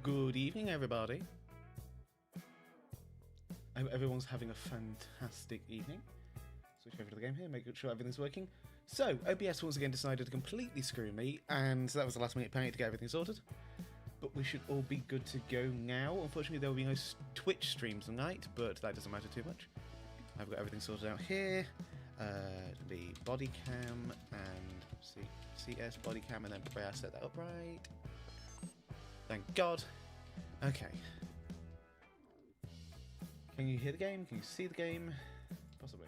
Good evening, everybody. I hope everyone's having a fantastic evening. Switch over to the game here, make sure everything's working. So, OBS once again decided to completely screw me, and that was the last minute panic to get everything sorted. But we should all be good to go now. Unfortunately, there will be no Twitch streams tonight, but that doesn't matter too much. I've got everything sorted out here. The body cam and CS body cam, and then pray I set that up right. Thank God. Okay. Can you hear the game? Can you see the game? Possibly.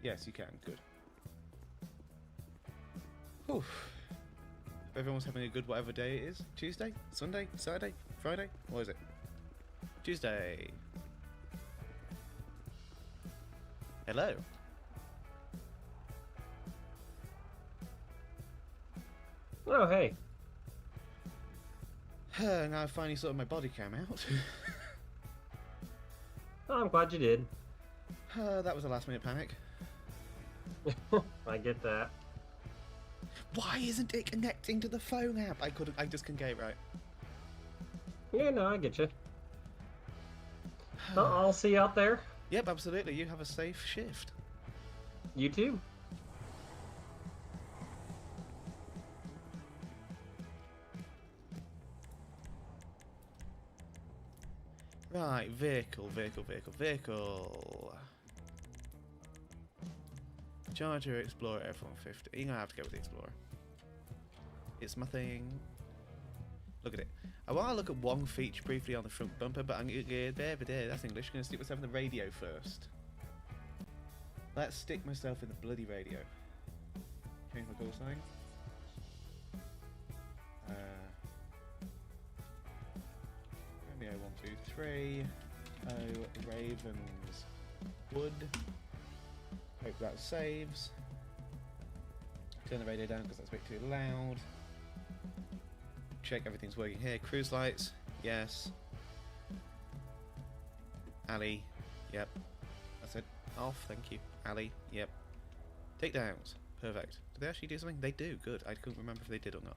Yes, you can. Good. Whew. Everyone's having a good whatever day it is. Tuesday? Sunday? Saturday? Friday? What is it? Tuesday. Hello. Oh, hey. Now I've finally sorted my body cam out. Oh, I'm glad you did. That was a last minute panic. I get that. Why isn't it connecting to the phone app? I just couldn't get it right. Yeah, no, I get you. Well, I'll see you out there. Yep, absolutely. You have a safe shift. You too. Right, vehicle. Charger, Explorer, F-150. You're gonna have to go with the Explorer. It's my thing. Look at it. I want to look at one feature briefly on the front bumper, but that's English. I'm gonna stick myself in the radio first. Let's stick myself in the bloody radio. Change my call sign. Romeo 123. Oh, Ravenswood. Hope that saves. Turn the radio down because that's a bit too loud. Check everything's working here. Cruise lights, yes. Alley, yep. That's it. Off, thank you. Alley, yep. Takedowns, perfect. Do they actually do something? They do, good. I couldn't remember if they did or not.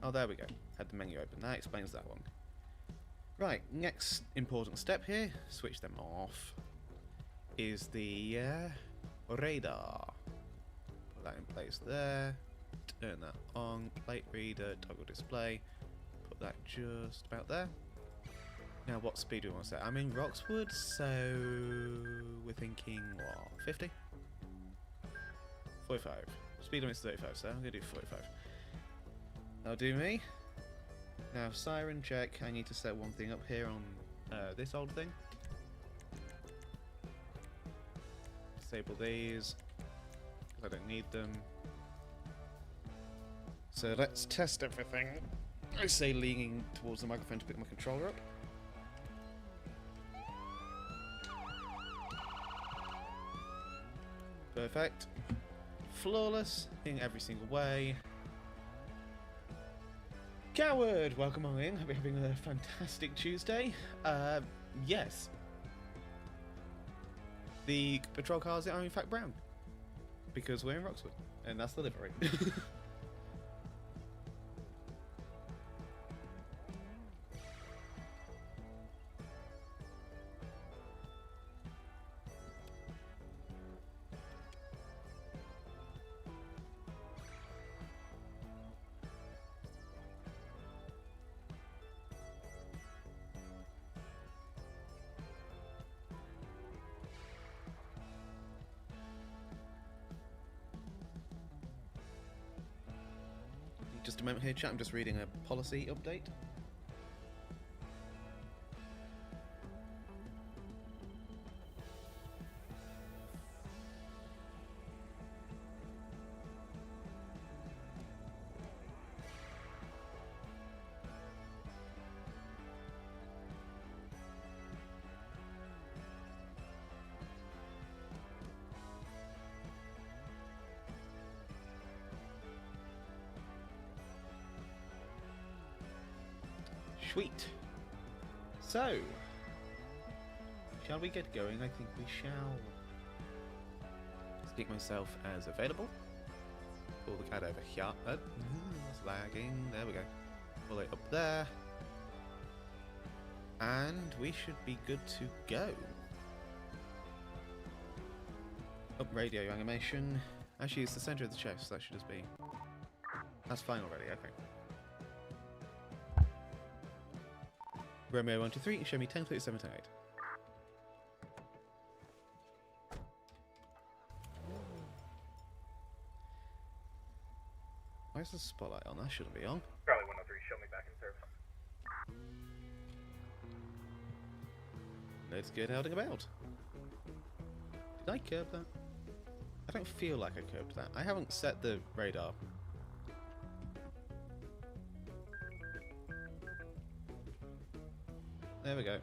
Oh, there we go. Had the menu open. That explains that one. Right, next important step here, switch them off, is the radar. Put that in place there. Turn that on. Plate reader, toggle display. Put that just about there. Now, what speed do we want to set? I'm in Roxwood, so we're thinking, what, 50? 45. Speed limit's 35, so I'm going to do 45. That'll do me. Now, siren check. I need to set one thing up here on this old thing. Disable these, because I don't need them. So let's test everything. I say leaning towards the microphone to pick my controller up. Perfect. Flawless in every single way. Coward, welcome on in. Hope you're having a fantastic Tuesday. Yes. The patrol cars are in fact brown. Because we're in Roxwood. And that's the livery. Just a moment here, chat. I'm just reading a policy update. Sweet. So, shall we get going? I think we shall. Stick myself as available. Pull the cat over here. It's lagging. There we go. Pull it up there. And we should be good to go. Up radio animation. Actually, it's the center of the chest. That should just be. That's fine already, okay. Romeo 1, 2, 3, show me 10, 37, 10, 8. Where's the spotlight on? That shouldn't be on. Charlie 103, show me back in service. Let's get out and about. Did I curb that? I don't feel like I curbed that. I haven't set the radar. There we go.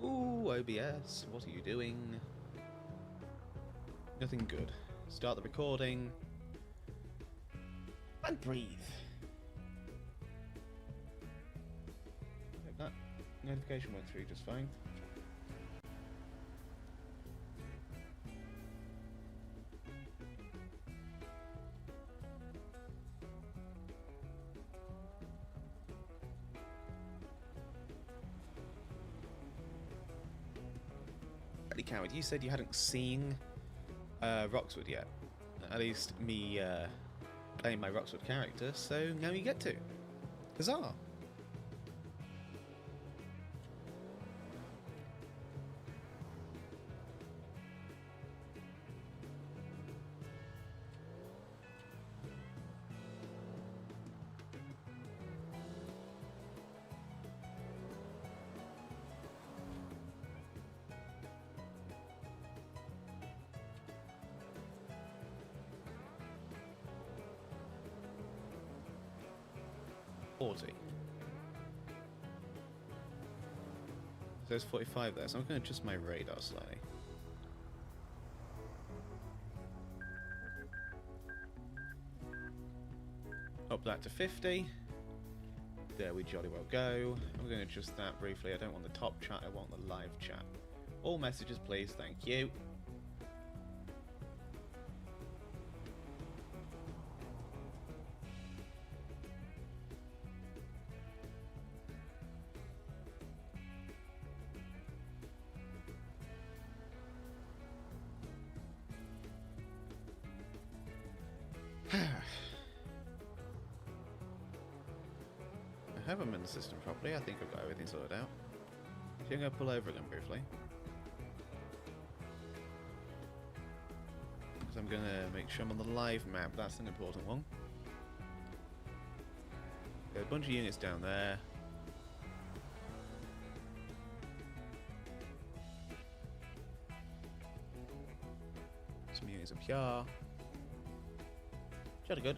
Ooh, OBS, what are you doing? Nothing good. Start the recording. And breathe. Hope that notification went through just fine. Coward, you said you hadn't seen Roxwood yet. At least me playing my Roxwood character, so now you get to. Huzzah! So there's 45 there, so I'm going to adjust my radar slightly. Up that to 50. There we jolly well go. I'm going to adjust that briefly. I don't want the top chat, I want the live chat. All messages, please, thank you. I have them in the system properly. I think I've got everything sorted out. So I'm going to pull over again briefly. Because I'm going to make sure I'm on the live map. That's an important one. Got a bunch of units down there. Some units up here. Jolly good.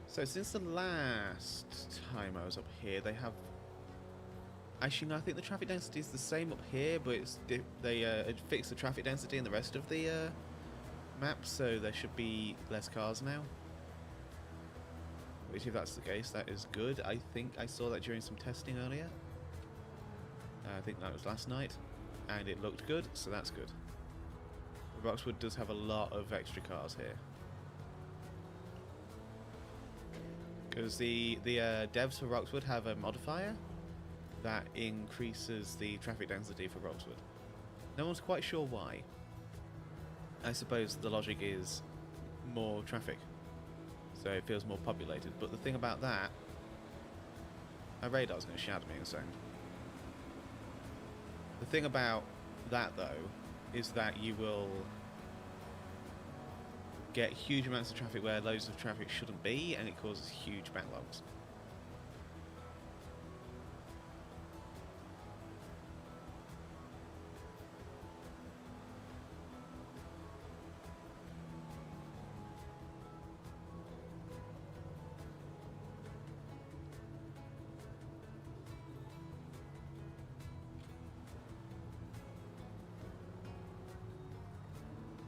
So since the last time I was up here, they have... Actually, no, I think the traffic density is the same up here, but it's they fixed the traffic density in the rest of the map, so there should be less cars now. Which, if that's the case, that is good. I think I saw that during some testing earlier. I think that was last night, and it looked good, so that's good. Roxwood does have a lot of extra cars here. Because the devs for Roxwood have a modifier that increases the traffic density for Roxwood. No one's quite sure why. I suppose the logic is more traffic, so it feels more populated. But the thing about that, my radar's going to shout at me in a second. The thing about that, though, is that you will get huge amounts of traffic where loads of traffic shouldn't be, and it causes huge backlogs.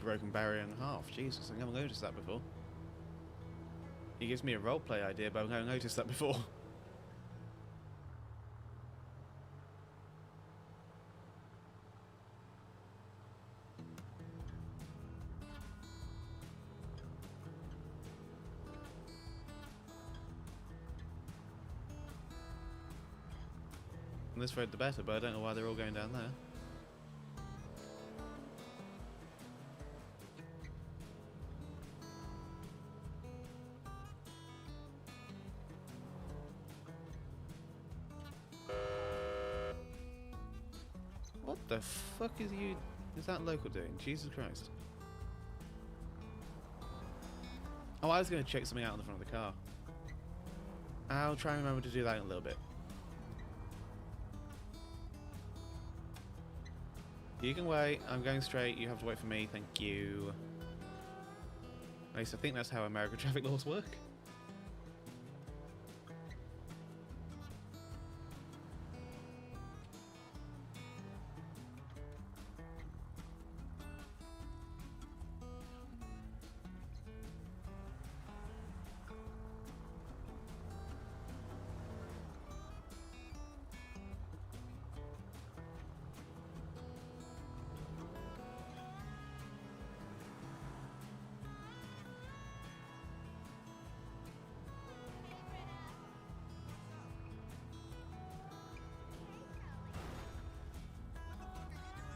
broken barrier in half. Jesus, I never noticed that before. He gives me a roleplay idea, but I've never noticed that before. And this road the better, but I don't know why they're all going down there. What the fuck is that local doing? Jesus Christ. Oh, I was going to check something out on the front of the car. I'll try and remember to do that in a little bit. You can wait. I'm going straight. You have to wait for me. Thank you. At least I think that's how American traffic laws work.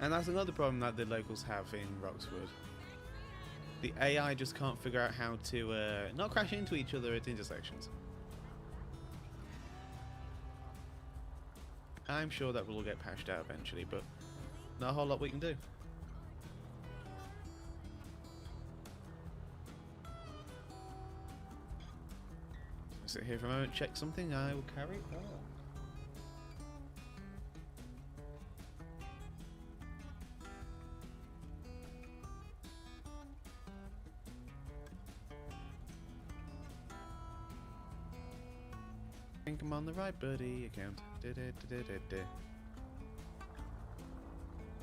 And that's another problem that the locals have in Roxwood. The AI just can't figure out how to not crash into each other at intersections. I'm sure that will all get patched out eventually, but not a whole lot we can do. Sit here for a moment, check something, I will carry on. I think I'm on the right buddy account.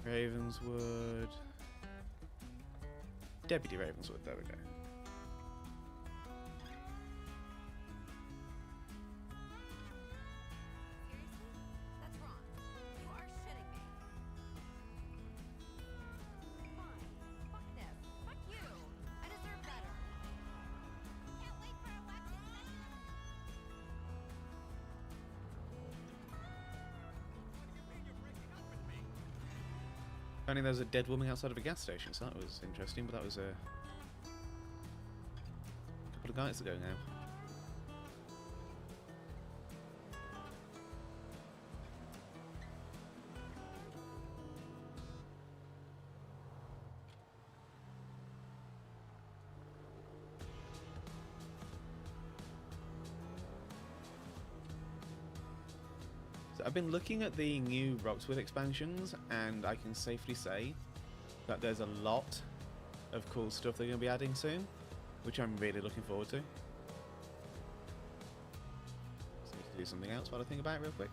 Ravenswood. Deputy Ravenswood, there we go. That's wrong. You are shitting me. Fine. Fuck this. Fuck you. I deserve better. Can't wait for election session. Apparently there was a dead woman outside of a gas station, so that was interesting, but that was a couple of nights ago now. So I've been looking at the new Roxwood expansions, and I can safely say that there's a lot of cool stuff they're going to be adding soon, which I'm really looking forward to. Just need to do something else while I think about it real quick.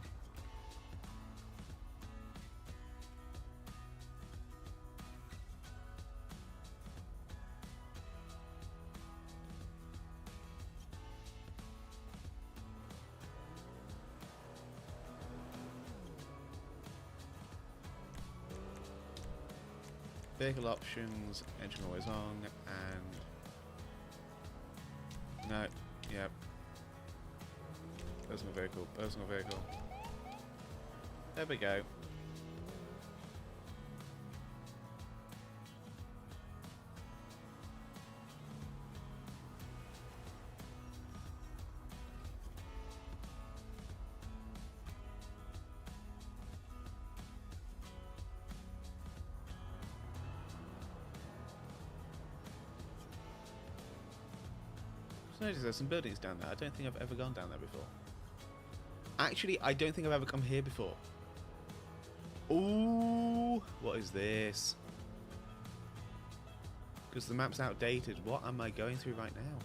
Vehicle options, engine always on, and no, yep. Personal vehicle, personal vehicle. There we go. Notice there's some buildings down there. I don't think I've ever gone down there before. Actually, I don't think I've ever come here before. Ooh, what is this? Because the map's outdated. What am I going through right now?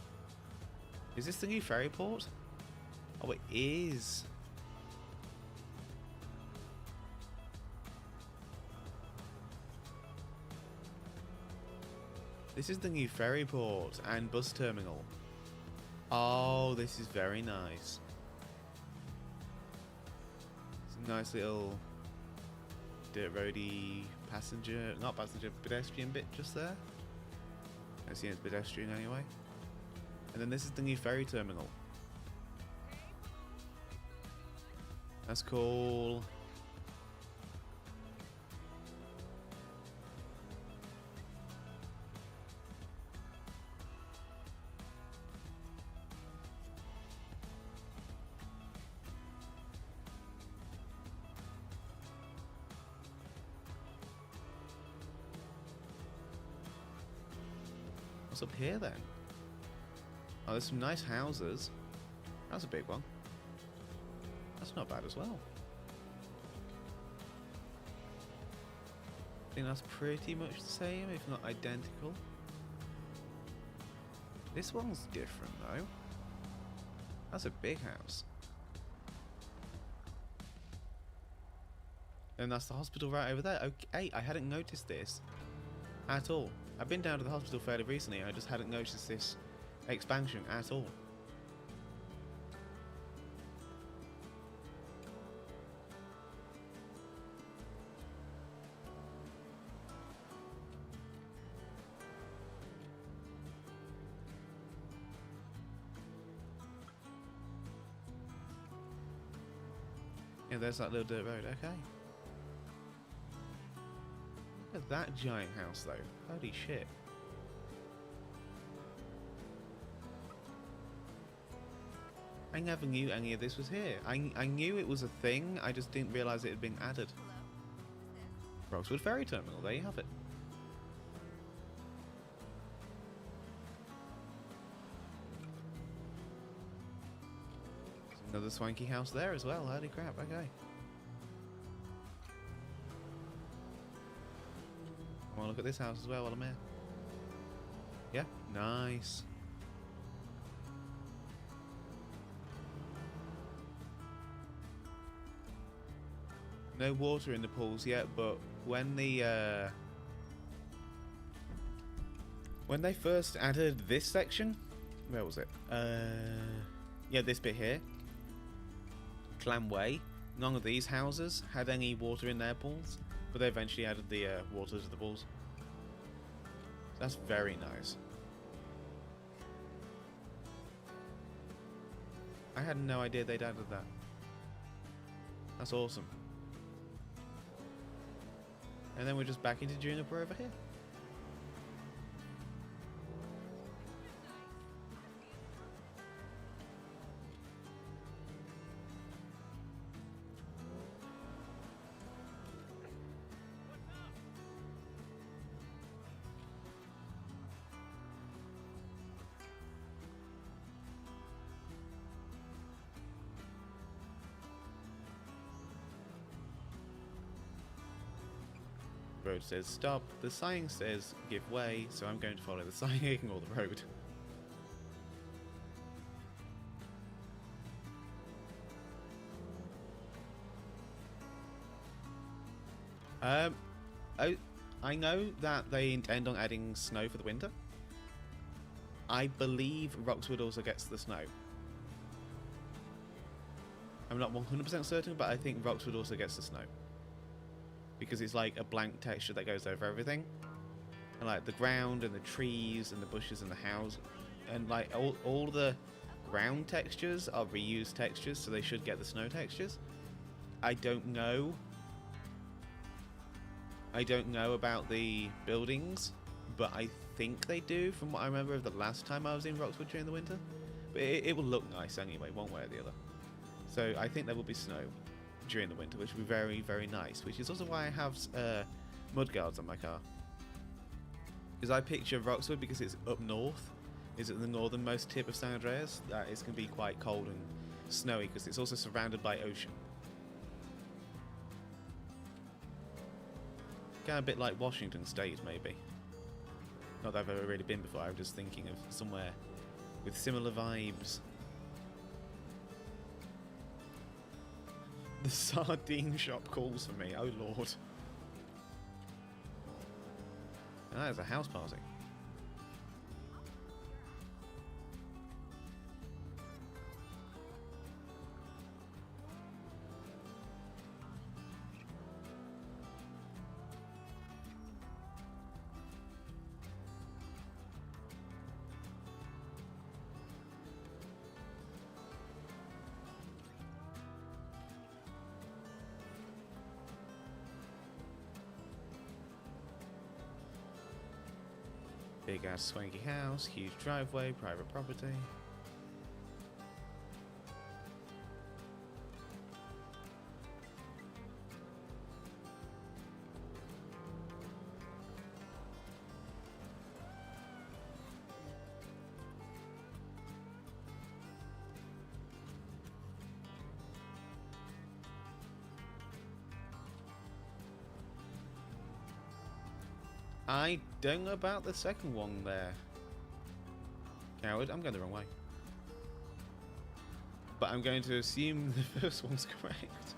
Is this the new ferry port? Oh, it is. This is the new ferry port and bus terminal. Oh, this is very nice. It's a nice little dirt roady passenger, not passenger, pedestrian bit just there. I see it's pedestrian anyway. And then this is the new ferry terminal. That's cool. What's up here then? Oh, there's some nice houses. That's a big one. That's not bad as well. I think that's pretty much the same, if not identical. This one's different though. That's a big house. And that's the hospital right over there. Okay, I hadn't noticed this at all. I've been down to the hospital fairly recently, I just hadn't noticed this expansion at all. Yeah, there's that little dirt road, okay. Look at that giant house though, holy shit. I never knew any of this was here. I knew it was a thing, I just didn't realise it had been added. Hello? Roxwood Ferry Terminal, there you have it. Another swanky house there as well, holy crap, okay. I want to look at this house as well while I'm here. Yeah, nice. No water in the pools yet, but when they first added this section, where was it? Yeah, this bit here. Clam Way. None of these houses had any water in their pools, but they eventually added the water to the pools. That's very nice. I had no idea they'd added that. That's awesome. And then we're just back into Juniper over here. Road says stop, the sign says give way, so I'm going to follow the sign, ignore the road. I know that they intend on adding snow for the winter. I believe Roxwood also gets the snow. I'm not 100% certain, but I think Roxwood also gets the snow. Because it's like a blank texture that goes over everything. And like the ground and the trees and the bushes and the house. And like all the ground textures are reused textures, so they should get the snow textures. I don't know. I don't know about the buildings, but I think they do from what I remember of the last time I was in Roxwood during the winter. But it will look nice anyway, one way or the other. So I think there will be snow during the winter, which will be very, very nice, which is also why I have mudguards on my car. Because I picture Roxwood, because it's up north, is at the northernmost tip of San Andreas, that it's going to be quite cold and snowy, because it's also surrounded by ocean. Kind of a bit like Washington State, maybe. Not that I've ever really been before, I'm just thinking of somewhere with similar vibes. The sardine shop calls for me, oh lord. And that is a house party. Big ass swanky house, huge driveway, private property. I don't know about the second one there. Coward, I'm going the wrong way. But I'm going to assume the first one's correct.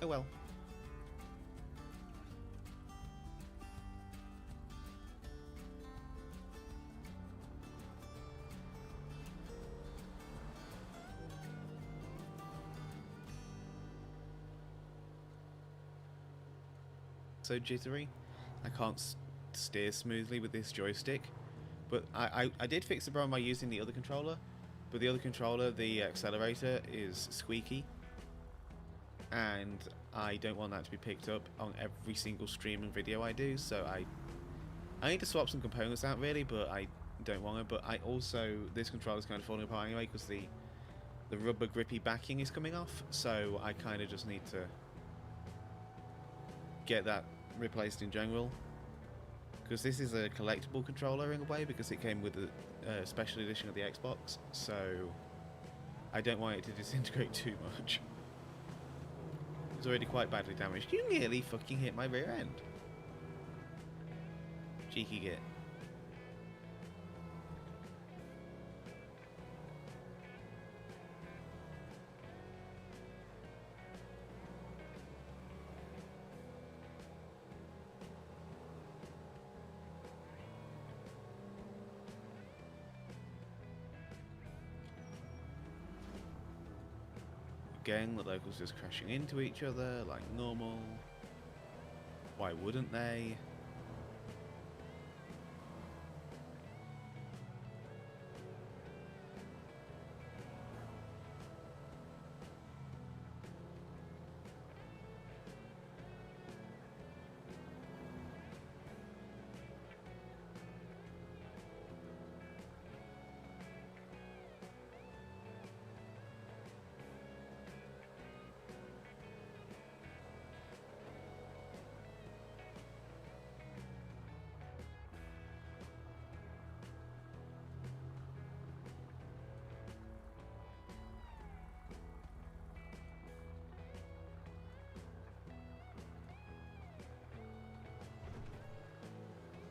Oh well. So jittery. I can't steer smoothly with this joystick. But I did fix the problem by using the other controller. But the other controller, the accelerator, is squeaky. And I don't want that to be picked up on every single stream and video I do, so I need to swap some components out really, but I don't want to. But I also, this controller's kind of falling apart anyway because the rubber grippy backing is coming off, so I kind of just need to get that replaced in general. Because this is a collectible controller in a way, because it came with a special edition of the Xbox, so I don't want it to disintegrate too much. It's already quite badly damaged. You nearly fucking hit my rear end. Cheeky git. Again, the locals just crashing into each other like normal. Why wouldn't they?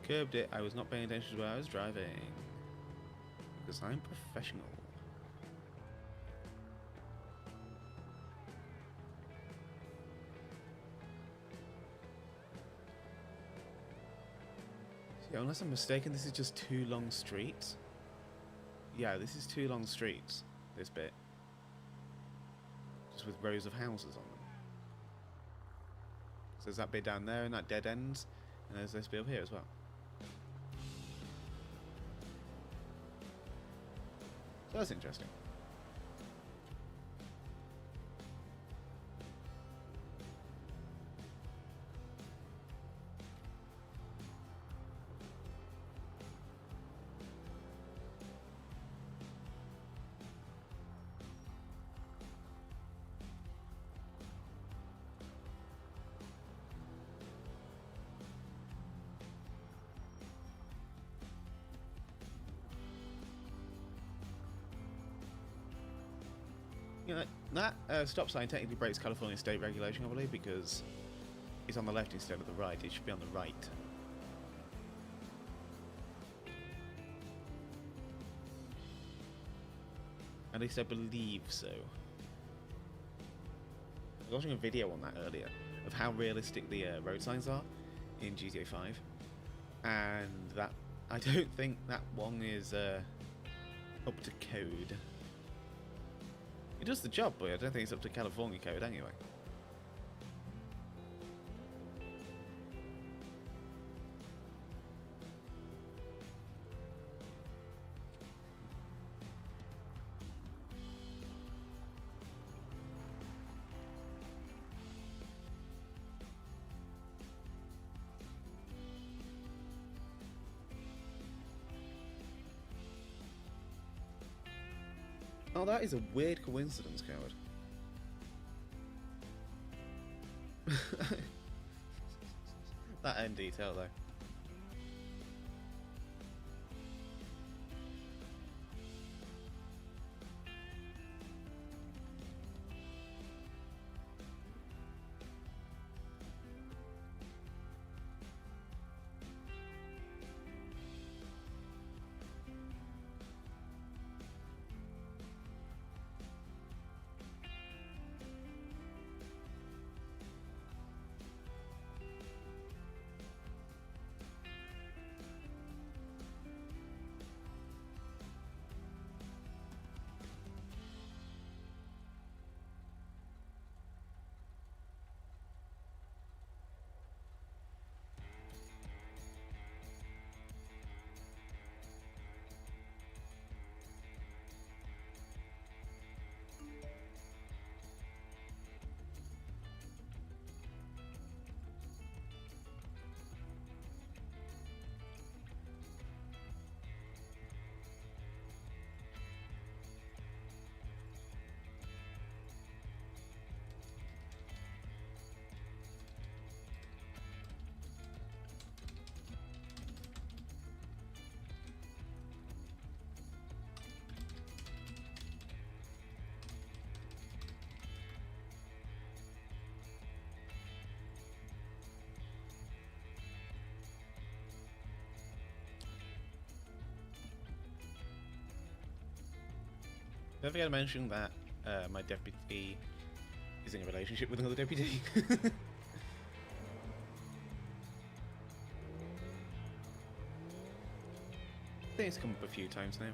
Curbed it. I was not paying attention to where I was driving. Because I'm professional. See, unless I'm mistaken, this is just two long streets. Yeah, this is two long streets, this bit. Just with rows of houses on them. So there's that bit down there and that dead ends. And there's this bit up here as well. So that's interesting. You know, that stop sign technically breaks California state regulation, I believe, because it's on the left instead of the right. It should be on the right. At least I believe so. I was watching a video on that earlier of how realistic the road signs are in GTA 5. and that I don't think that one is up to code. It does the job, but I don't think it's up to California code anyway. Oh, that is a weird coincidence, Coward. That end detail, though. Don't forget to mention that my deputy is in a relationship with another deputy. I think it's come up a few times now.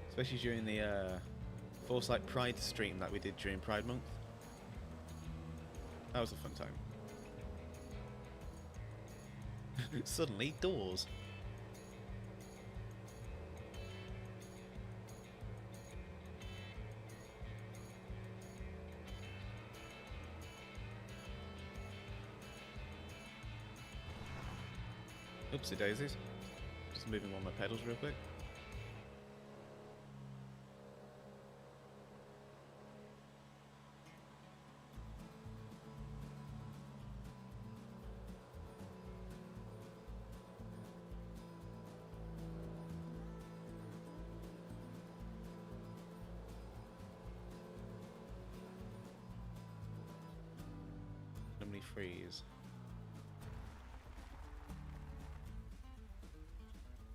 Especially during the Foresight Pride stream that we did during Pride Month. That was a fun time. Suddenly, doors. Oopsie daisies. Just moving on my pedals real quick. Normally freeze.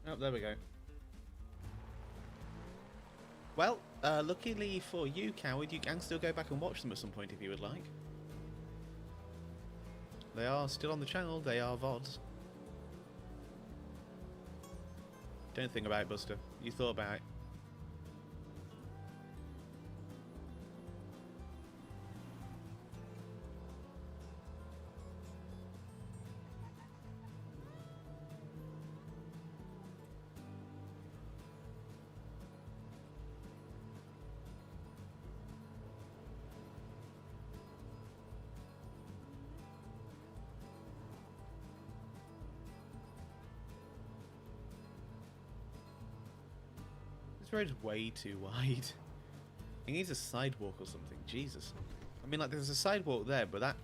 Oh, there we go. Well, luckily for you, Coward, you can still go back and watch them at some point if you would like. They are still on the channel, they are VODs. Don't think about it, Buster. You thought about it. This road's way too wide. It needs a sidewalk or something. Jesus. I mean, like, there's a sidewalk there, but that...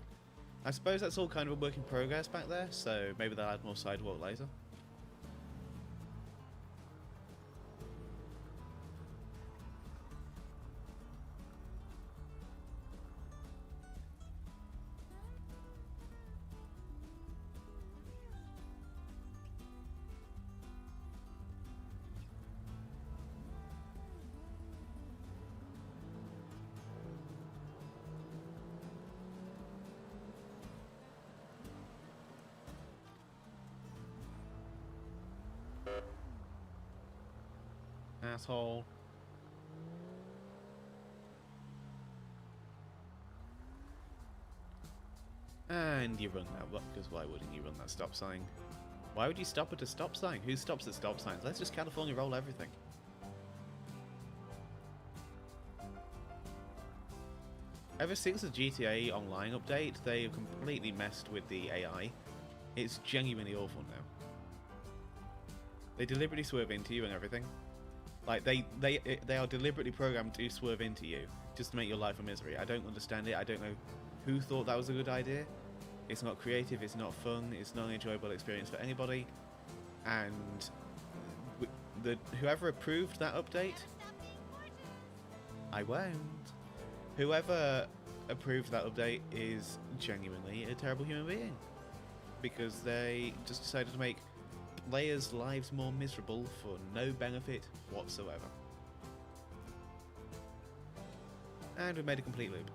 I suppose that's all kind of a work in progress back there, so maybe they'll add more sidewalk later. asshole. And you run that, because why wouldn't you run that stop sign? Why would you stop at a stop sign? Who stops at stop signs? Let's just California roll everything. Ever since the GTA Online update, they've completely messed with the AI. It's genuinely awful now. They deliberately swerve into you and everything. Like, they are deliberately programmed to swerve into you, just to make your life a misery. I don't understand it. I don't know who thought that was a good idea. It's not creative, it's not fun, it's not an enjoyable experience for anybody. And whoever approved that update, I won't. Whoever approved that update is genuinely a terrible human being. Because they just decided to make players' lives more miserable for no benefit whatsoever. And we made a complete loop.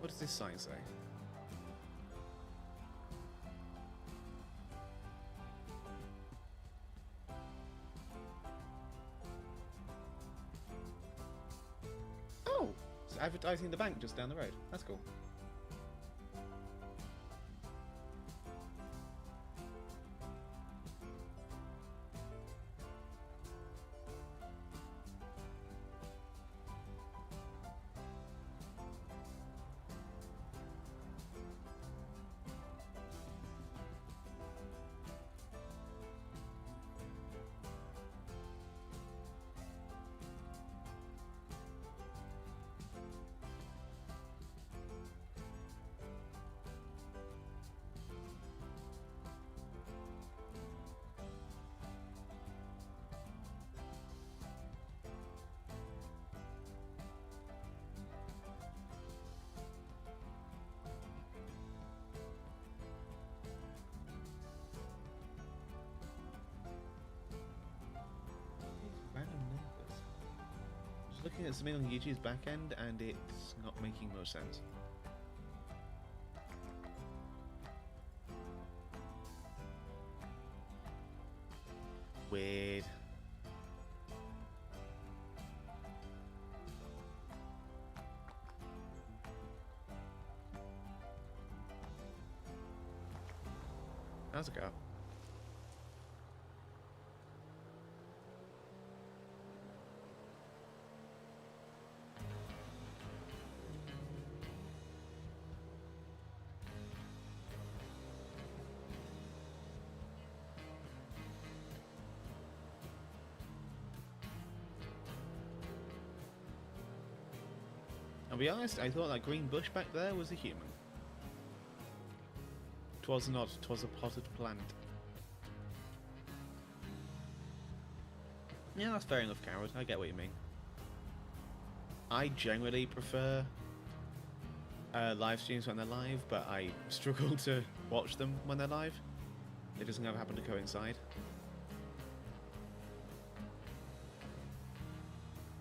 What does this sign say? Oh! It's advertising the bank just down the road. That's cool. Random numbers. Just looking at something on YouTube's back end and it's not making much sense. Weird. How's it go? I'll be honest, I thought that green bush back there was a human. 'Twas not, 'twas a potted plant. Yeah, that's fair enough, Coward. I get what you mean. I generally prefer live streams when they're live, but I struggle to watch them when they're live. It doesn't ever happen to coincide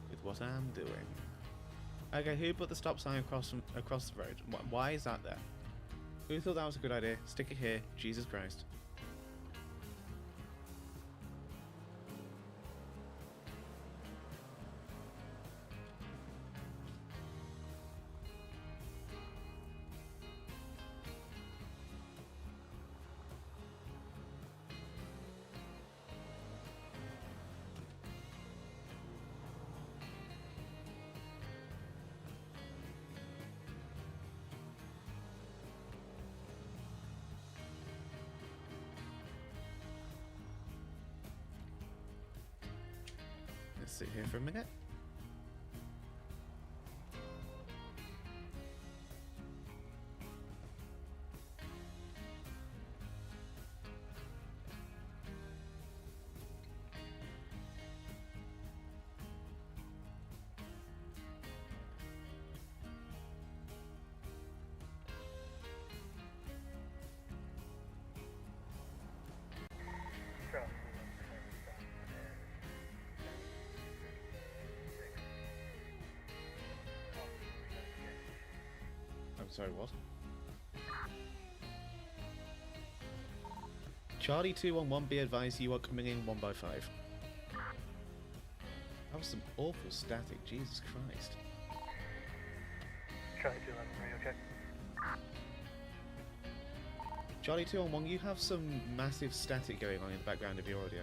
with what I'm doing. Okay, who put the stop sign across the road? Why is that there? Who thought that was a good idea? Stick it here. Jesus Christ. Let's sit here for a minute. I'm sorry, what? Charlie 211, be advised you are coming in 1 by 5. That was some awful static, Jesus Christ. Charlie 211, radio check. Charlie 211, you have some massive static going on in the background of your audio.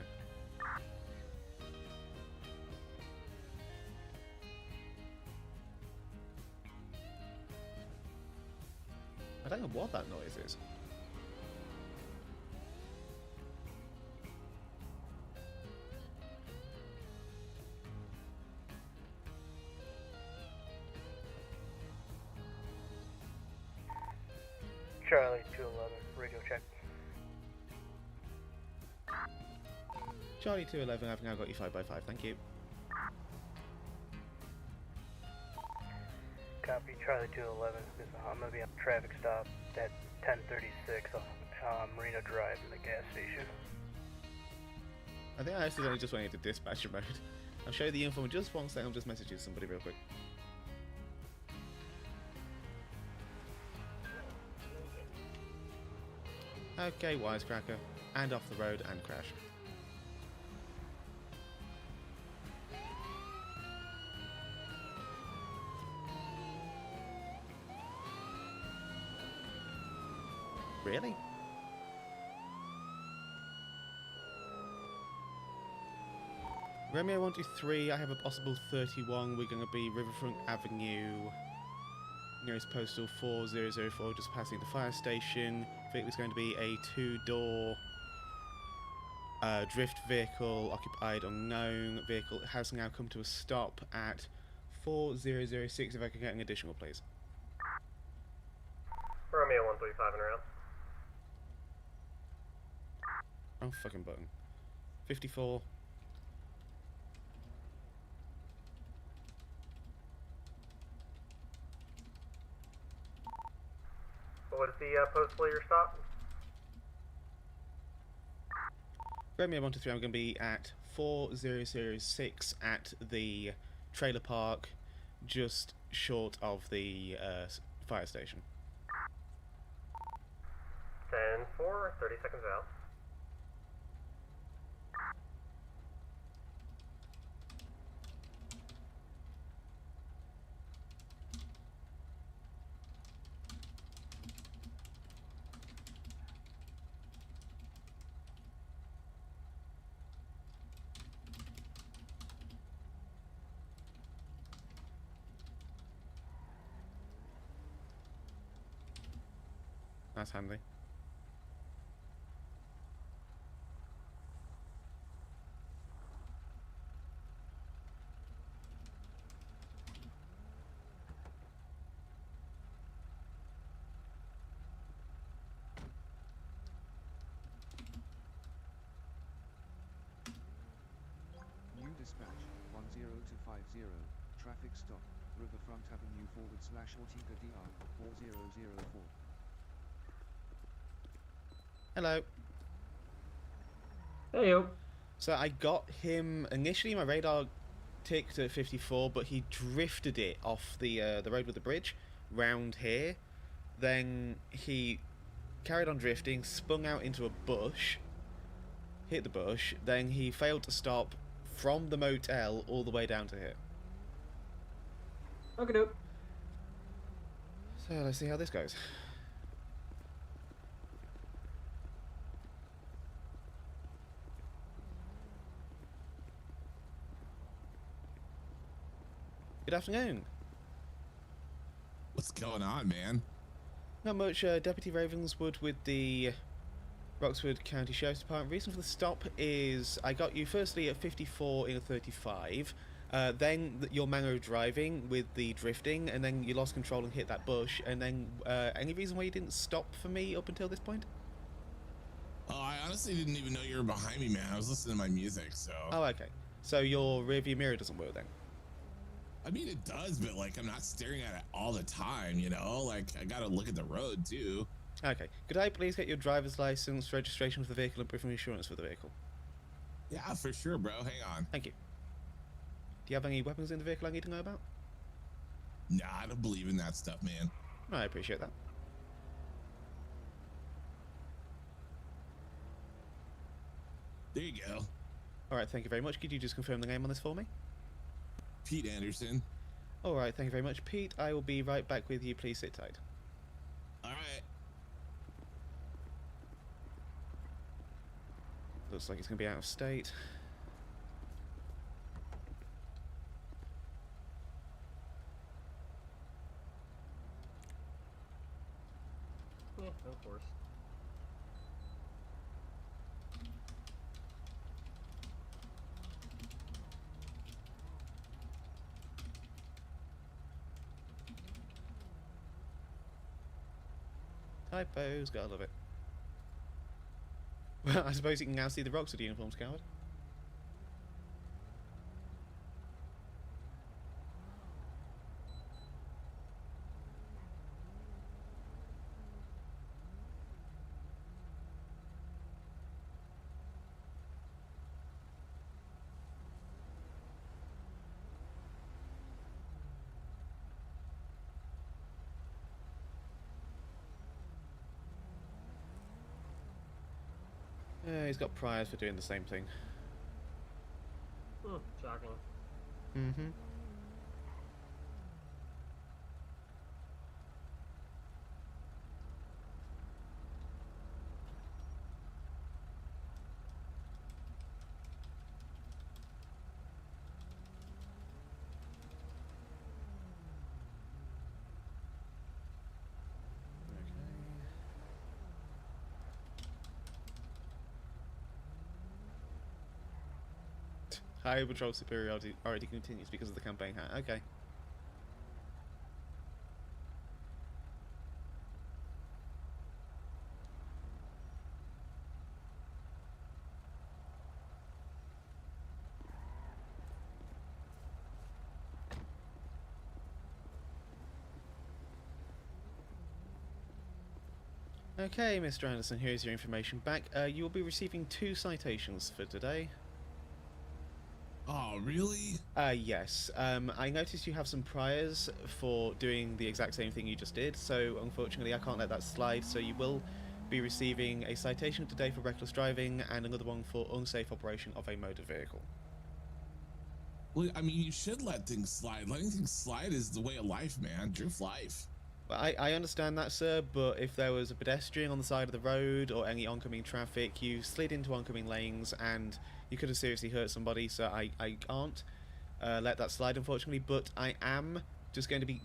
I don't know what that noise is. Charlie 211, radio check. Charlie 211, I've now got you 5 by 5, thank you. Copy, Charlie 211. I'm gonna be on a traffic stop at 1036 on Marina Drive in the gas station. I think I accidentally just went into dispatcher mode. I'll show you the info in just 1 second, I'll just message you somebody real quick. Okay, wisecracker. And off the road and crash. Really? Romeo 123, I have a possible 31. We're going to be Riverfront Avenue, nearest postal 4004, just passing the fire station. I think it's going to be a 2-door drift vehicle, occupied unknown vehicle. It has now come to a stop at 4006. If I can get an additional, please. Romeo 135 and around. Oh, fucking button. 54. What is the postal of your stop? Romeo 123, I'm going to be at 4006 at the trailer park, just short of the fire station. 10-4, 30 seconds out. That's handy. New dispatch 10250, traffic stop, Riverfront Avenue / Ortega DR 4004. Hello. Hey yo. So I got him initially. My radar ticked at 54, but he drifted it off the road with the bridge round here. Then he carried on drifting, spun out into a bush, hit the bush. Then he failed to stop from the motel all the way down to here. Okay, dope. So let's see how this goes. Good afternoon. What's going on, man? Not much. Deputy Ravenswood with the Roxwood County Sheriff's Department. Reason for the stop is I got you firstly at 54 in a 35, then your manner of driving with the drifting, and then you lost control and hit that bush, and then any reason why you didn't stop for me up until this point? Oh, I honestly didn't even know you were behind me, man. I was listening to my music, so... Oh, okay. So your rearview mirror doesn't work then? I mean, it does, but, like, I'm not staring at it all the time, you know? Like, I gotta look at the road, too. Okay. Could I please get your driver's license, registration for the vehicle, and proof of insurance for the vehicle? Yeah, for sure, bro. Hang on. Thank you. Do you have any weapons in the vehicle I need to know about? Nah, I don't believe in that stuff, man. I appreciate that. There you go. Alright, thank you very much. Could you just confirm the name on this for me? Pete Anderson. Alright, thank you very much, Pete. I will be right back with you. Please sit tight. All right. Looks like it's going to be out of state. Yeah, of course. Typos, gotta love it. Well, I suppose you can now see the Roxwood uniforms, coward. He's got priors for doing the same thing. Shocking. Mm-hmm. Highway patrol superiority already continues because of the campaign hat. Okay. Okay, Mr. Anderson, here's your information back. You will be receiving 2 citations for today. Oh, really? Yes. I noticed you have some priors for doing the exact same thing you just did, so unfortunately I can't let that slide, so you will be receiving a citation today for reckless driving and another one for unsafe operation of a motor vehicle. Well, I mean, you should let things slide. Letting things slide is the way of life, man. Drift life. Well, I understand that, sir, but if there was a pedestrian on the side of the road or any oncoming traffic, you slid into oncoming lanes and you could have seriously hurt somebody, so I can't let that slide, unfortunately, but I am just going to be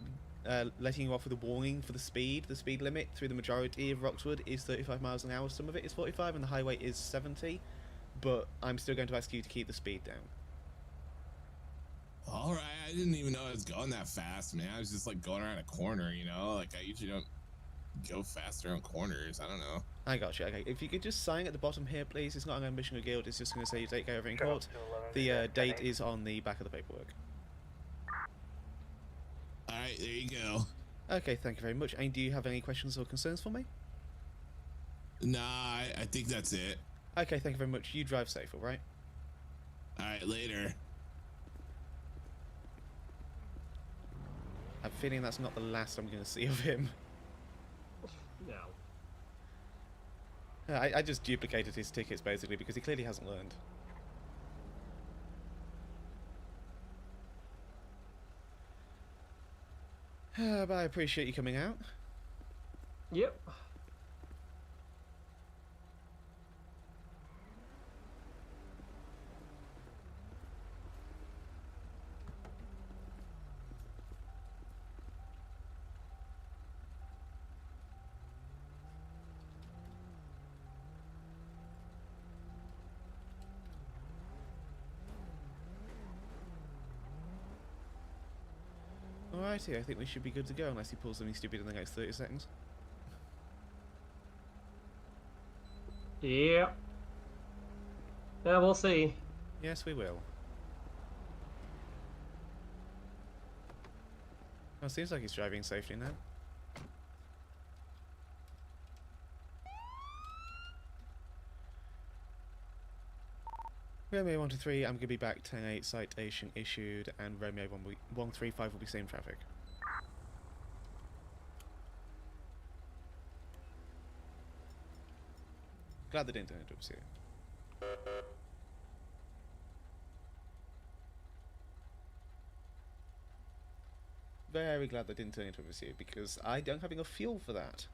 letting you off with a warning for the speed. The speed limit through the majority of Roxwood is 35 miles an hour. Some of it is 45 and the highway is 70, but I'm still going to ask you to keep the speed down. All right, I didn't even know I was going that fast, man. I was just like going around a corner, you know? Like I usually don't go fast around corners. I don't know. I got you. Okay, if you could just sign at the bottom here, please. It's not an ambition or guild. It's just going to say you take care of it in court. The date is on the back of the paperwork. All right, there you go. Okay, thank you very much. And do you have any questions or concerns for me? Nah, I think that's it. Okay, thank you very much. You drive safe, alright? All right, later. I have a feeling that's not the last I'm going to see of him. No. I just duplicated his tickets, basically, because he clearly hasn't learned. But I appreciate you coming out. Yep. Alrighty, I think we should be good to go, unless he pulls something stupid in the next 30 seconds. Yep. Yeah, we'll see. Yes, we will. Well, seems like he's driving safely now. Romeo 123, I'm going to be back 10-8, citation issued, and Romeo 135 will be same traffic. Glad they didn't turn into a pursuit. very glad they didn't turn into a pursuit because I don't have enough fuel for that.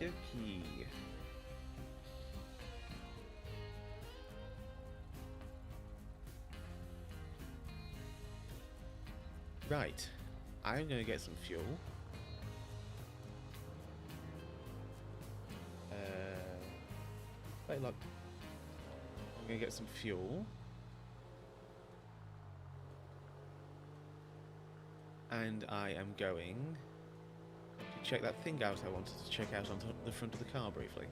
Dokey. Right, I'm going to get some fuel. Wait, look. I'm going to get some fuel. And I am going to check that thing out I wanted to check out on the front of the car briefly.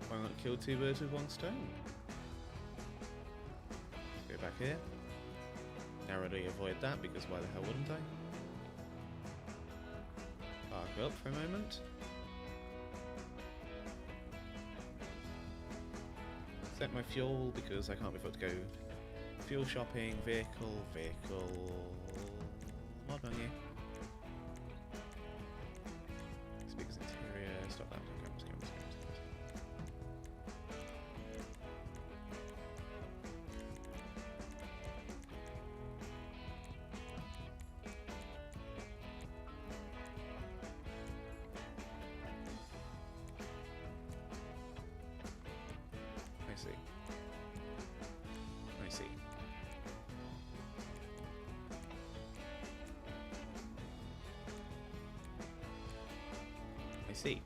Why not kill two birds with one stone? Go back here. Narrowly avoid that because why the hell wouldn't I? Park up for a moment. Set my fuel because I can't be able to go fuel shopping, vehicle, mod menu. Speakers interior, stop that, cameras. I see.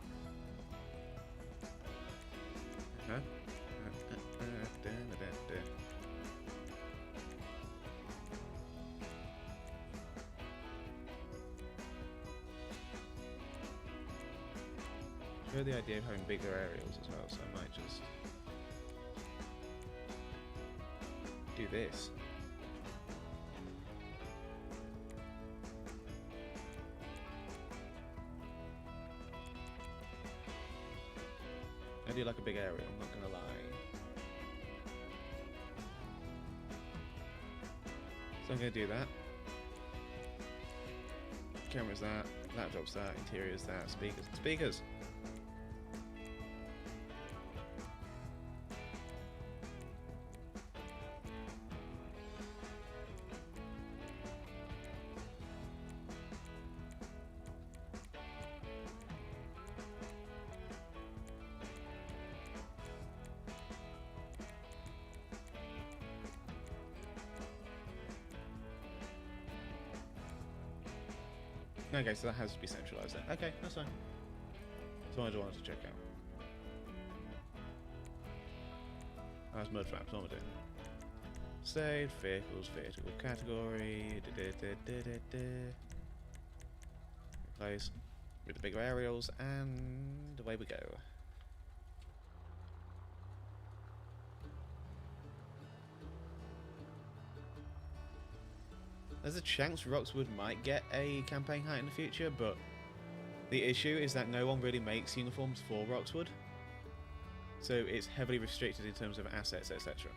Huh? I heard the idea of having bigger aerials as well, so I might just do this. I do like a big aerial, I'm not gonna lie. So I'm gonna do that. Camera's that, laptop's that, interior's that, speakers! Okay, so that has to be centralised then. Okay, that's fine. That's what I wanted to check out. That's mud flaps, what am I doing? Saved, vehicles, vehicle category, Replace with the bigger aerials, and away we go. There's a chance Roxwood might get a campaign hat in the future, but the issue is that no one really makes uniforms for Roxwood, so it's heavily restricted in terms of assets, etc.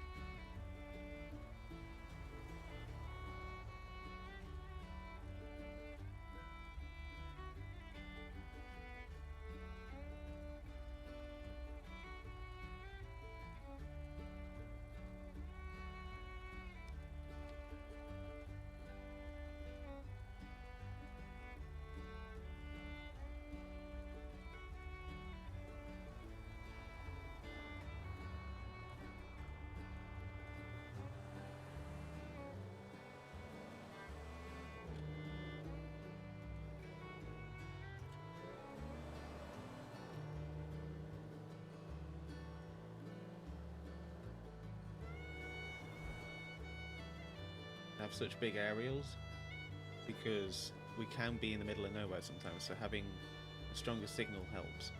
have such big aerials, because we can be in the middle of nowhere sometimes, so having a stronger signal helps.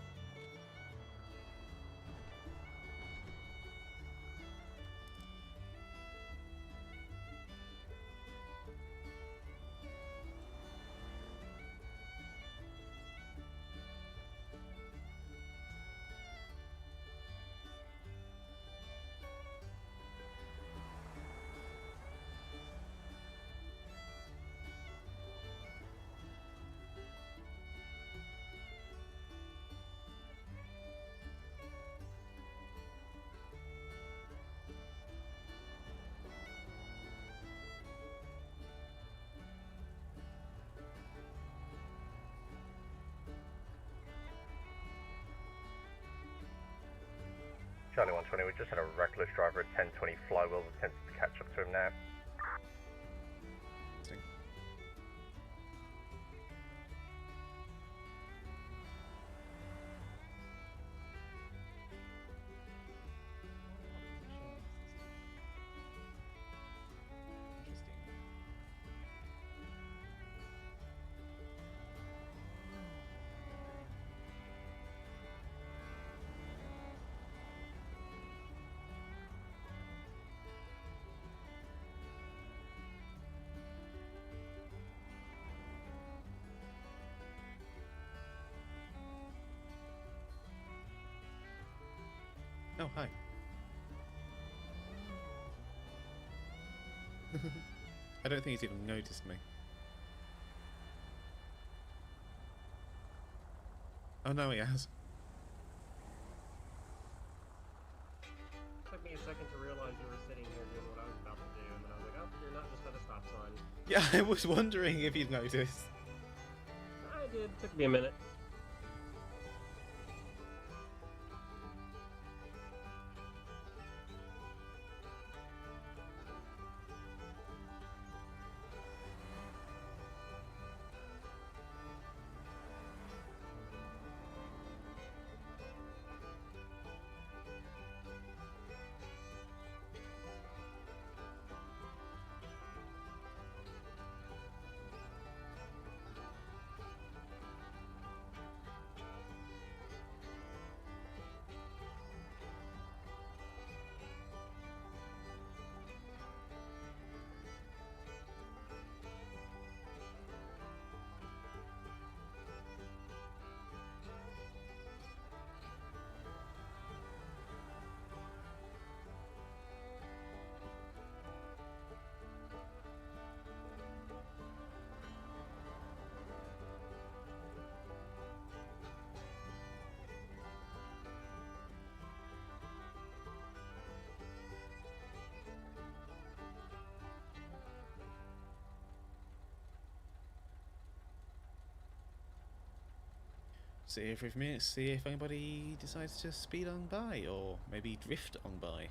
Charlie 120, we just had a reckless driver at 1020 flywheel attempts to catch up to him now. Oh, hi. I don't think he's even noticed me. Oh no, he has. Took me a second to realize you were sitting here doing what I was about to do, and then I was like, oh, you're not just at a stop sign. Yeah, I was wondering if you'd noticed. I did. Took me a minute. See if for a minute, see if anybody decides to speed on by, or maybe drift on by.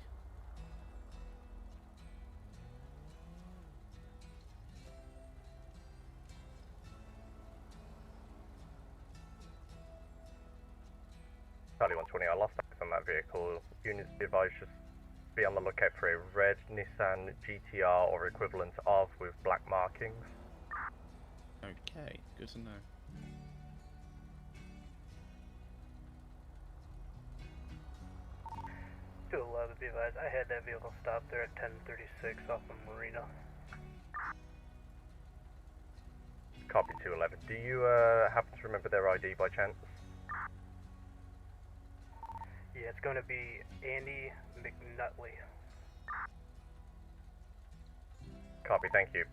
Charlie 120, I lost access on that vehicle. Units be advised just be on the lookout for a red Nissan GTR or equivalent of with black markings. Okay, good to know. To 11, be advised, I had that vehicle stopped there at 1036 off of Marina. Copy 211. Do you happen to remember their ID by chance? Yeah, it's going to be Andy McNutley. Copy, thank you.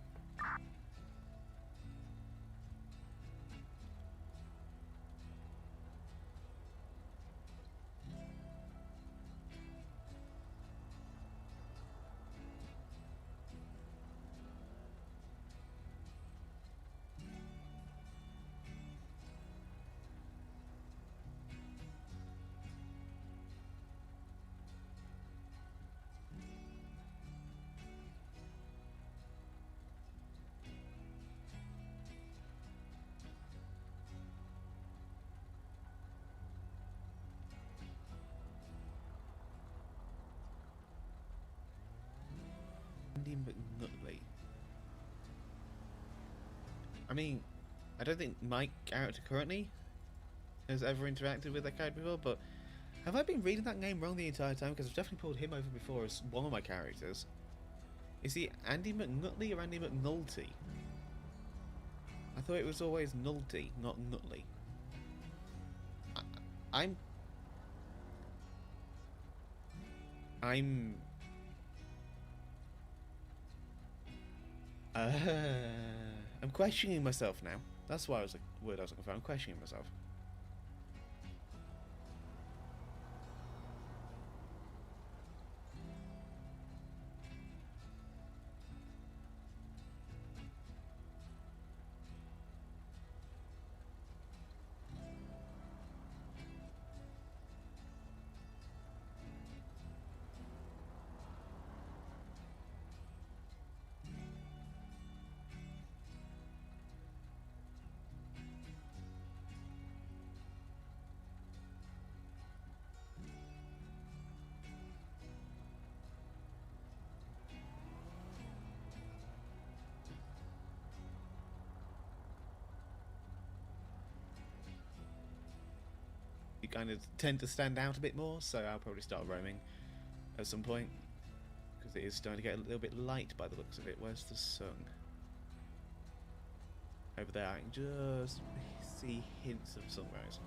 Andy McNutley. I mean, I don't think my character currently has ever interacted with that character before, but have I been reading that name wrong the entire time? Because I've definitely pulled him over before as one of my characters. Is he Andy McNutley or Andy McNulty? I thought it was always Nulty, not Nutley. I'm I'm questioning myself now. That's why I was like, word I was looking for. I'm questioning myself. You kind of tend to stand out a bit more, so I'll probably start roaming at some point, because it is starting to get a little bit light by the looks of it. Where's the sun? Over there, I can just see hints of sunrise.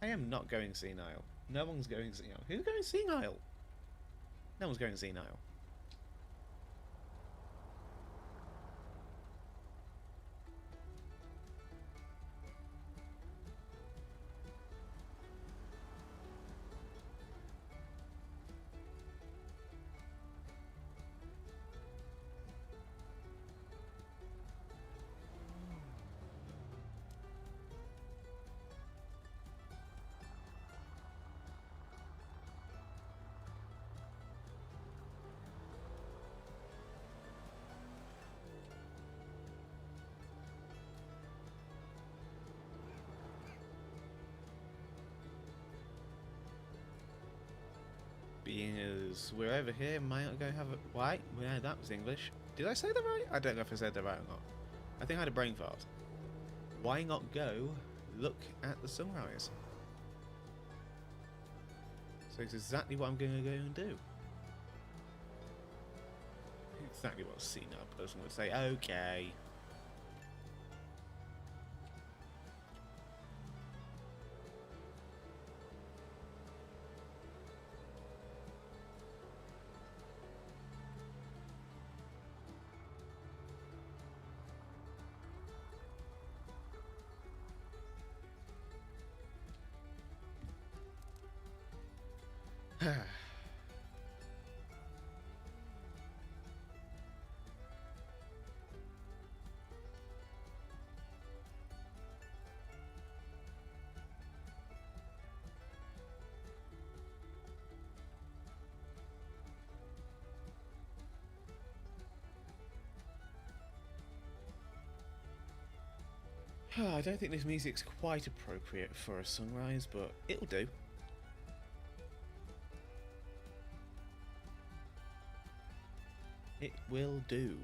I am not going senile. No one's going senile. Who's going senile? No one's going senile. Being as we're over here, might not go have a... Why? Yeah, that was English. Did I say that right? I don't know if I said that right or not. I think I had a brain fart. Why not go look at the sunrise? So it's exactly what I'm going to go and do. Exactly what a senile person would say. Okay. I don't think this music's quite appropriate for a sunrise, but it'll do. It will do.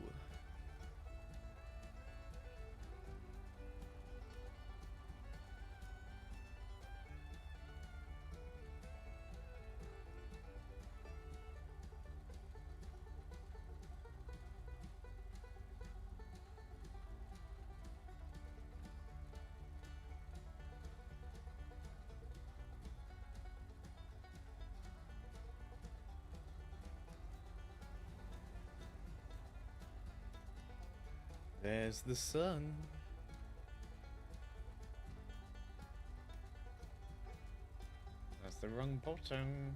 There's the sun. That's the wrong button.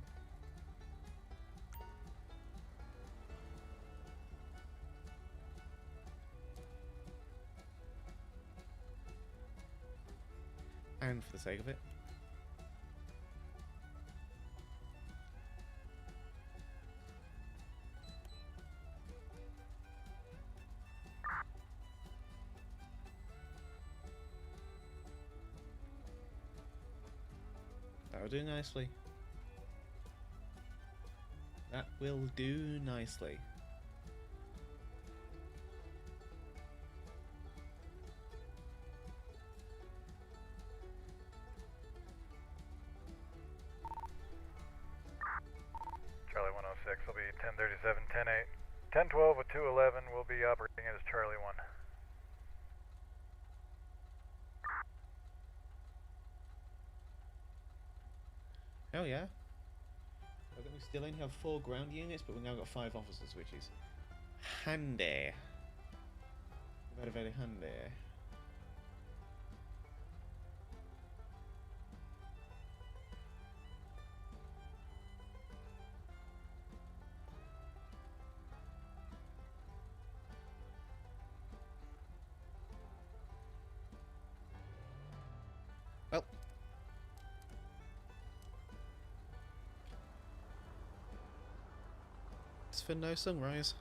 And for the sake of it. That'll do nicely. That will do nicely. Charlie 106 will be 1037, 108. 1012 with 211 will be operating as Charlie 1. Oh yeah. I think we still only have 4 ground units, but we've now got 5 officers, which is handy. Very, very handy. Well. It's for no sunrise.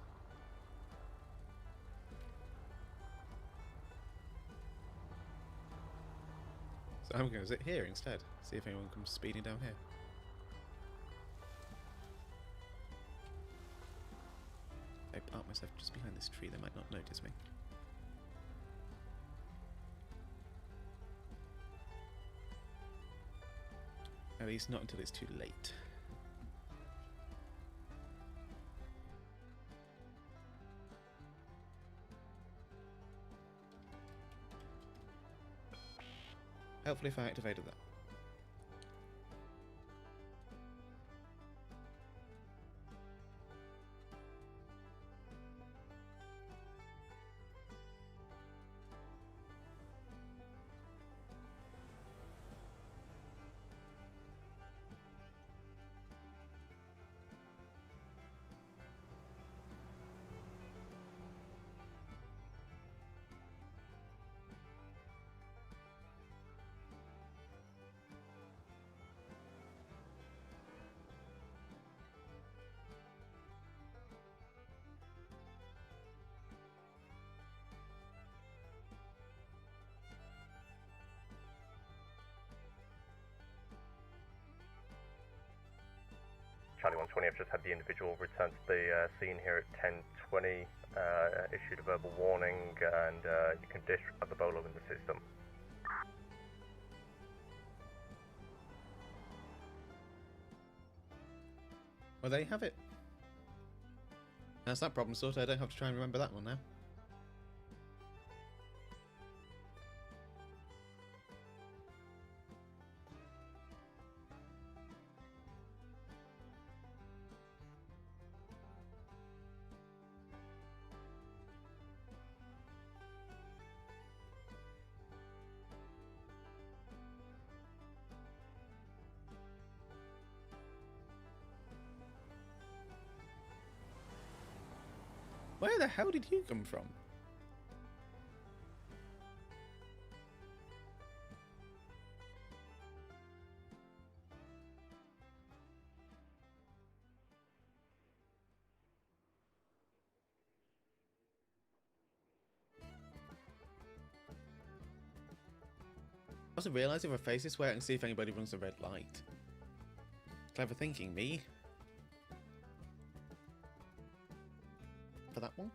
So I'm going to sit here instead, see if anyone comes speeding down here. I park myself just behind this tree, they might not notice me. At least not until it's too late. Hopefully if I activated that. Charlie 120, I've just had the individual return to the scene here at 10:20, issued a verbal warning, and you can disregard the bolo in the system. Well, there you have it. That's that problem sorted. I don't have to try and remember that one now. Where the hell did you come from? I also realised if I face this way I can see if anybody runs a red light. Clever thinking, me. For that one.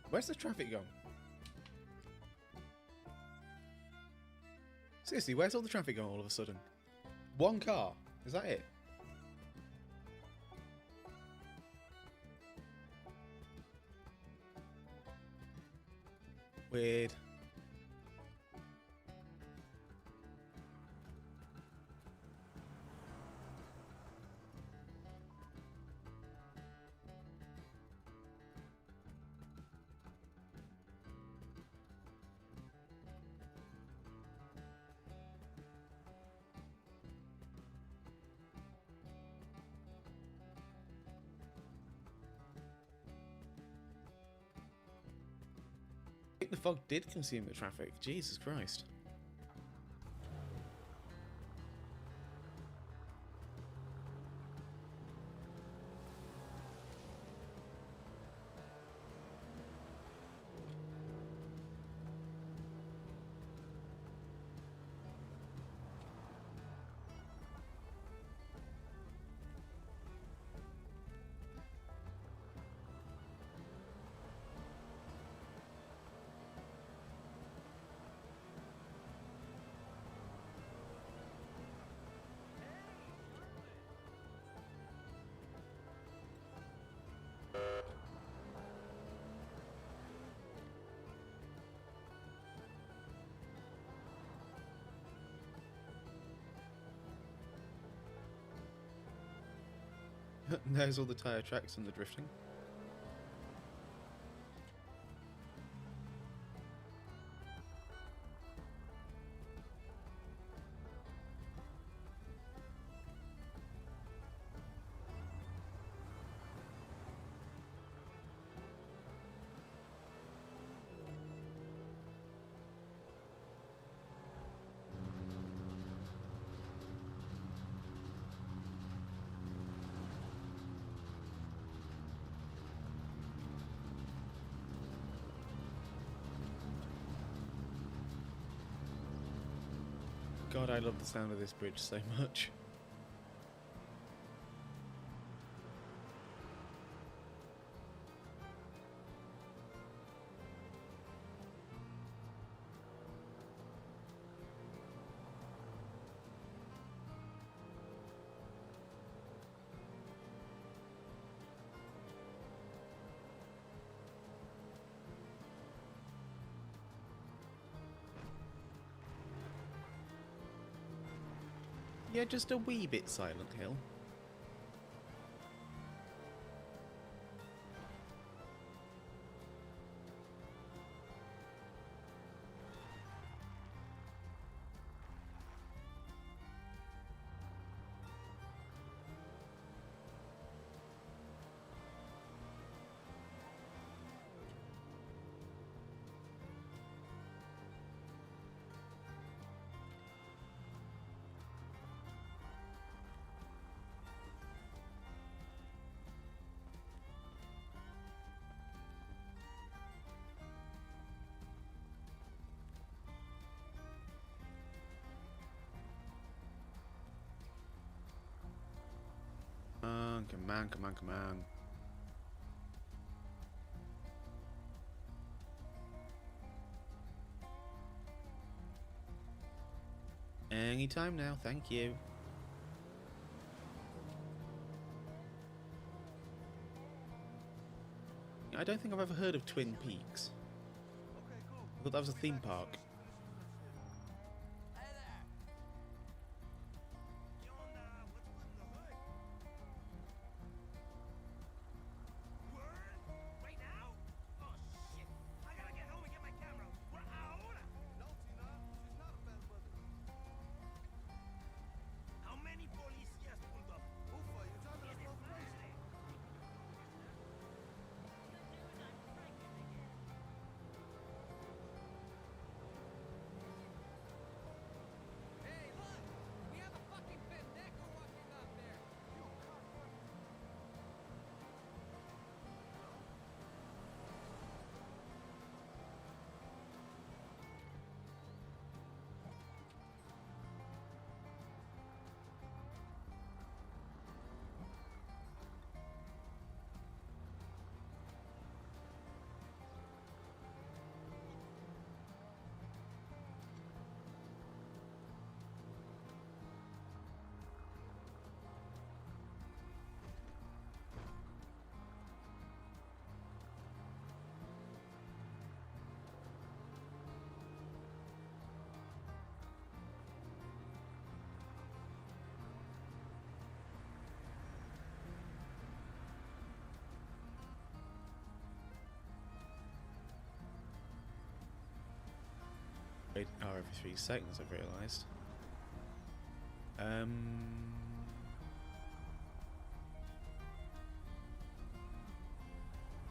Where's the traffic gone? Seriously, where's all the traffic gone all of a sudden? One car. Is that it? Weird. I think the fog did consume the traffic. Jesus Christ. There's all the tyre tracks and the drifting. God, I love the sound of this bridge so much. Yeah, just a wee bit Silent Hill. Come on, come on, come on. Anytime now, thank you. I don't think I've ever heard of Twin Peaks. I thought that was a theme park. radar every 3 seconds, I've realised.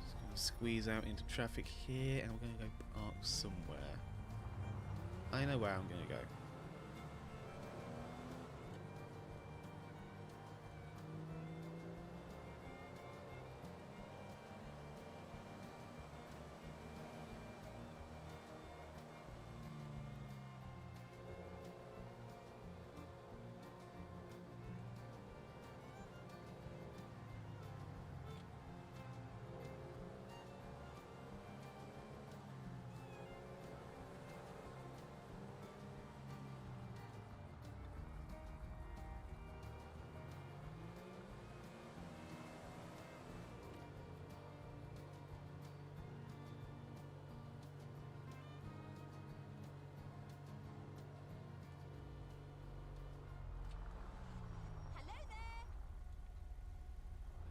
Just gonna squeeze out into traffic here, and we're gonna go park somewhere. I know where I'm gonna go. Hello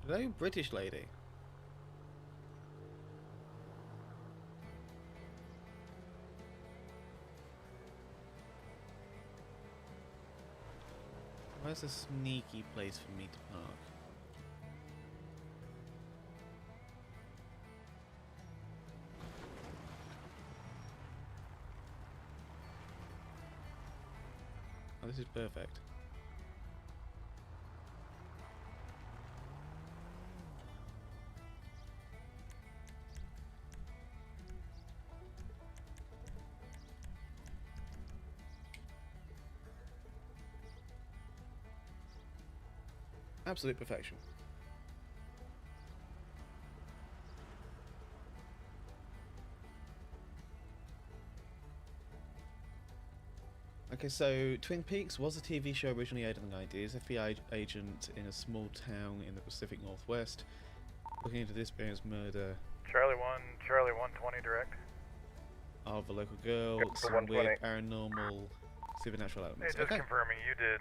there. Hello, British lady. Where's a sneaky place for me to park? Oh, this is perfect. Absolute perfection. Okay, so Twin Peaks was a TV show originally aired in the 90s. FBI agent in a small town in the Pacific Northwest, looking into the disappearance murder Charlie 120 direct. of a local girl, Go for some weird 120. paranormal, supernatural Hey, elements. just Okay, confirming you did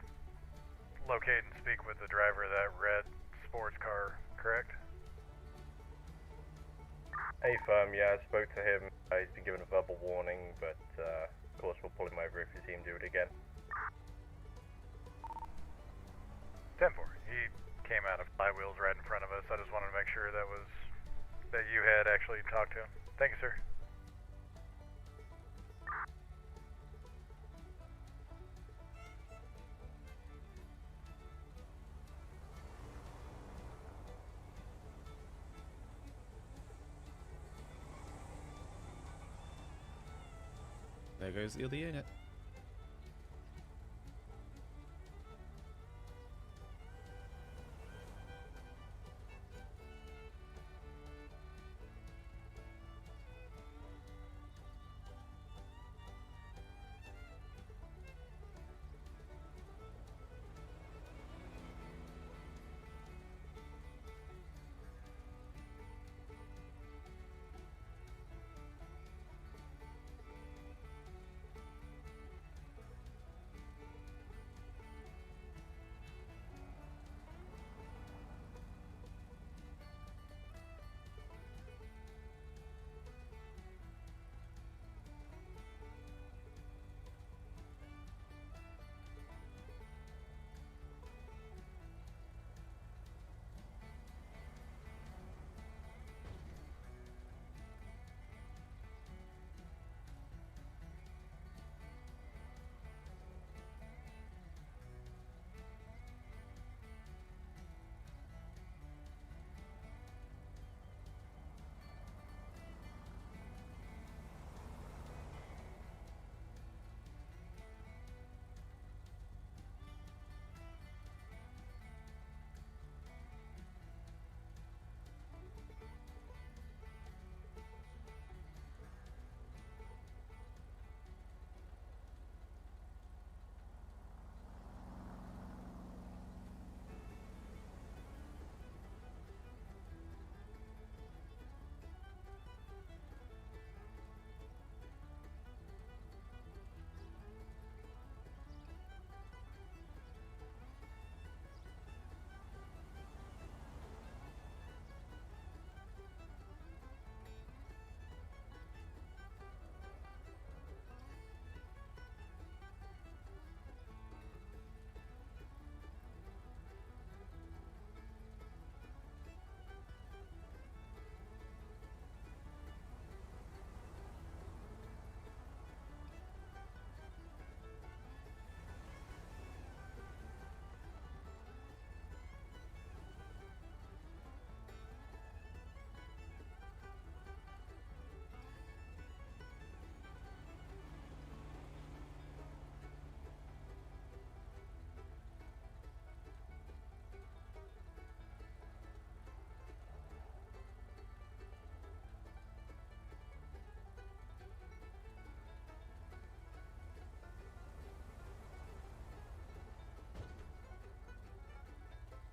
locate and speak with the driver of that red sports car, correct? A firm, yeah, I spoke to him. He's been given a verbal warning, but of course we'll pull him over if you see him do it again. 10-4. He came out of flywheels right in front of us. I just wanted to make sure that you had actually talked to him. Thank you, sir. there goes the other unit.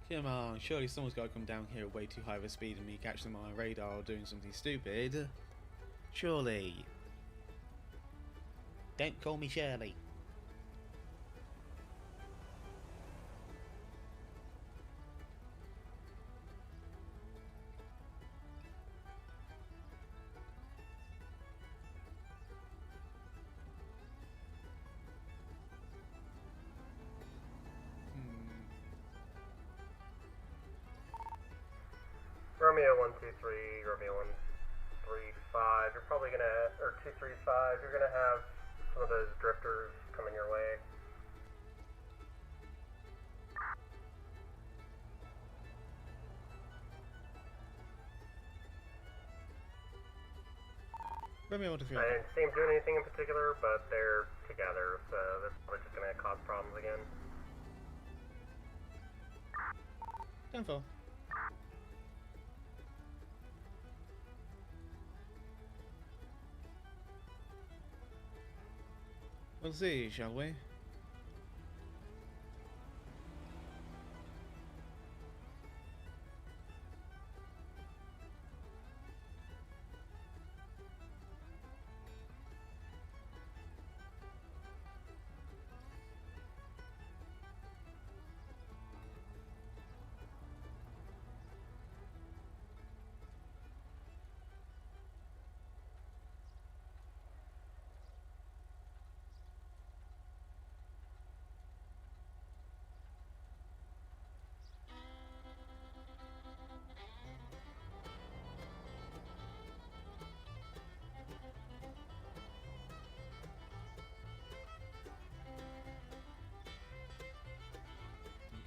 Come on, surely someone's got to come down here at way too high of a speed and me catch them on my radar doing something stupid. Surely. Don't call me Shirley. Romeo 123, Romeo 135. You're probably gonna, or 235. You're gonna have some of those drifters coming your way. Romeo 123. I didn't see them doing anything in particular, but they're together, so they're probably just gonna cause problems again. Downfall. We'll see, shall we?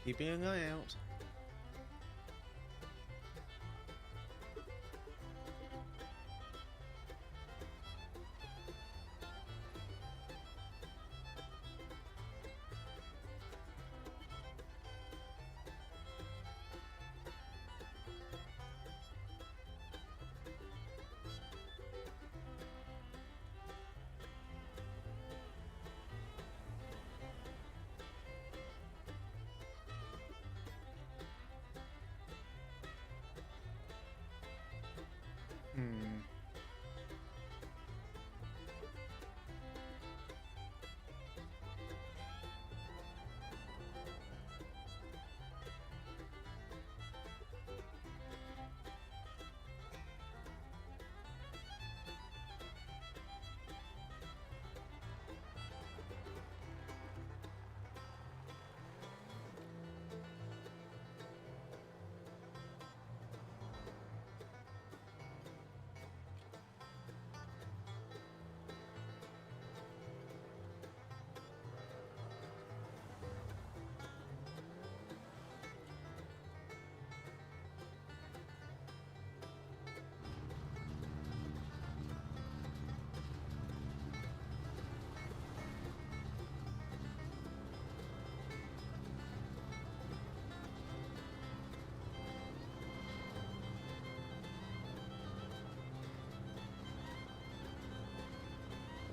Keeping an eye out.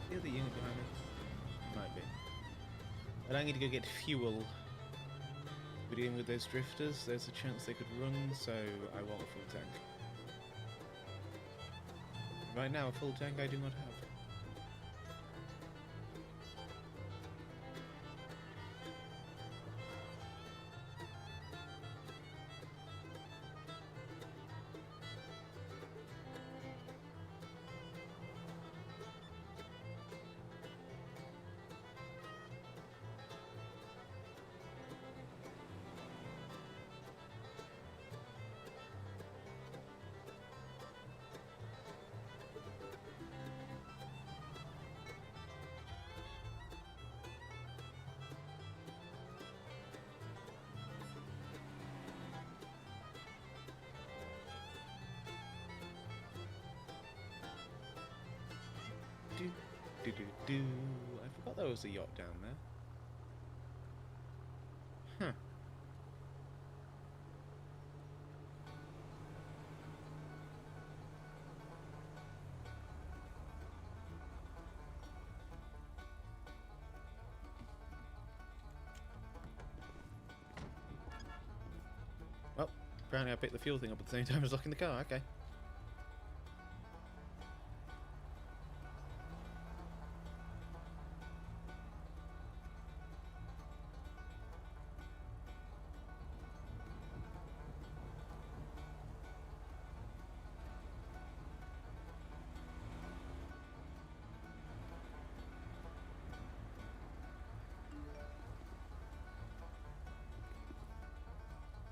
The other unit behind me? Might be. But I need to go get fuel. We're dealing with those drifters, there's a chance they could run, so I want a full tank. Right now, a full tank I do not have. I forgot there was a yacht down there. Huh. apparently I picked the fuel thing up at the same time as locking the car. Okay.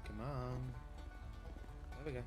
Come on. There we go.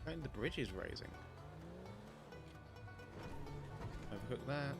Apparently the bridge is raising. Overcook that.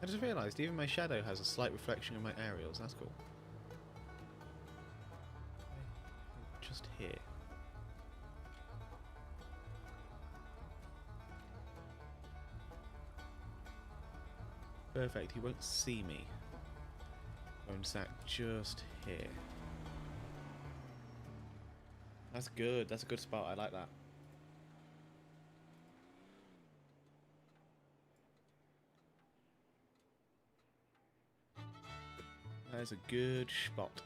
I just realised even my shadow has a slight reflection of my aerials. That's cool. Just here. Perfect, he won't see me. I'm sat just here. That's good, that's a good spot, I like that. That is a good spot.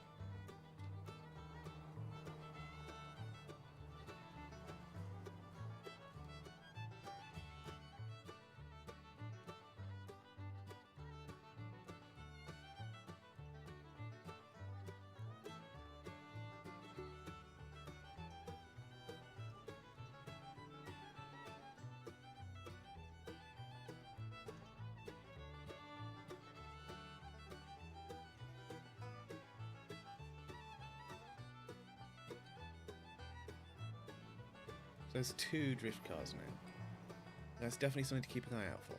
There's 2 drift cars now. That's definitely something to keep an eye out for.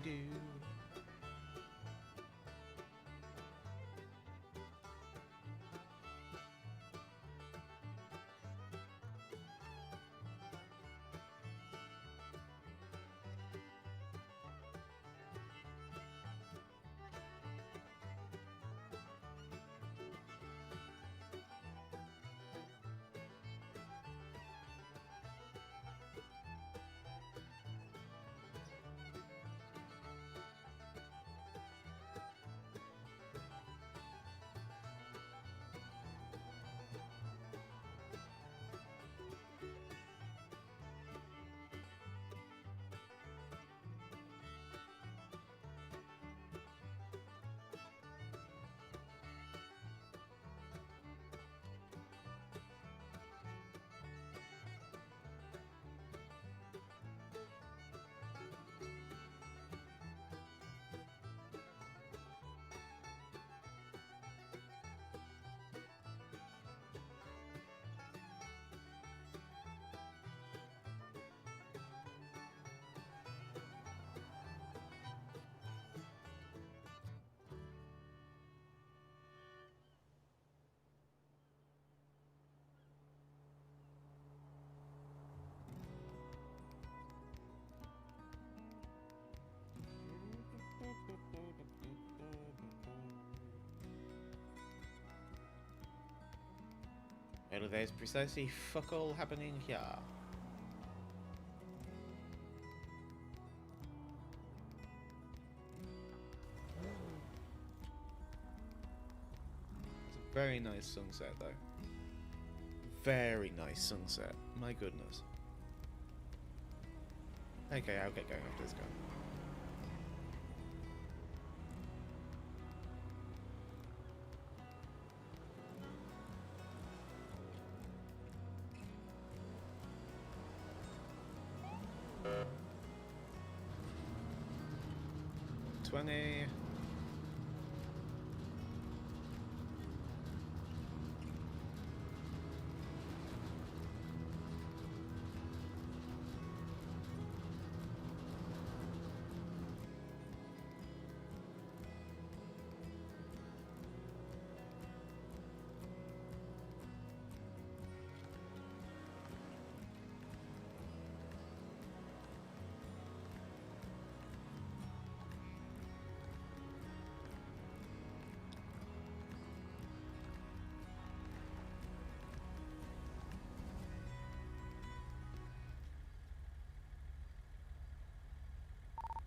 Do. Well, there's precisely fuck all happening here. It's a very nice sunset, though. Very nice sunset. My goodness. Okay, I'll get going after this guy. $20.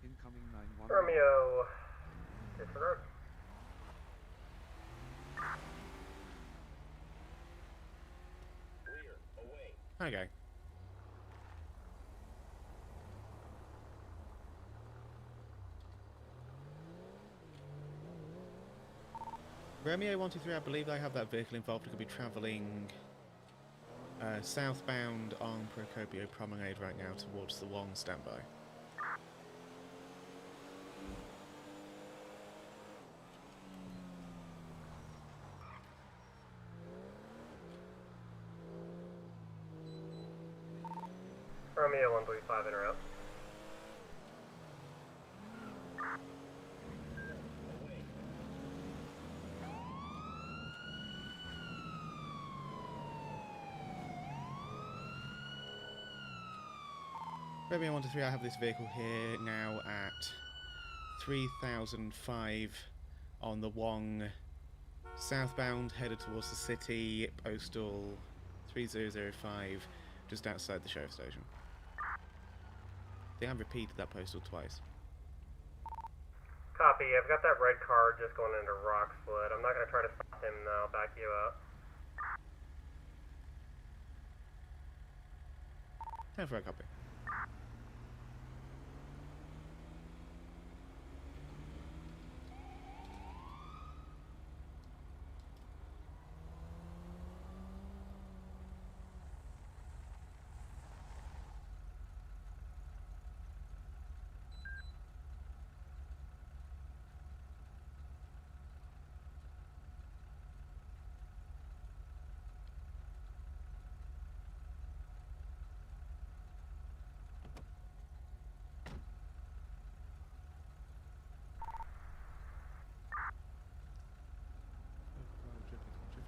Incoming 911. Romeo, disregard. Okay. Romeo 123, I believe I have that vehicle involved. It could be travelling southbound on Procopio Promenade right now towards the Wong standby. Romeo 135 in route. Romeo 123, I have this vehicle here now at 3005 on the Wong southbound, headed towards the city, postal 3005, just outside the sheriff station. I think I've repeated that postal twice. Copy, I've got that red car just going into Roxwood. I'm not going to try to stop him now, I'll back you up. 10 for a copy.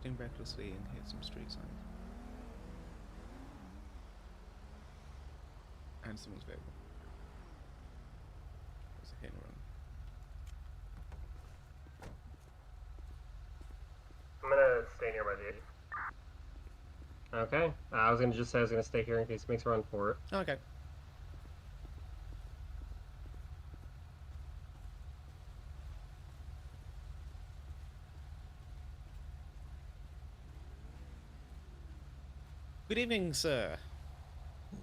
Drifting recklessly and hit some street signs. And someone's vehicle. There's a hit and run. I'm going to stay nearby the Okay. I was gonna just say I was gonna stay here in case he makes a run for it. Okay. Good evening, sir.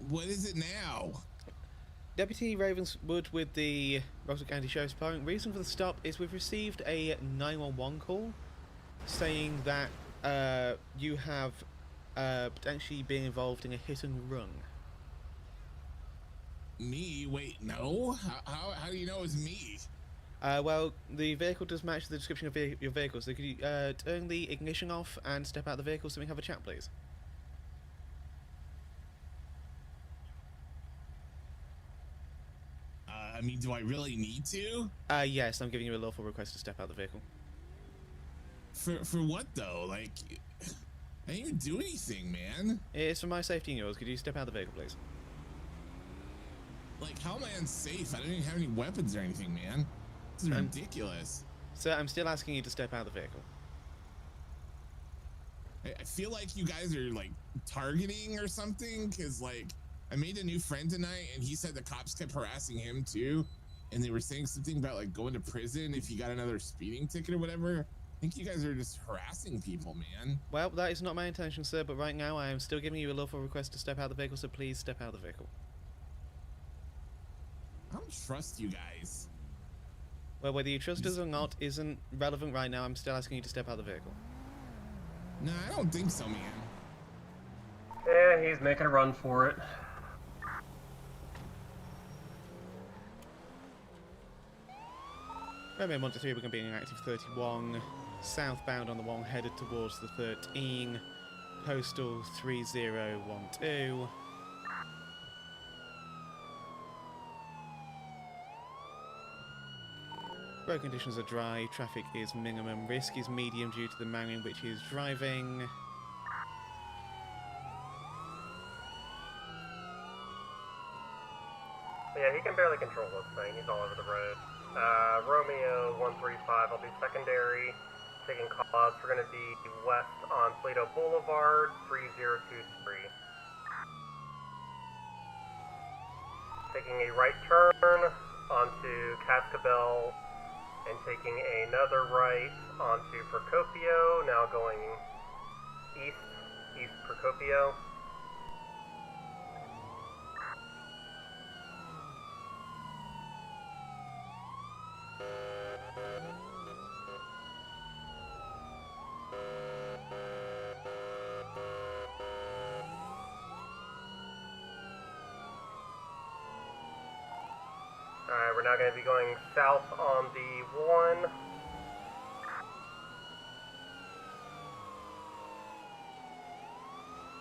What is it now? Deputy Ravenswood with the Roxwood County Sheriff's Department. Reason for the stop is we've received a 911 call saying that you have potentially been involved in a hit and run. Me? Wait, no? How do you know it's me? Well, the vehicle does match the description of your vehicle, so could you turn the ignition off and step out of the vehicle so we can have a chat, please? I mean, do I really need to? Yes, I'm giving you a lawful request to step out of the vehicle. For what though? Like, I didn't even do anything, man. It's for my safety and yours. Could you step out of the vehicle, please? Like, how am I unsafe? I don't even have any weapons or anything, man. This is ridiculous. Sir, I'm still asking you to step out of the vehicle. I feel like you guys are like targeting or something, because like I made a new friend tonight and he said the cops kept harassing him too, and they were saying something about like going to prison if you got another speeding ticket or whatever. I think you guys are just harassing people, man. Well, that is not my intention, sir, but right now I am still giving you a lawful request to step out of the vehicle, so please step out of the vehicle. I don't trust you guys. Well, whether you trust us or not isn't relevant right now. I'm still asking you to step out of the vehicle. No, I don't think so, man. Yeah, he's making a run for it. Romeo 1 to 3, we're going to be in active 31. Southbound on the 1, headed towards the 13. Postal 3012. Road conditions are dry, traffic is minimum, risk is medium due to the manner in which he is driving. Yeah, he can barely control this thing. He's all over the road. Romeo 135, I'll be secondary. Taking callouts. We're going to be west on Plato Boulevard, 3023. Taking a right turn onto Cascabel and taking another right onto Procopio, now going east Procopio. Alright, we're now going to be going south on the 1.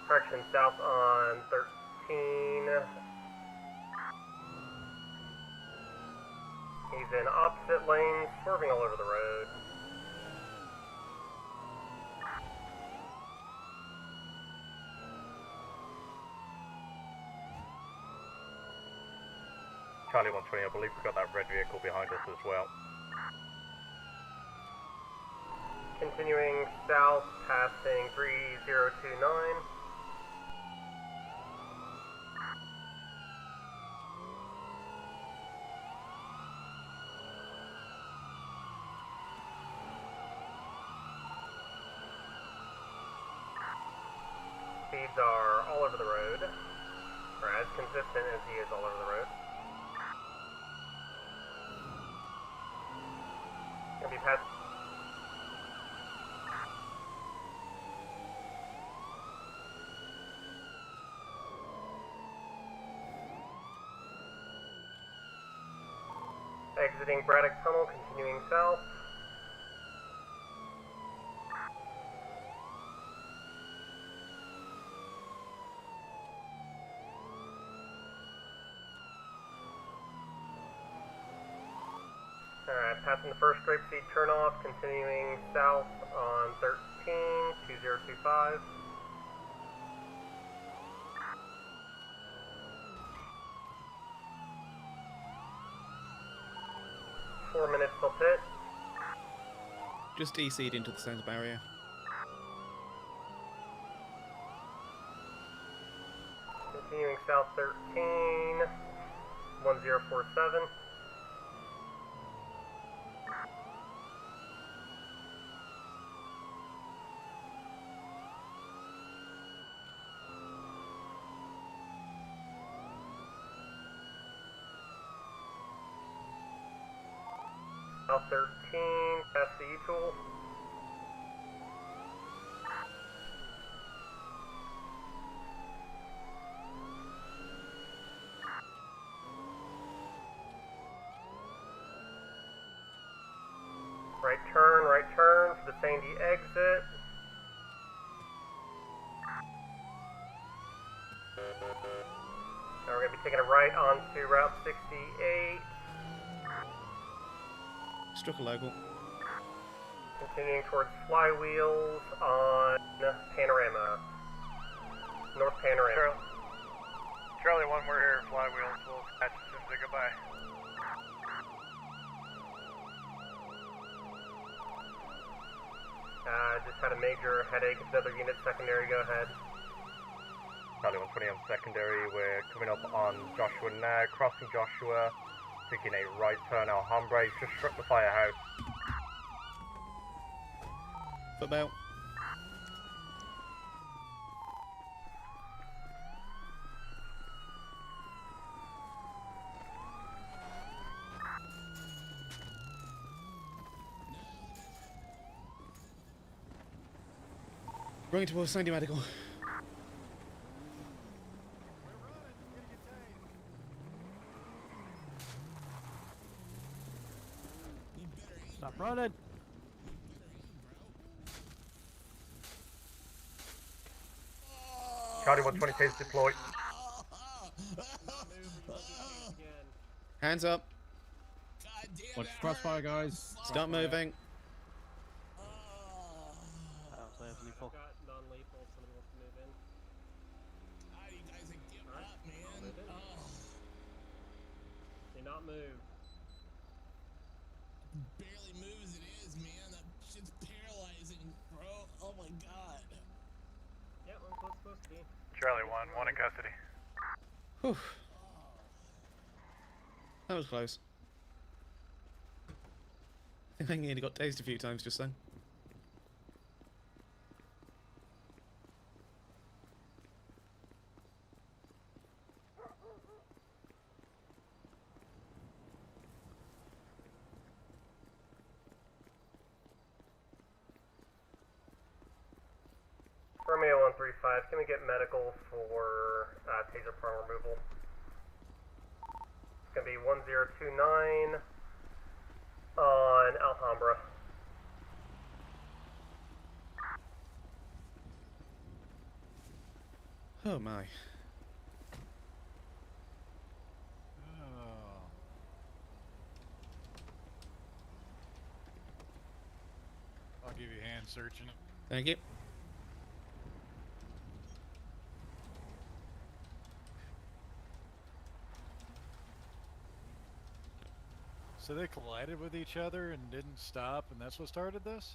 Correction, south on 13. He's in opposite lanes, swerving all over the road. Charlie 120, I believe we've got that red vehicle behind us as well. Continuing south, passing 3029. Speeds are all over the road, or as consistent as he is all over the road. Gonna be past. Exiting Braddock Tunnel, continuing south. Alright, passing the first straight speed turnoff, continuing south on 13, 2025. Four minutes till pit. Just DC'd into the centre barrier. Continuing south 13, 1047. South 13, past the U-Tool. Right turn for the Sandy exit. Now we're going to be taking a right onto Route 68. Struck a local. Continuing towards Flywheels on Panorama. North Panorama. Charlie 1, we're here at Flywheels. We'll catch you soon. Say goodbye. just had a major headache. Another unit secondary, go ahead. Charlie 120 on secondary, we're coming up on Joshua now, crossing Joshua, taking a right turn. Alhambra just struck the firehouse. Football. Running towards Sandy Medical. Stop running! Charlie 120 case deployed. Hands up. Watch crossfire, guys. Start moving. Got non-lethal, somebody wants to move in. You guys are giving up, man. Move in. Do not move. Barely move as it is, man. That shit's paralyzing, bro. Oh my god. Yeah, we're close, supposed to be. Charlie 1 in custody. Whew. That was close. I think I nearly got tased a few times just then. Romeo 135, can we get medical for taser prong removal? It's going to be 1029 on Alhambra. Oh my. Oh. I'll give you a hand searching it. Thank you. So they collided with each other and didn't stop, and that's what started this?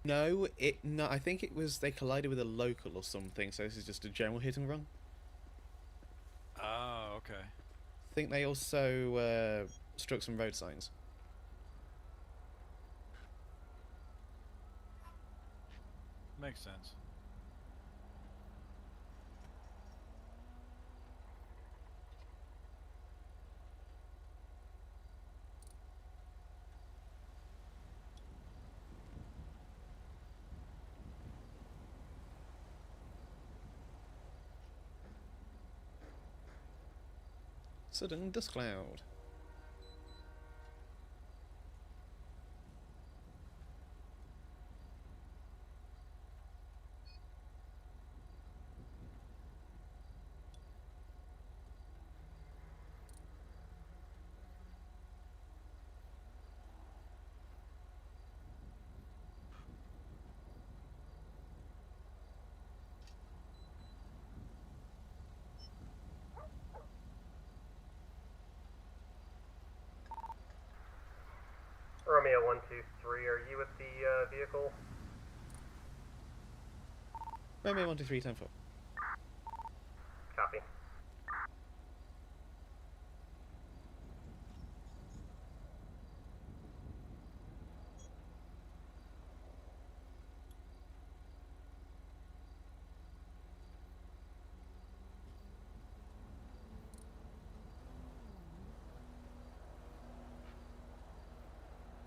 No, I think it was they collided with a local or something, so this is just a general hit and run. Oh, okay. I think they also struck some road signs. Makes sense. Sudden dust cloud. Romeo 123, are you at the vehicle? Romeo 123, 10-4. Copy.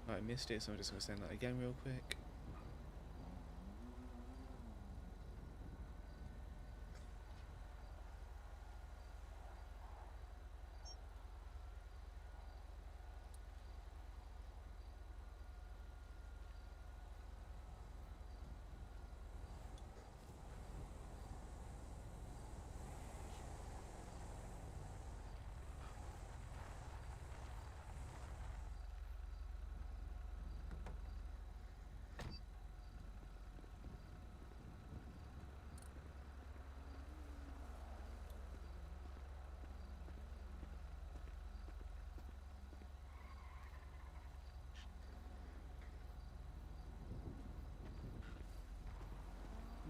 Right, I missed it, so I'm just going to send that again real quick.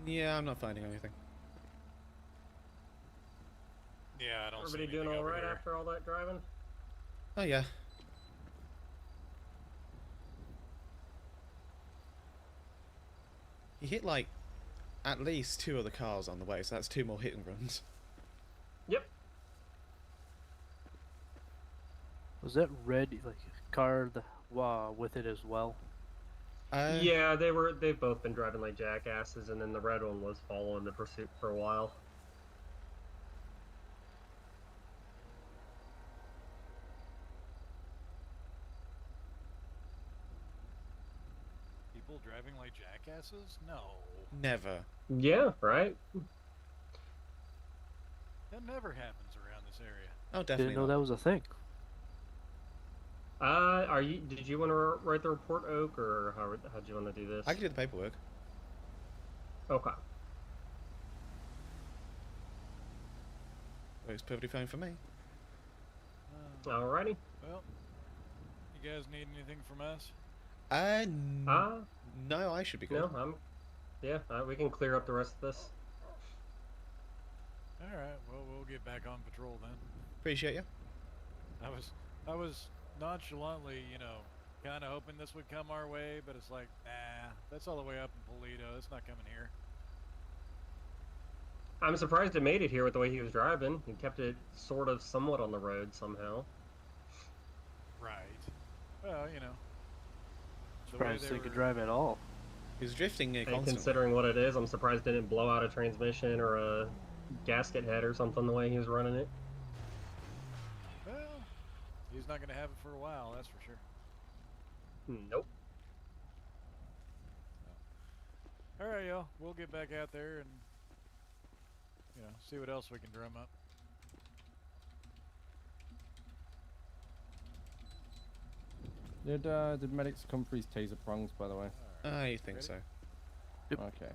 Yeah, I'm not finding anything. Yeah, I don't see Everybody doing anything all over right here. after all that driving? Oh yeah. He hit like at least 2 other cars on the way, so that's 2 more hit and runs. Yep. Was that red like car with it as well? Yeah, they've both been driving like jackasses, and then the red one was following the pursuit for a while. People driving like jackasses? No. Never. Yeah, right? That never happens around this area. Oh, definitely Didn't know not. that was a thing. Did you want to write the report, Oak, or how'd you want to do this? I can do the paperwork. Okay. Works perfectly fine for me. Alrighty. Well, you guys need anything from us? No, I should be good. No, yeah, we can clear up the rest of this. Alright, well, we'll get back on patrol then. Appreciate you. I was nonchalantly, kind of hoping this would come our way, but it's like, nah, that's all the way up in Polito. It's not coming here. I'm surprised it made it here with the way he was driving. He kept it sort of somewhat on the road somehow. Right. Well, the way Surprised they they were, could drive at all. He was drifting And constantly. considering what it is, I'm surprised it didn't blow out a transmission or a gasket head or something the way he was running it. well, he's not going to have it for a while, that's for sure. Nope. Alright, y'all, we'll get back out there and, see what else we can drum up. Did medics come for his taser prongs, by the way? I think so. Yep. Okay.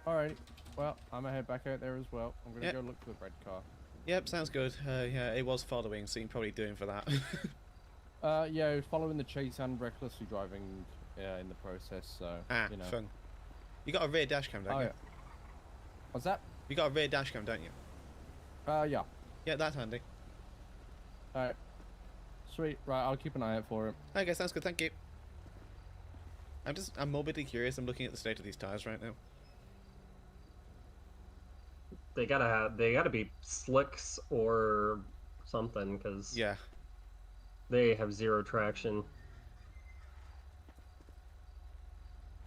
Alrighty. Well, I'm gonna head back out there as well. I'm gonna Yep. go look for the red car. Yep, sounds good. Yeah, it was following, so you can probably do him for that. Yeah, following the chase and recklessly driving in the process, so, you know. Fun. You got a rear dash cam, don't Oh, you? yeah. What's that? You got a rear dash cam, don't you? Yeah. Yeah, that's handy. Alright. Sweet. Right, I'll keep an eye out for it. Okay, sounds good, thank you. I'm morbidly curious. I'm looking at the state of these tires right now. They gotta be slicks or something, because Yeah. they have zero traction.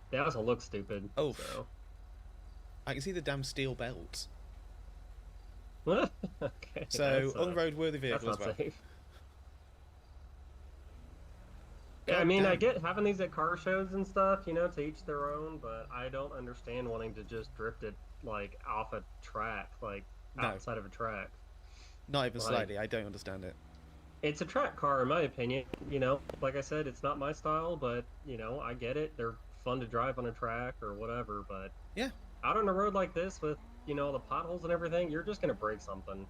They also look stupid. Oh. So. I can see the damn steel belts. Okay. So, that's, on-road-worthy that's vehicle as not well. safe. Yeah, I mean, I get having these at car shows and stuff, to each their own, but I don't understand wanting to just drift it, like, off a track, like, No. outside of a track. Not even Like- slightly. I don't understand it. It's a track car, in my opinion. Like I said, it's not my style, but, I get it. They're fun to drive on a track or whatever, but Yeah. out on a road like this with, the potholes and everything, you're just going to break something.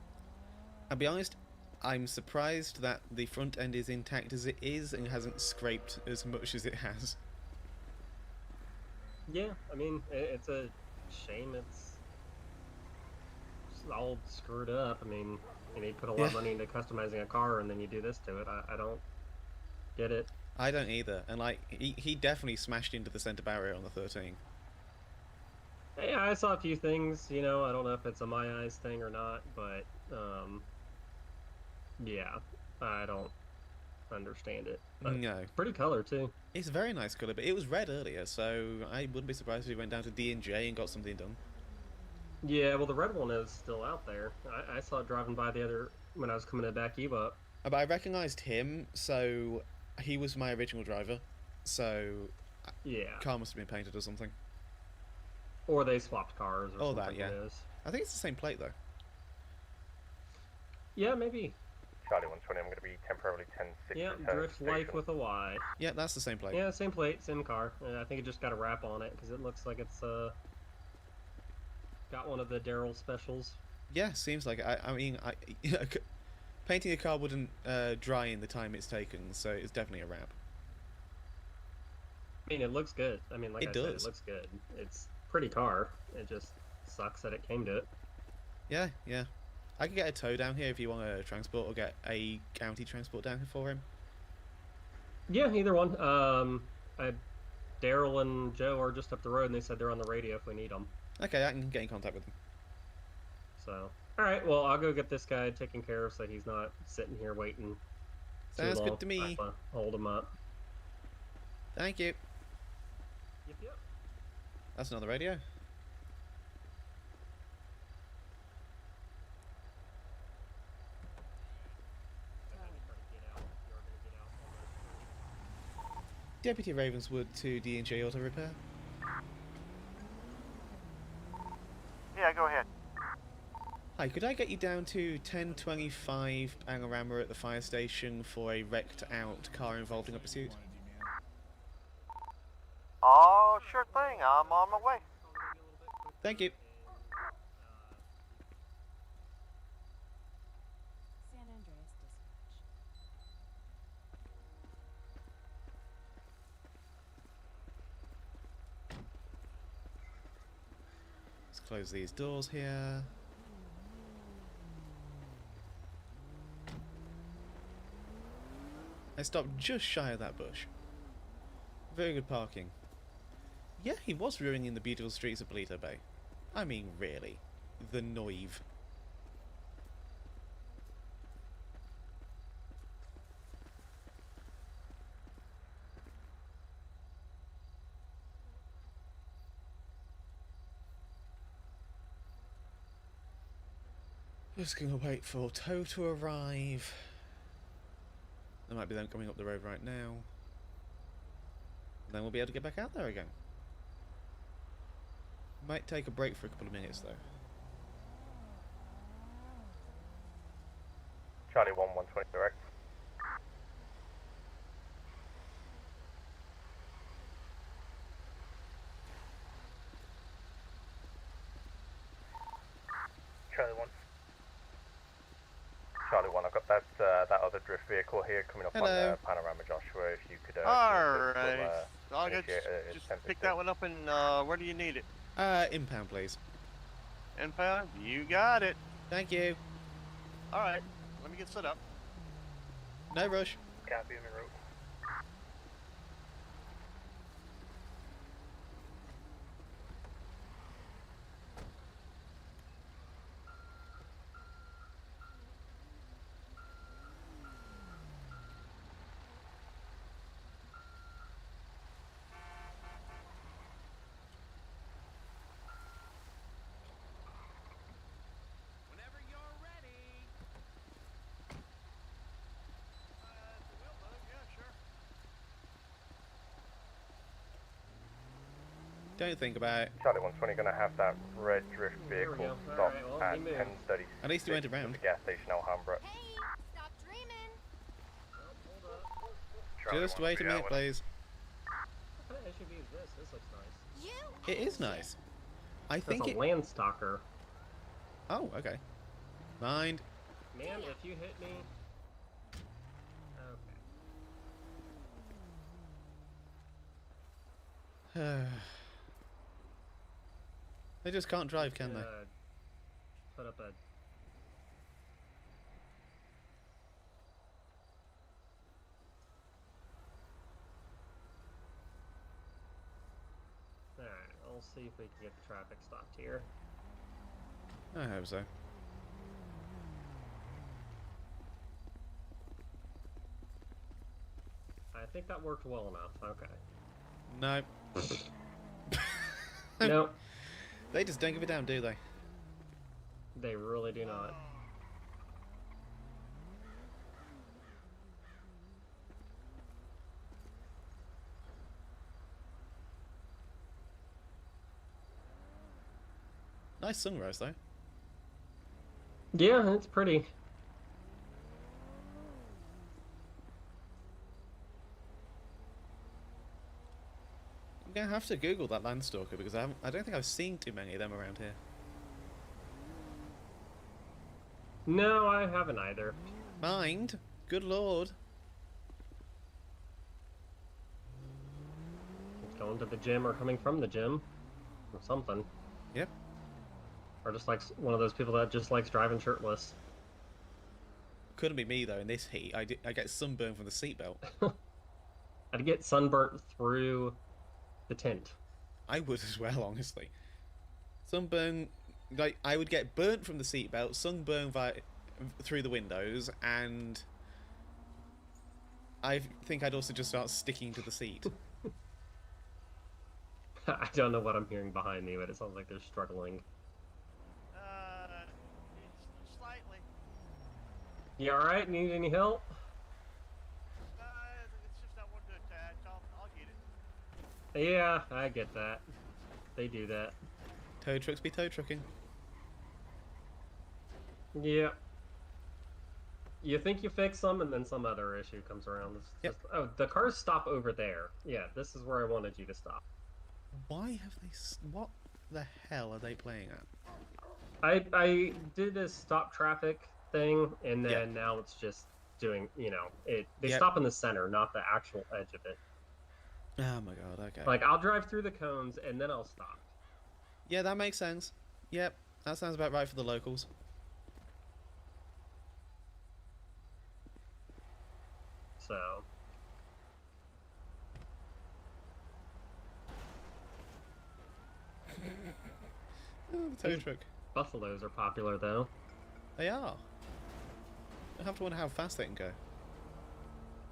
I'll be honest, I'm surprised that the front end is intact as it is and hasn't scraped as much as it has. Yeah, I mean, it's a shame it's all screwed up. I mean, you put a lot of money into customizing a car and then you do this to it. I don't get it. I don't either. And, like, he definitely smashed into the centre barrier on the 13. Yeah, I saw a few things, I don't know if it's a my eyes thing or not, but, yeah, I don't understand it. But No. pretty color, too. It's a very nice colour, but it was red earlier, so I wouldn't be surprised if he went down to D&J and got something done. Yeah, well, the red one is still out there. I saw it driving by when I was coming to back you up. But I recognised him, so he was my original driver, so Yeah. car must have been painted or something. Or they swapped cars or Oh, something. that, yeah. It is. I think it's the same plate, though. Yeah, maybe. Charlie 120, I'm going to be temporarily 10-6. Yeah, Drift Life with a Y. Yeah, that's the same plate. Yeah, same plate, same car. I think it just got a wrap on it because it looks like it's got one of the Daryl specials. Yeah, seems like it. I mean, painting a car wouldn't dry in the time it's taken, so it's definitely a wrap. I mean, it looks good. I mean, like It I said, does. it looks good. It's a pretty car. It just sucks that it came to it. Yeah, yeah. I could get a tow down here if you want a transport, or get a county transport down here for him. Yeah, either one. Daryl and Joe are just up the road, and they said they're on the radio if we need them. Okay, I can get in contact with them. So, all right. Well, I'll go get this guy taken care of so he's not sitting here waiting. Sounds too long. good to me. I'll hold him up. Thank you. Yep. That's not the radio. Deputy Ravenswood to D&J Auto Repair. Yeah, go ahead. Hi, could I get you down to 1025 Panorama at the fire station for a wrecked out car involved in a pursuit? Oh, sure thing. I'm on my way. Thank you. San Andreas Dispatch. Let's close these doors here. I stopped just shy of that bush. Very good parking. Yeah, he was ruining the beautiful streets of Polito Bay. I mean, really. The Noive. Just gonna wait for tow to arrive. There might be them coming up the road right now. Then we'll be able to get back out there again. Might take a break for a couple of minutes though. Charlie 120 direct. Charlie 1. Charlie 1, I've got that other drift vehicle here coming up Hello. on Panorama, Joshua. If you could. Alright. I'll initiate just a 10-15. pick that one up and where do you need it? Impound please. Impound? You got it. Thank you. Alright. Let me get set up. No rush. Copy on the road. Whenever you're ready. Yeah, sure. Don't think about it. Charlie 120 going to have that red drift There we vehicle go. stop Alright, well, at he moved. 10:36. At least he went around. The gas station Alhambra. Hey, stop dreaming. Charlie Just wait a 120, minute, yeah, please. What kind of SUV is this? This looks nice. You. It is nice. I That's think a it. Landstalker. Oh, okay. Mind. Man, if you hit me. Okay. They just can't drive, can they? Put up a. Alright, I'll see if we can get the traffic stopped here. I hope so. I think that worked well enough. Okay. No. Nope. They just don't give a damn, do they? They really do not. Nice sunrise, though. Yeah, it's pretty. I'm gonna have to Google that Landstalker because I don't think I've seen too many of them around here. No, I haven't either. Mind? Good lord. going to the gym or coming from the gym or something. Yep. Or just like one of those people that just likes driving shirtless. Couldn't be me though. In this heat, I get sunburn from the seatbelt. I'd get sunburnt through the tent. I would as well, honestly. Sunburn, like I would get burnt from the seatbelt, sunburn through the windows, and I think I'd also just start sticking to the seat. I don't know what I'm hearing behind me, but it sounds like they're struggling. Slightly. You alright? Need any help? It's just not one to attach. I'll get it. Yeah, I get that. They do that. Tow trucks be tow trucking. Yeah. You think you fix them, and then some other issue comes around. It's Yep. just, oh, the cars stop over there. Yeah, this is where I wanted you to stop. Why have they? What the hell are they playing at? I did a stop traffic thing, and then now it's just doing, you know, they stop in the center, not the actual edge of it. Oh my god, okay. Like, I'll drive through the cones, and then I'll stop. Yeah, that makes sense. Yep, that sounds about right for the locals. So... Oh, the tow truck. Buffaloes are popular, though. They are. I have to wonder how fast they can go.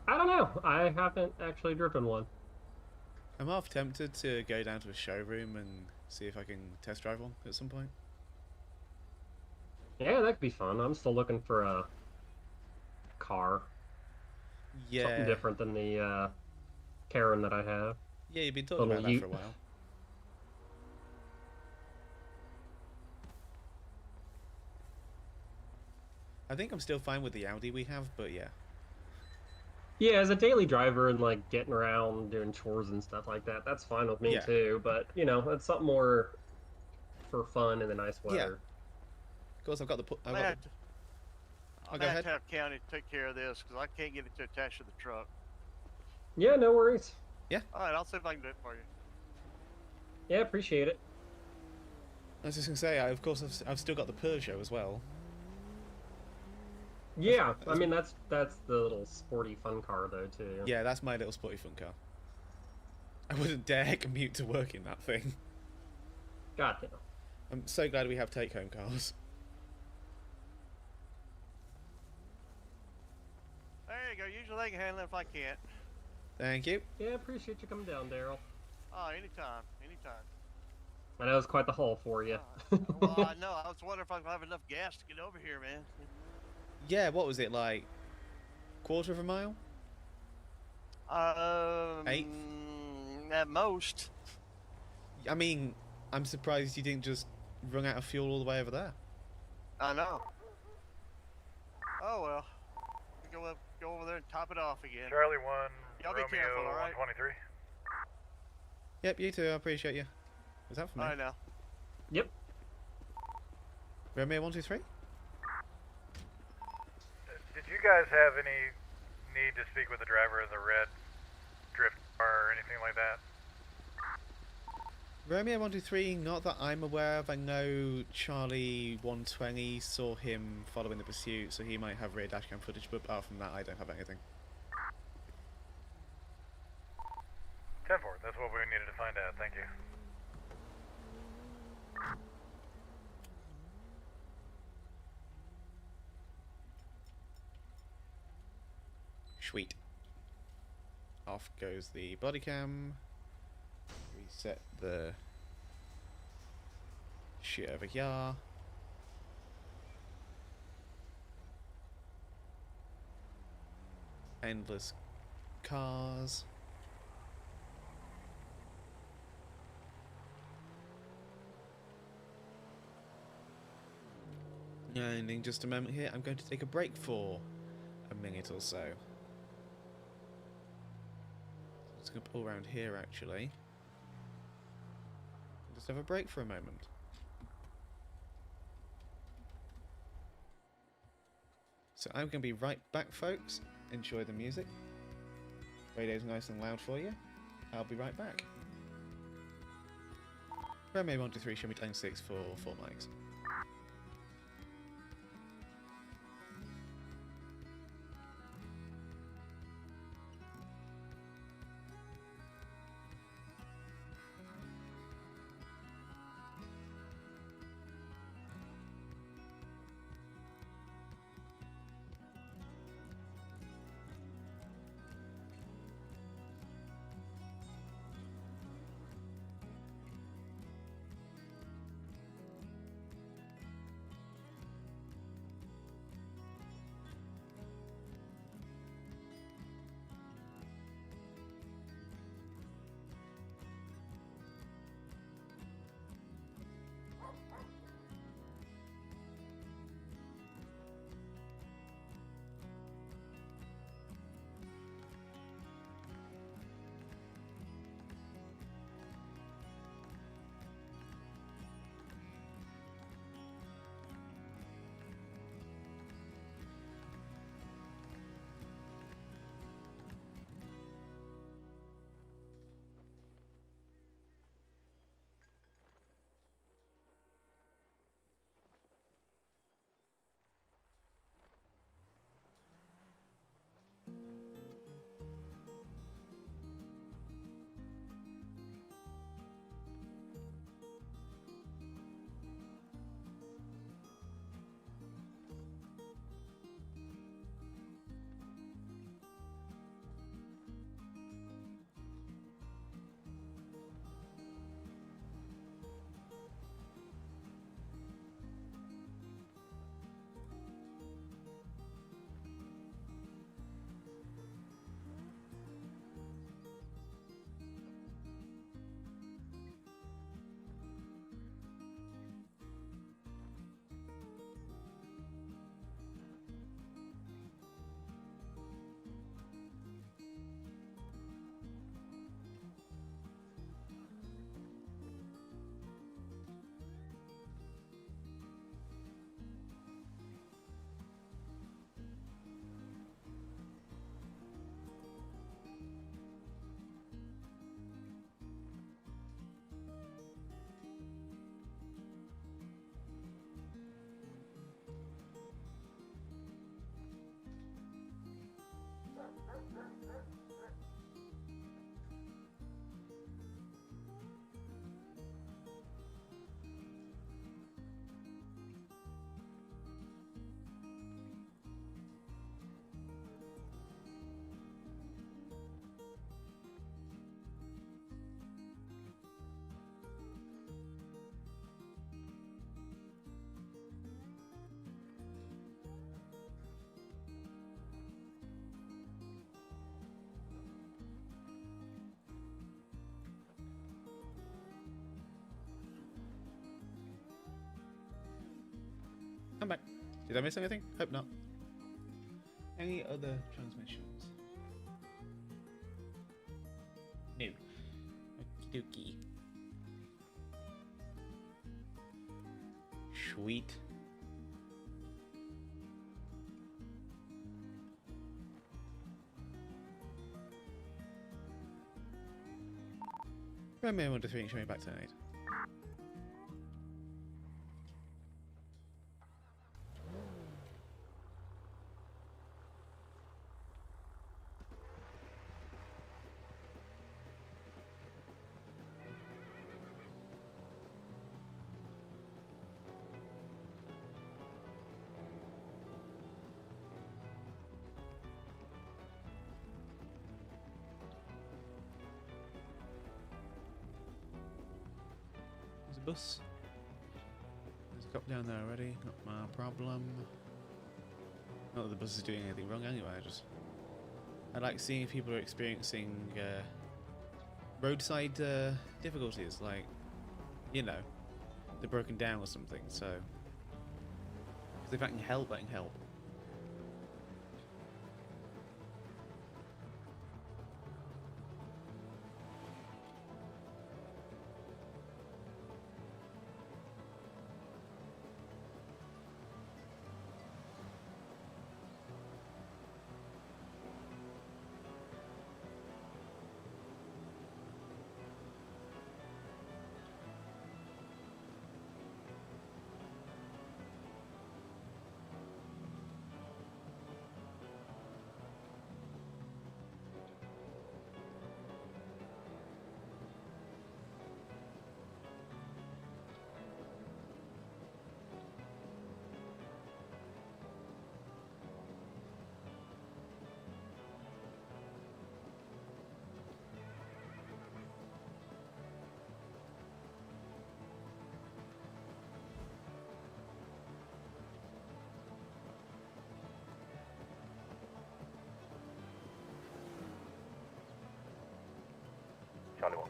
I don't know. I haven't actually driven one. I'm half tempted to go down to a showroom and see if I can test drive one at some point. Yeah, that could be fun. I'm still looking for a car. Yeah. Something different than the Karen that I have. Yeah, you've been talking about that for a while. I think I'm still fine with the Audi we have, but yeah. Yeah, as a daily driver and like getting around doing chores and stuff like that, that's fine with me too. But you know, it's something more for fun in the nice weather. Yeah. Of course, I've got the. I'm Go have ahead. to have county take care of this because I can't get it to attach to the truck. Yeah, no worries. Yeah. All right, I'll see if I can do it for you. Yeah, appreciate it. I was just gonna say, of course, I've still got the Peugeot as well. Yeah, I mean that's the little sporty fun car though too. Yeah, that's my little sporty fun car. I wouldn't dare commute to work in that thing. God damn. I'm so glad we have take-home cars. There you go. Usually they can handle it if I can't. Thank you. Yeah, appreciate you coming down, Daryl. Oh, anytime, anytime. I know it's quite the haul for you. Well, I know. I was wondering if I have enough gas to get over here, man. Yeah, what was it, like, quarter of a mile? 8? At most. I mean, I'm surprised you didn't just run out of fuel all the way over there. I know. Oh well. Go over there and top it off again. Charlie 1, Y'all Romeo be careful, all right? 123. Yep, you too. I appreciate you. Was that for me? All right now. Yep. Romeo 123? Did you guys have any need to speak with the driver of the red drift car or anything like that? Romeo 123, not that I'm aware of. I know Charlie 120 saw him following the pursuit, so he might have rear dashcam footage, but apart from that, I don't have anything. 10-4, that's what we needed to find out. Thank you. Sweet. Off goes the body cam. Reset the shit over here. Endless cars. And in just a moment here, I'm going to take a break for a minute or so. Just going to pull around here actually. Just have a break for a moment. So I'm going to be right back, folks. Enjoy the music. Radio's nice and loud for you. I'll be right back. Romeo 123, show me times 6 for 4 mics. I'm back. Did I miss anything? Hope not. Any other transmissions? No. Okie dokie. Sweet. Romeo 1 to 3 and show me back to 8. Bus. There's a cop down there already, not my problem. Not that the bus is doing anything wrong anyway, I like seeing if people are experiencing roadside difficulties, like, you know, they're broken down or something, so if I can help, I can help.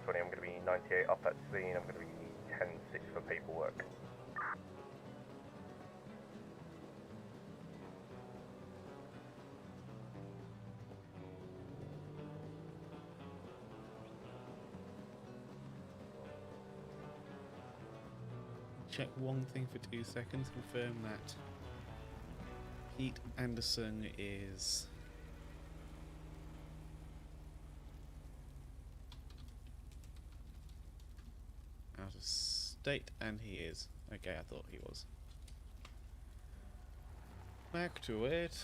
120, I'm going to be 98 off that scene, I'm going to be 10-6 for paperwork. Check one thing for 2 seconds, confirm that Pete Anderson is out of state, and he is. Okay, I thought he was. Back to it.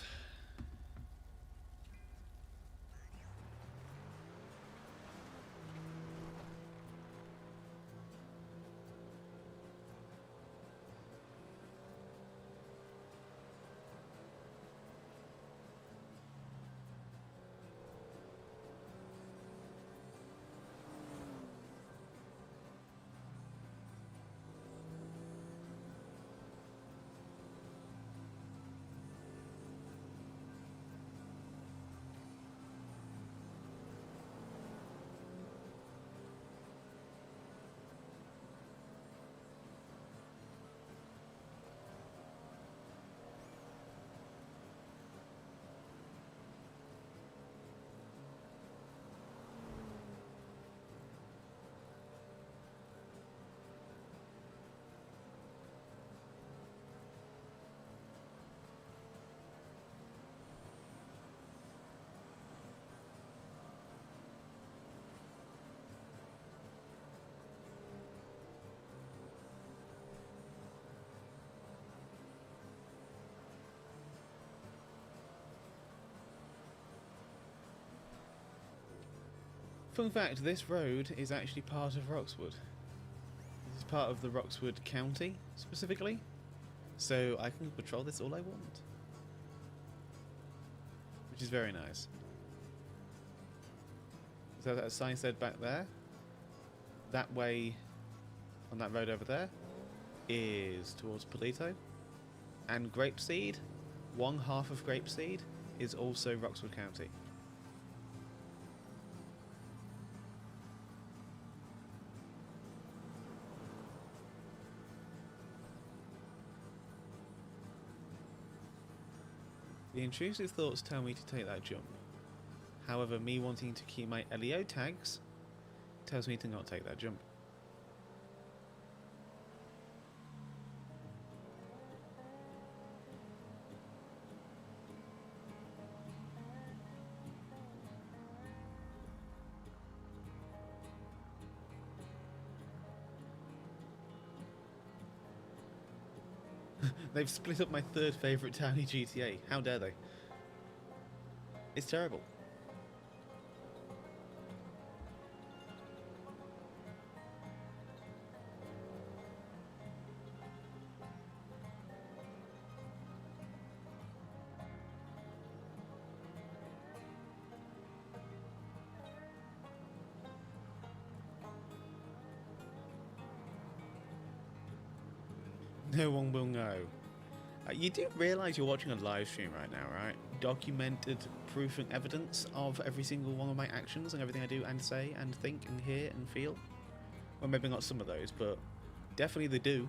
Fun fact, this road is actually part of Roxwood. This is part of the Roxwood County, specifically. So I can patrol this all I want. Which is very nice. So that sign said back there, that way, on that road over there, is towards Polito. And Grapeseed, one half of Grapeseed, is also Roxwood County. The intrusive thoughts tell me to take that jump. However, me wanting to keep my LEO tags tells me to not take that jump. They've split up my third favourite town in GTA. How dare they? It's terrible. No one will know. You do realise you're watching a live stream right now, right? Documented proof and evidence of every single one of my actions and everything I do and say and think and hear and feel. Well, maybe not some of those, but definitely the do.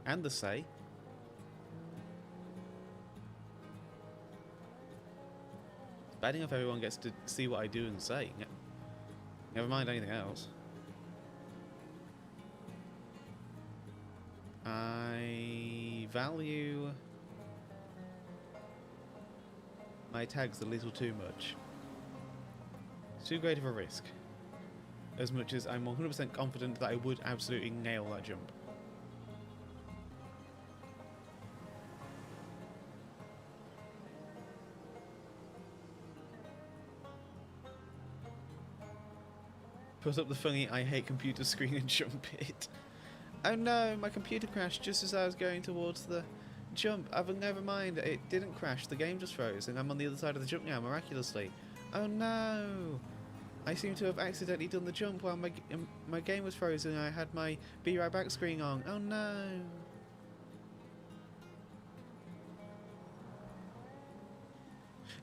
And the say. It's bad enough everyone gets to see what I do and say. Never mind anything else. I value my tags a little too much. It's too great of a risk. As much as I'm 100% confident that I would absolutely nail that jump. Put up the funny I hate computer screen and jump it. Oh no, my computer crashed just as I was going towards the jump. Never mind, it didn't crash, the game just froze and I'm on the other side of the jump now, miraculously. Oh no! I seem to have accidentally done the jump while my game was frozen and I had my be right back screen on. Oh no!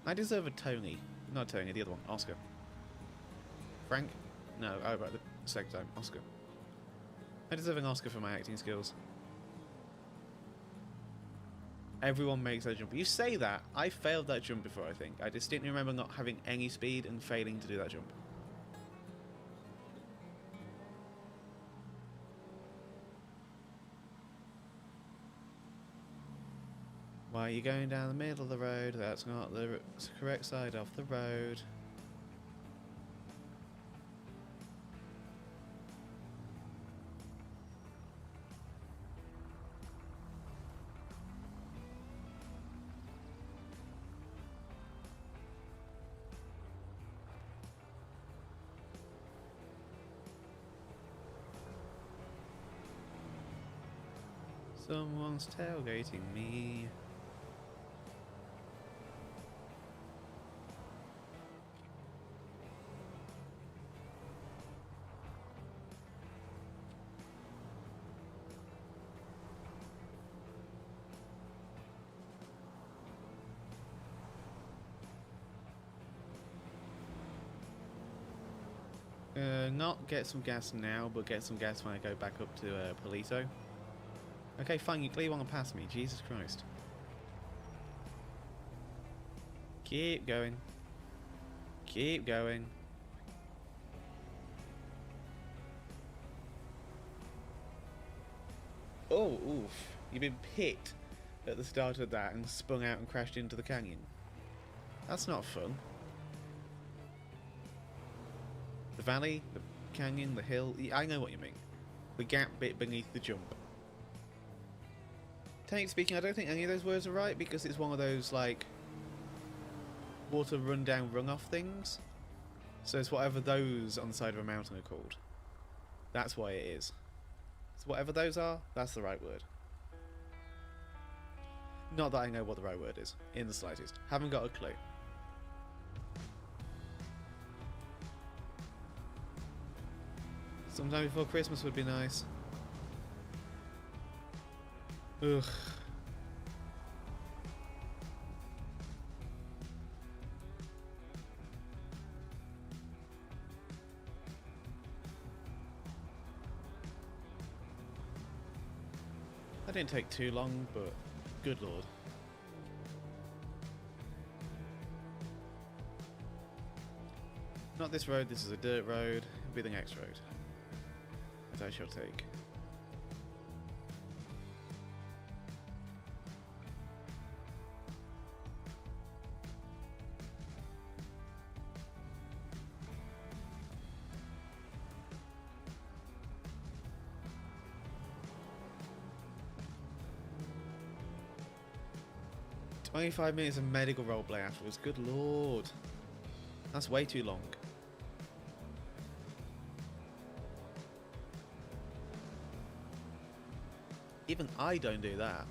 I deserve a Tony. Not Tony, the other one, Oscar. Frank? No, oh, right, the second time. Oscar. I deserve an Oscar for my acting skills. Everyone makes that jump. You say that. I failed that jump before, I think. I distinctly remember not having any speed and failing to do that jump. Why are you going down the middle of the road? That's not the correct side of the road. Someone's tailgating me. Not get some gas now, but get some gas when I go back up to Polito. Okay, fine, you clearly want to pass me. Jesus Christ. Keep going. Keep going. Oh, oof. You've been hit at the start of that and spun out and crashed into the canyon. That's not fun. The valley, the canyon, the hill. I know what you mean. The gap bit beneath the jump. Technically speaking, I don't think any of those words are right because it's one of those, like, water run down, run off things. So it's whatever those on the side of a mountain are called. That's why it is. So whatever those are, that's the right word. Not that I know what the right word is, in the slightest. Haven't got a clue. Sometime before Christmas would be nice. Ugh. That didn't take too long, but good lord. Not this road, this is a dirt road. It'll be the next road that I shall take. "25 minutes of medical roleplay afterwards. Good lord. That's way too long. Even I don't do that.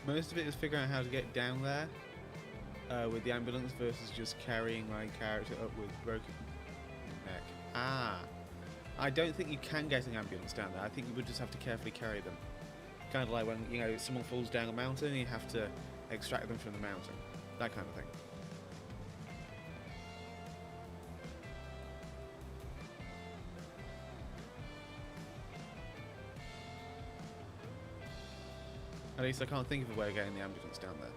Most of it is figuring out how to get down there with the ambulance versus just carrying my character up with broken neck. Ah, I don't think you can get an ambulance down there. I think you would just have to carefully carry them. Kind of like when, you know, someone falls down a mountain and you have to extract them from the mountain. That kind of thing. At least I can't think of a way of getting the ambulance down there.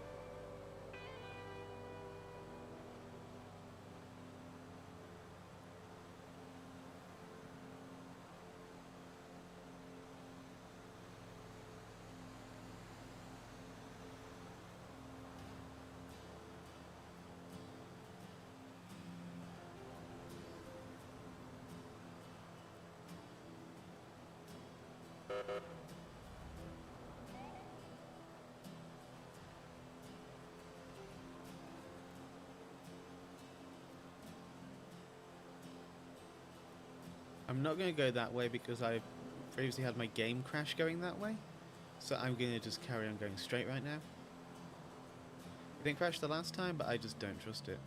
I'm not going to go that way because I previously had my game crash going that way. So I'm going to just carry on going straight right now. It didn't crash the last time, but I just don't trust it.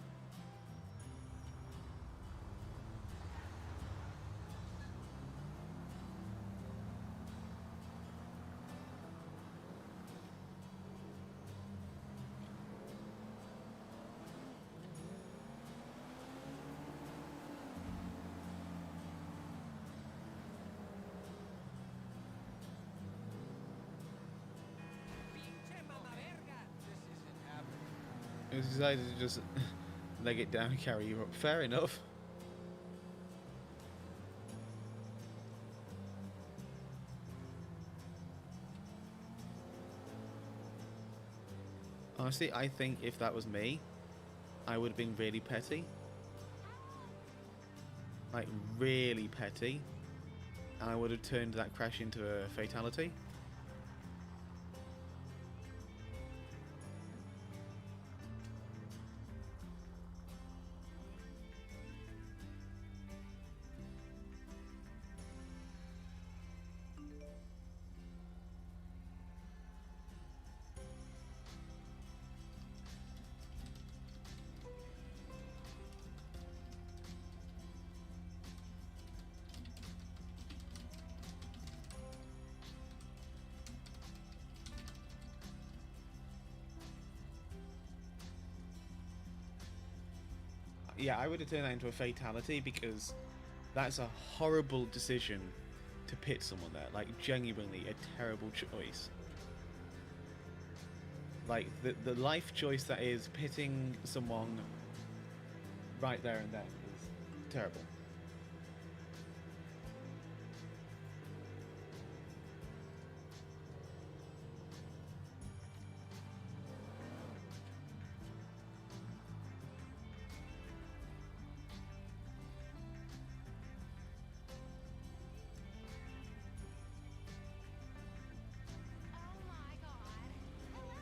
I decided to just leg it down and carry you up. Fair enough. Honestly, I think if that was me, I would have been really petty. Like, really petty. And I would have turned that crash into a fatality. Yeah, I would have turned that into a fatality because that's a horrible decision to pit someone there. Like, genuinely a terrible choice. Like, the life choice that is pitting someone right there and then is terrible. Oh my god. Hello.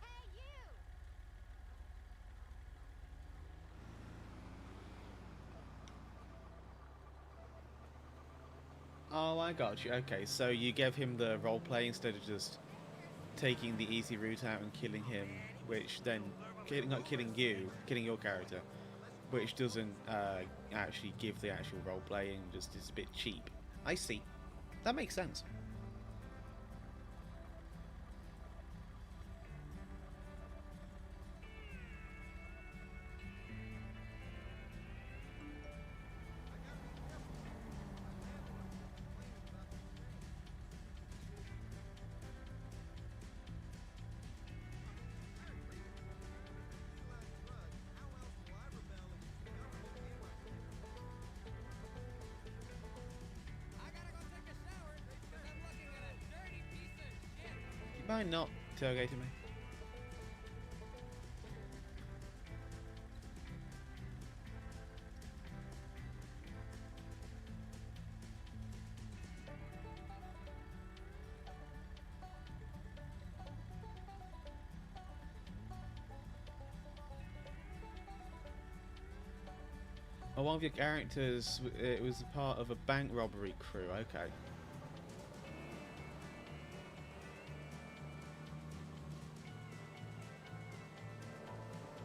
Hey, you. Oh, I got you. Okay, so you gave him the roleplay instead of just taking the easy route out and killing him, which then, not killing you, killing your character, which doesn't actually give the actual roleplay and just is a bit cheap. I see. That makes sense. You mind not tailgating me? Oh, one of your characters, it was a part of a bank robbery crew, okay.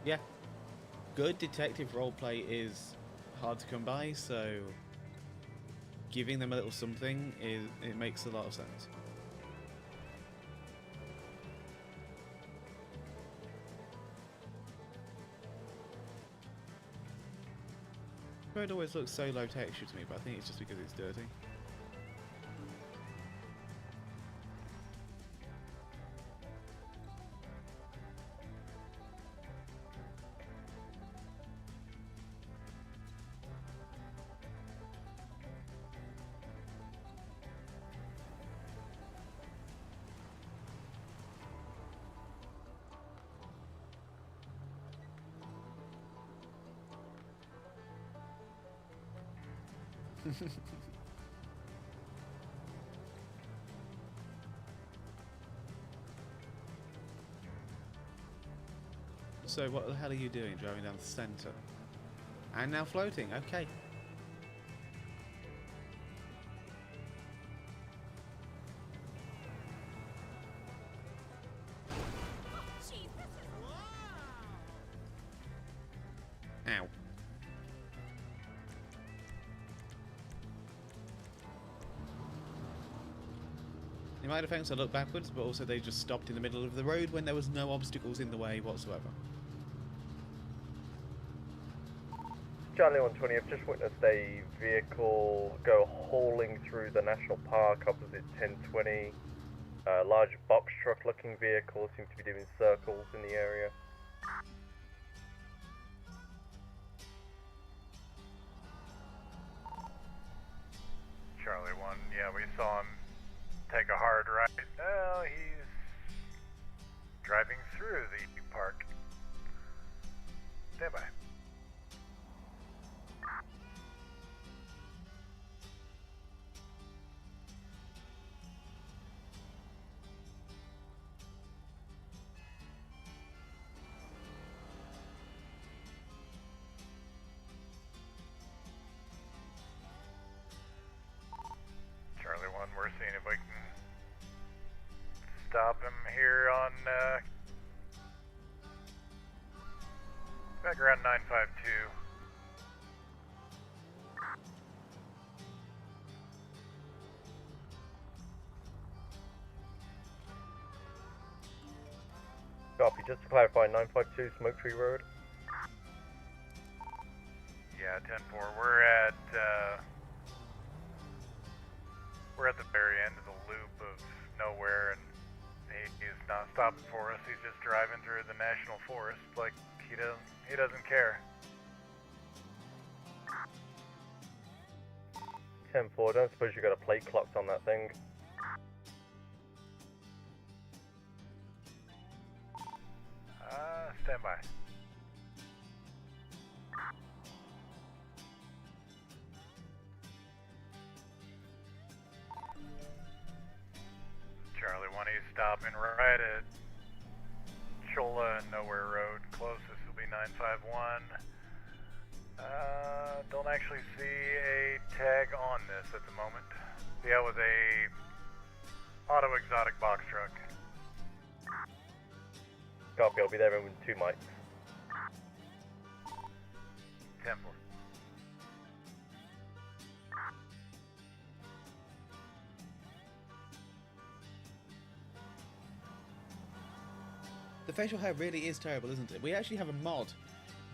Yeah. Good detective roleplay is hard to come by, so giving them a little something, it makes a lot of sense. road always looks so low texture to me, but I think it's just because it's dirty. So what the hell are you doing driving down the centre? And now floating, okay. Ow. In my defence, I looked backwards, but also they just stopped in the middle of the road when there was no obstacles in the way whatsoever. Charlie 120, I've just witnessed a vehicle go hauling through the national park opposite 1020. A large box truck looking vehicle seems to be doing circles in the area. Charlie 1, yeah, we saw him take a hard right. Well, he's driving through the park. Stand by. Charlie 1, we're seeing if we can stop him here on back around 952. Copy, just to clarify, 952 Smoke Tree Road. Yeah, 10-4. We're at the very end of the loop of nowhere, and he's not stopping for us. He's just driving through the national forest like he doesn't care. 10-4, don't suppose you got a plate clocked on that thing. Stand by. Charlie 1, he's stopping right at Chola and Nowhere Road. Closest will be 951. Don't actually see a tag on this at the moment. Yeah, it was a auto exotic box truck. Copy, I'll be there in 2 mics. 10-4. The facial hair really is terrible, isn't it? We actually have a mod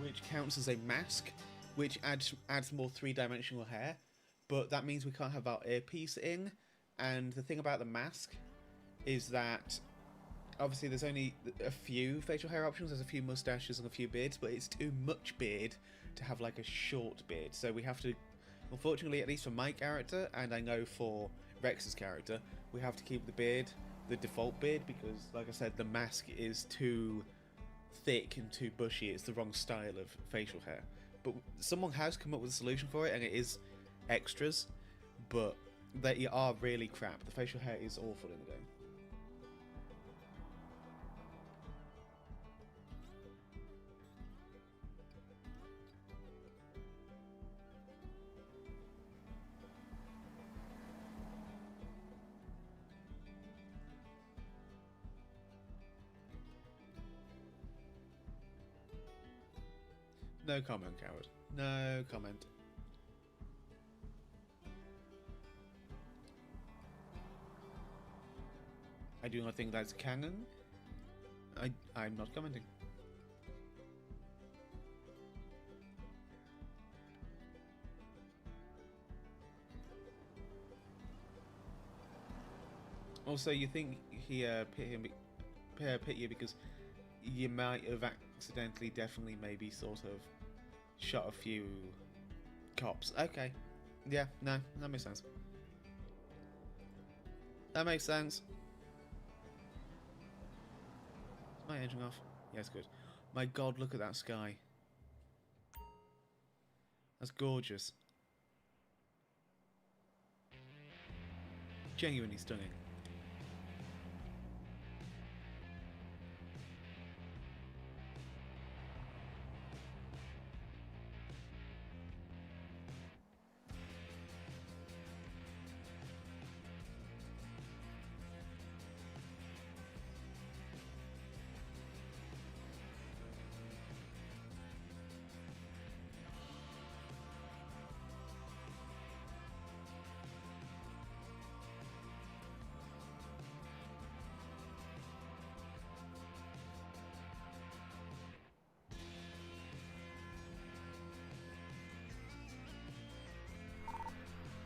which counts as a mask, which adds more three-dimensional hair, but that means we can't have our earpiece in. And the thing about the mask is that obviously there's only a few facial hair options. There's a few mustaches and a few beards, but it's too much beard to have like a short beard. So we have to, unfortunately, at least for my character, and I know for Rex's character, we have to keep the beard the default beard because, like I said, the mask is too thick and too bushy. It's the wrong style of facial hair. But someone has come up with a solution for it, and it is extras, but they are really crap. The facial hair is awful in the game. No comment, coward. No comment. I do not think that's canon. I'm not commenting. Also, you think he pit you because you might have accidentally, definitely, maybe, sort of shot a few cops. Okay. Yeah, no, that makes sense. That makes sense. Is my engine off? Yes, good. My God, look at that sky. That's gorgeous. Genuinely stunning.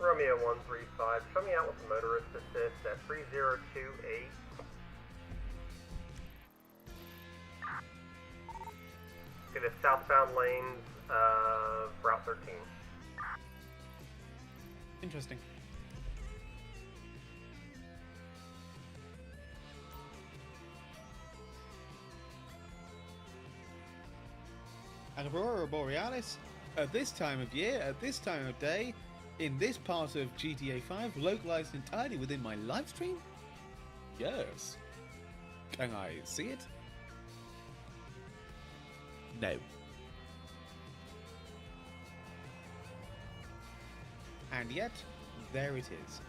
Romeo 135, show me out with the motorist assist at 3028. To the southbound lanes of Route 13. Interesting. An Aurora Borealis? At this time of year, at this time of day, in this part of GTA 5, localized entirely within my live stream? Yes. Can I see it? No. And yet, there it is.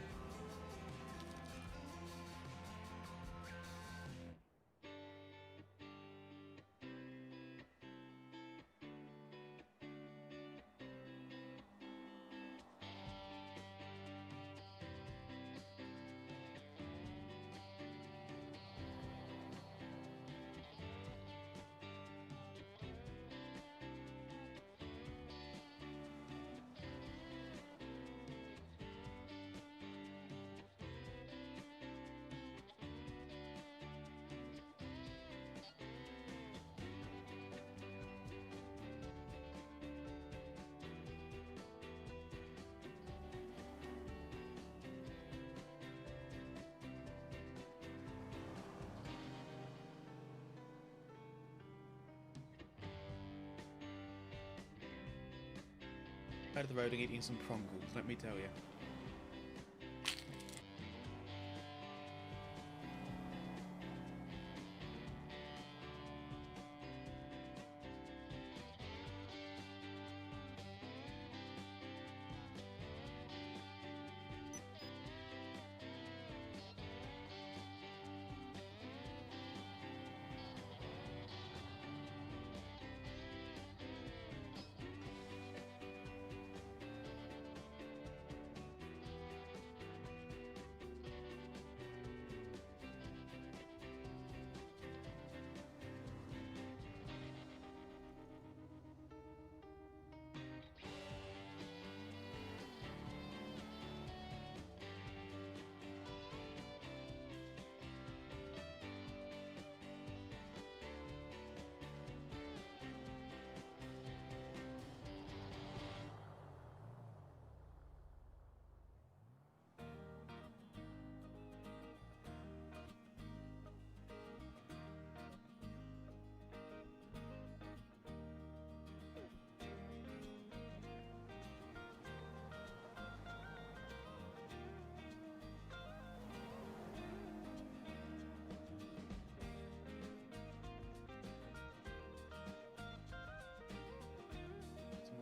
Out of the road and eating some prongles, let me tell you.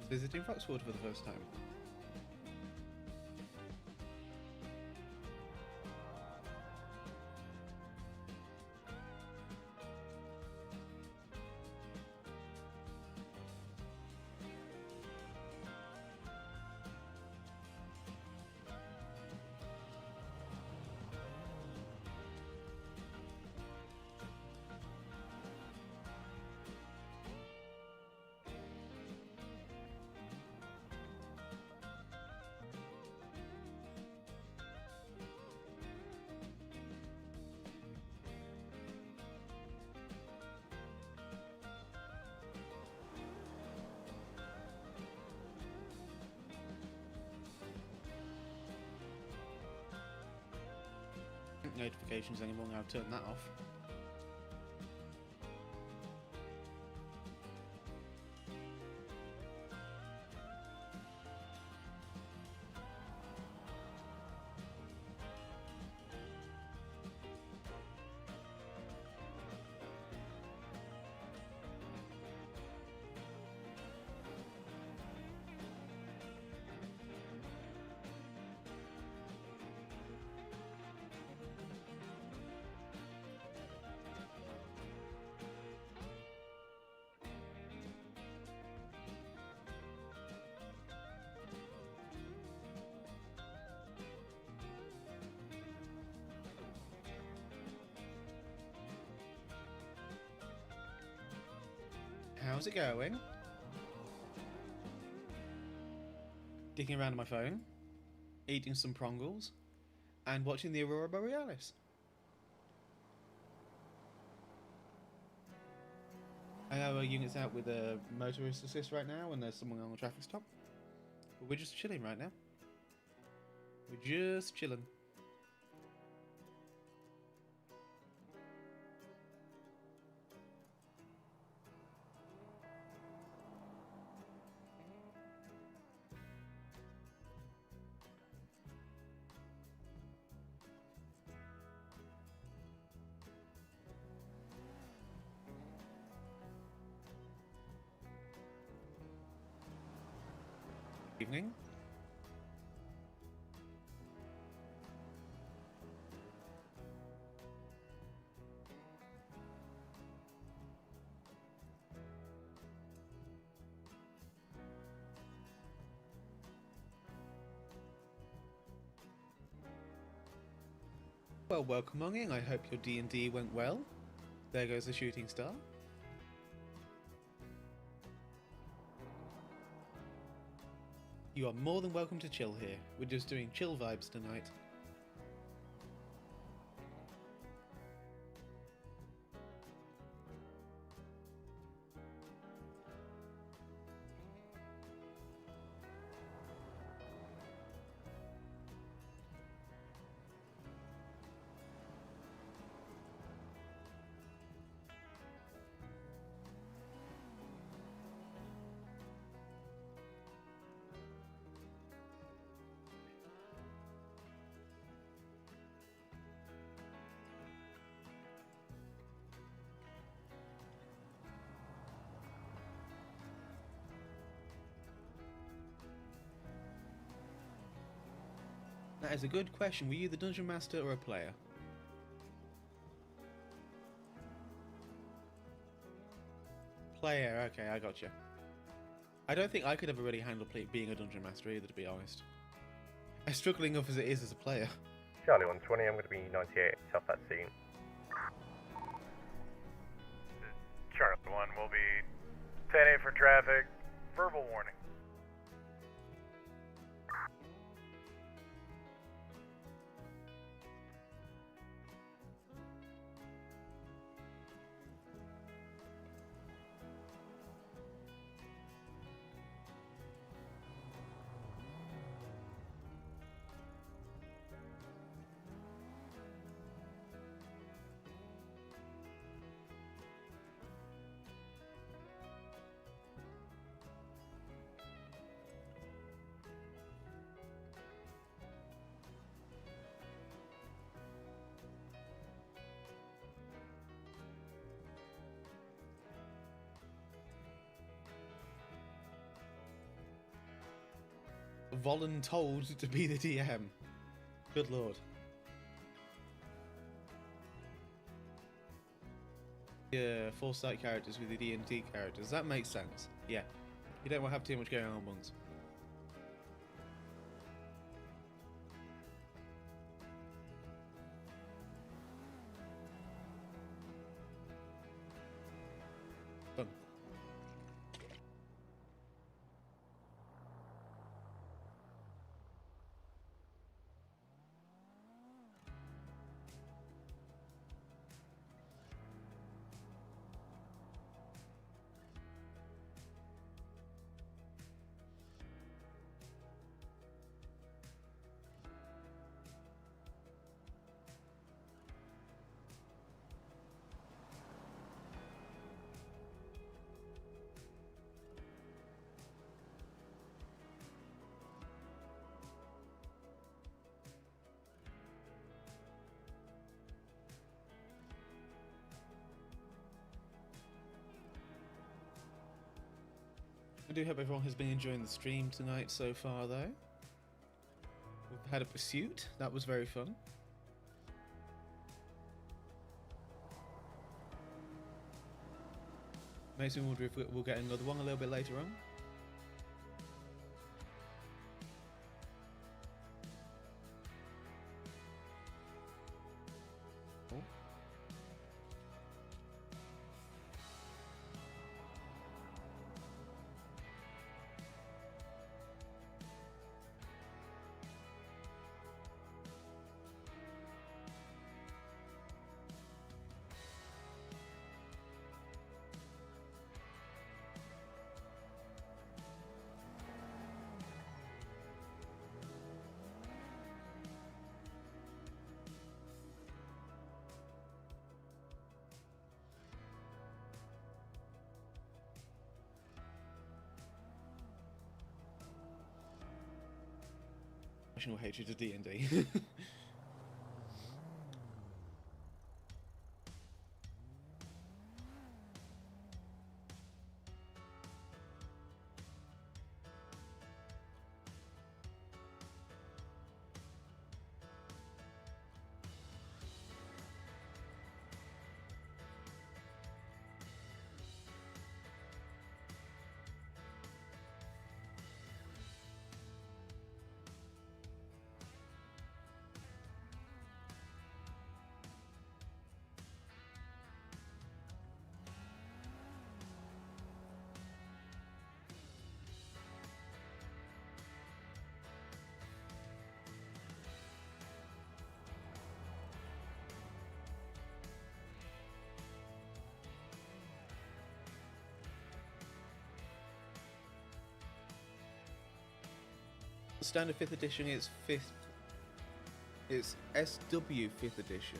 Visiting Roxwood for the first time. notifications anymore. Now I've turned that off. How's it going? Digging around on my phone, eating some prongles, and watching the Aurora Borealis. I know our unit's out with a motorist assist right now, and there's someone on the traffic stop. But we're just chilling right now. We're just chilling. Evening. Well, welcome along. I hope your D&D went well. There goes the shooting star. You are more than welcome to chill here. We're just doing chill vibes tonight. That is a good question. Were you the Dungeon Master or a player? Player, okay, I got you. I don't think I could ever really handle being a Dungeon Master either, to be honest. As struggling enough as it is as a player. Charlie 120, I'm going to be 98, off that scene. Charlie 1 will be 10-8 for traffic. Verbal warning. Voluntold to be the DM. Good lord. Yeah, foresight characters with the D&D characters. That makes sense. Yeah. You don't want to have too much going on at once. Fun. I do hope everyone has been enjoying the stream tonight so far, though. We've had a pursuit. That was very fun. Makes me wonder if we'll get another one a little bit later on. Oh. National hatred of D&D. Standard 5th edition is 5th. It's SW 5th edition.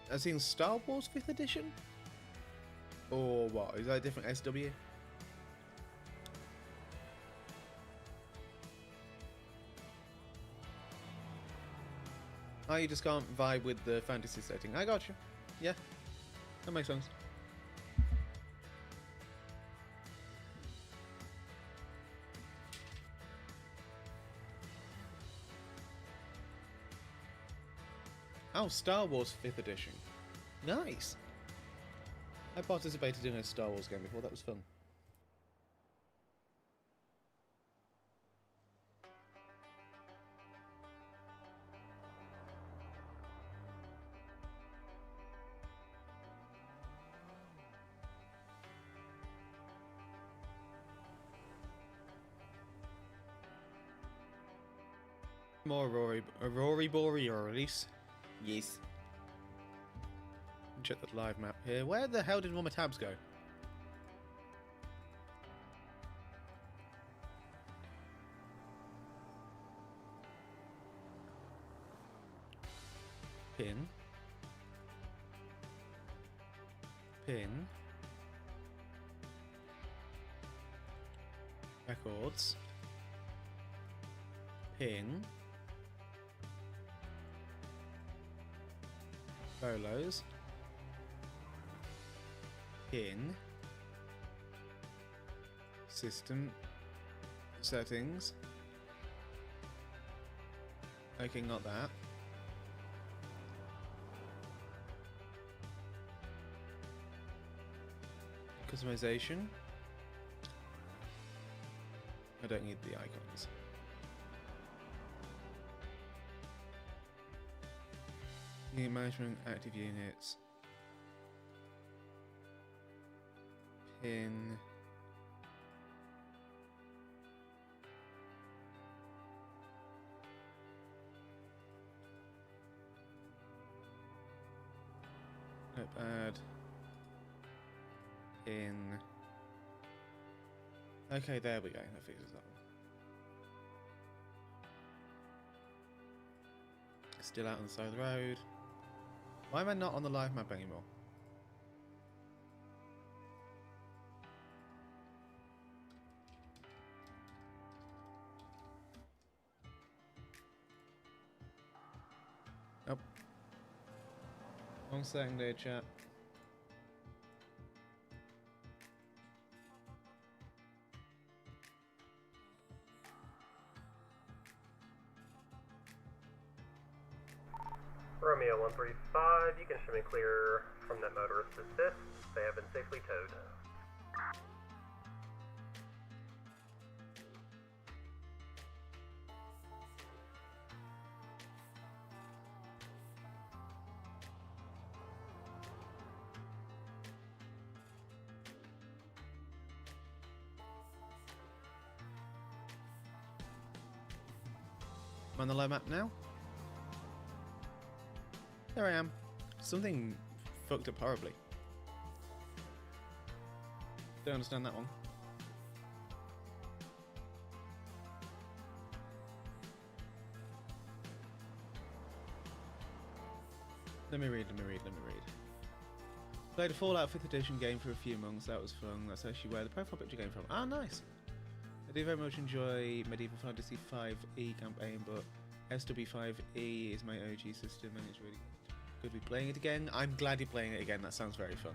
As in Star Wars 5th edition? Or what? Is that a different SW? Oh, you just can't vibe with the fantasy setting. I got you. Yeah, that makes sense. Oh, Star Wars 5th edition. Nice! I participated in a Star Wars game before, that was fun. More Aurora Borealis. Yes. Check the live map here. Where the hell did all my tabs go? Pin. Pin. Records. Pin. Photos. Pin. System settings. Okay, not that. Customization. I don't need the icons. Unit management, active units. Pin. Notepad. Pin. Okay, there we go. That fixes that one. Still out on the side of the road. Why am I not on the live map anymore? Nope. Wrong setting there, chat. Romeo 135, you can shimmy clear from that motorist assist. They have been safely towed. I'm on the low map now. There I am. Something fucked up horribly. Don't understand that one. Let me read. Played a Fallout 5th edition game for a few months. That was fun. That's actually where the profile picture came from. Ah, nice. I do very much enjoy Medieval Fantasy 5e campaign, but SW5e is my OG system and it's really good to be playing it again. I'm glad you're playing it again. That sounds very fun.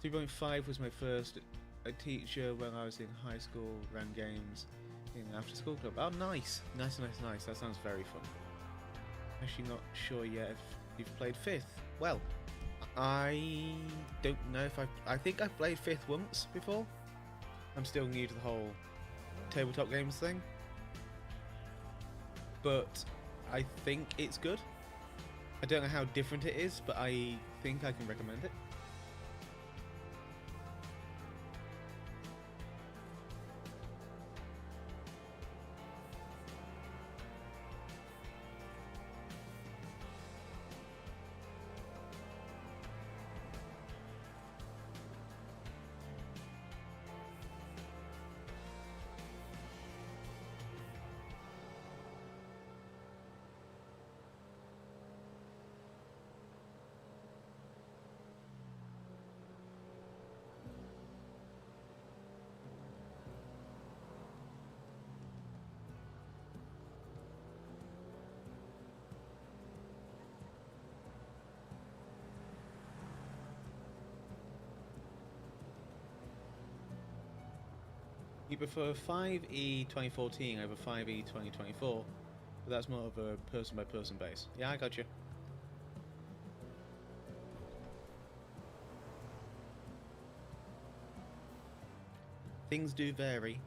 3.5 was my first teacher when I was in high school, ran games in after school club. Oh, nice. Nice. That sounds very fun. Actually not sure yet if you've played 5th. Well, I don't know if I think I've played 5th once before. I'm still new to the whole tabletop games thing. But I think it's good. I don't know how different it is, but I think I can recommend it. You prefer 5e 2014 over 5e 2024, but that's more of a person-by-person base. Yeah, I got you. Things do vary.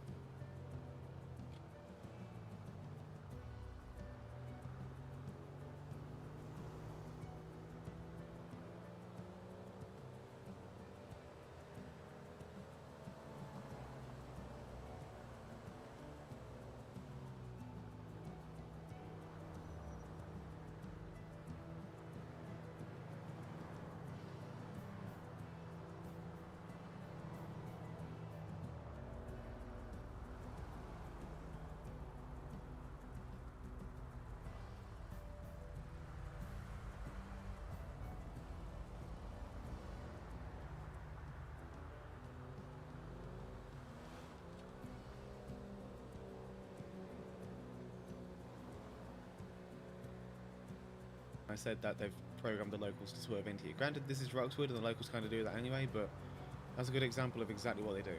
I said that they've programmed the locals to swerve into you. Granted, this is Roxwood and the locals kind of do that anyway, but that's a good example of exactly what they do.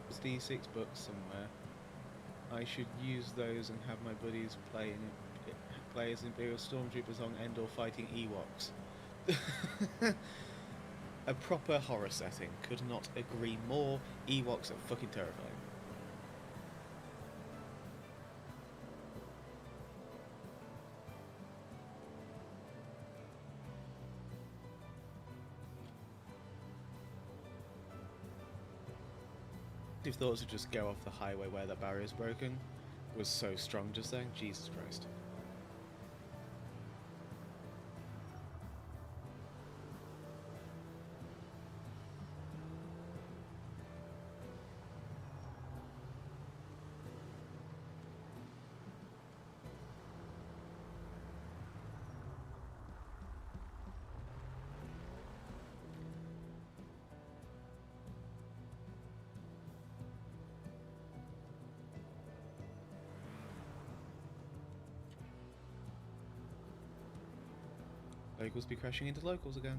There's D6 books somewhere. I should use those and have my buddies play as Imperial Stormtroopers on Endor fighting Ewoks. A proper horror setting. Could not agree more. Ewoks are fucking terrifying. If thoughts would just go off the highway where that barrier is broken was so strong just then. Jesus Christ. Locals be crashing into locals again.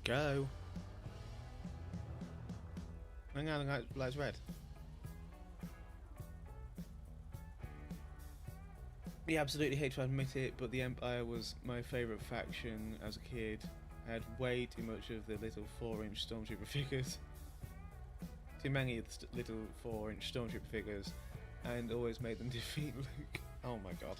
Go. Hang on, the light's red. Yeah, absolutely hate to admit it, but the Empire was my favourite faction as a kid. I had way too much of the little 4-inch Stormtrooper figures. Too many of the little 4-inch Stormtrooper figures, and always made them defeat Luke. Oh my god.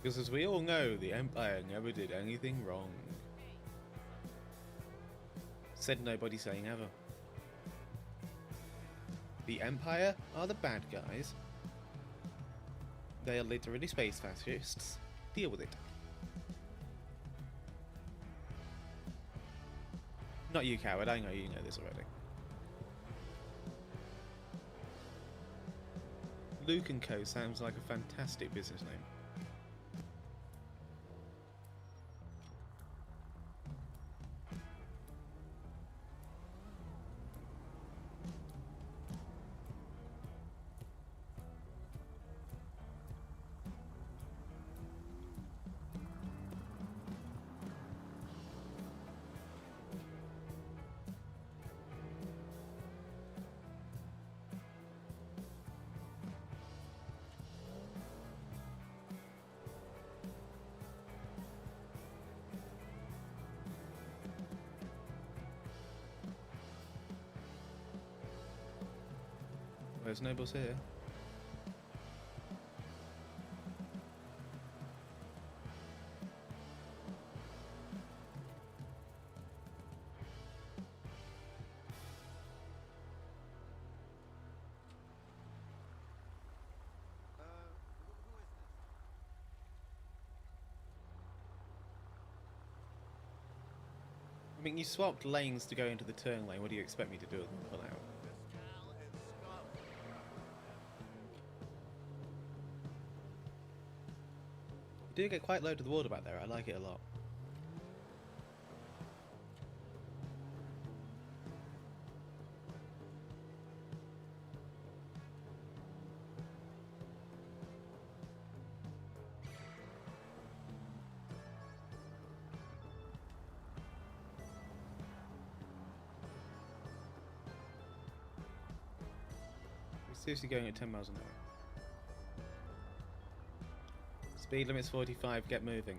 Because as we all know, the Empire never did anything wrong. Said nobody saying ever. The Empire are the bad guys. They are literally space fascists. Deal with it. Not you, coward. I know you know this already. Luke & Co. sounds like a fantastic business name. There's no bus here. I mean, you swapped lanes to go into the turn lane. What do you expect me to do with them? Pull out? You do get quite low to the water back there. I like it a lot. We're seriously going at 10 miles an hour. Speed limit's 45, get moving.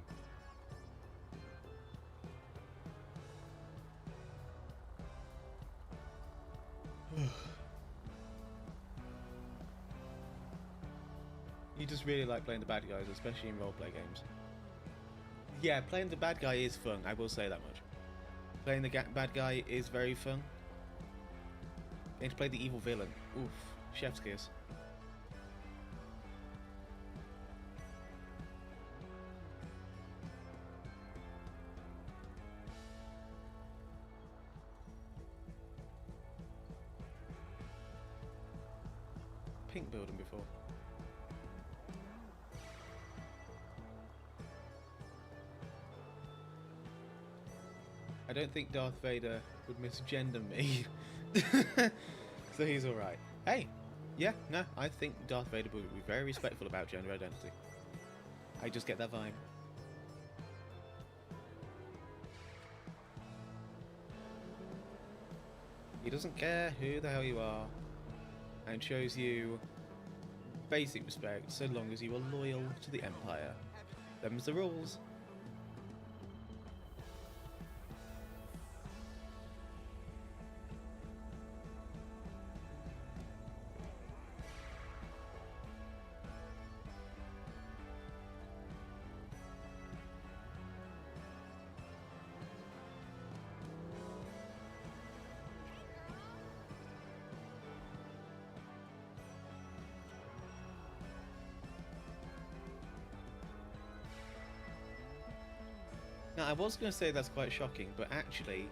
You just really like playing the bad guys, especially in roleplay games. Yeah, playing the bad guy is fun, I will say that much. Playing the bad guy is very fun. Getting to play the evil villain, oof, chef's kiss. Pink building before. I don't think Darth Vader would misgender me. So he's alright. Hey! Yeah, no, I think Darth Vader would be very respectful about gender identity. I just get that vibe. He doesn't care who the hell you are, and shows you basic respect so long as you are loyal to the Empire. Them's the rules. Now, I was going to say that's quite shocking, but actually,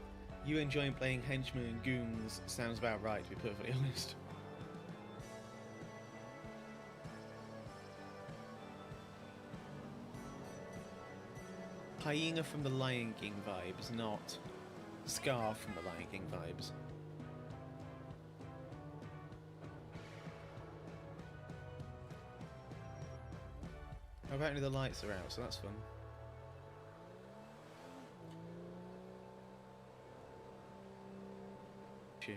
you enjoying playing henchmen and goons sounds about right, to be perfectly honest. Hyena from the Lion King vibes, not Scar from the Lion King vibes. Apparently the lights are out, so that's fun. Cheer.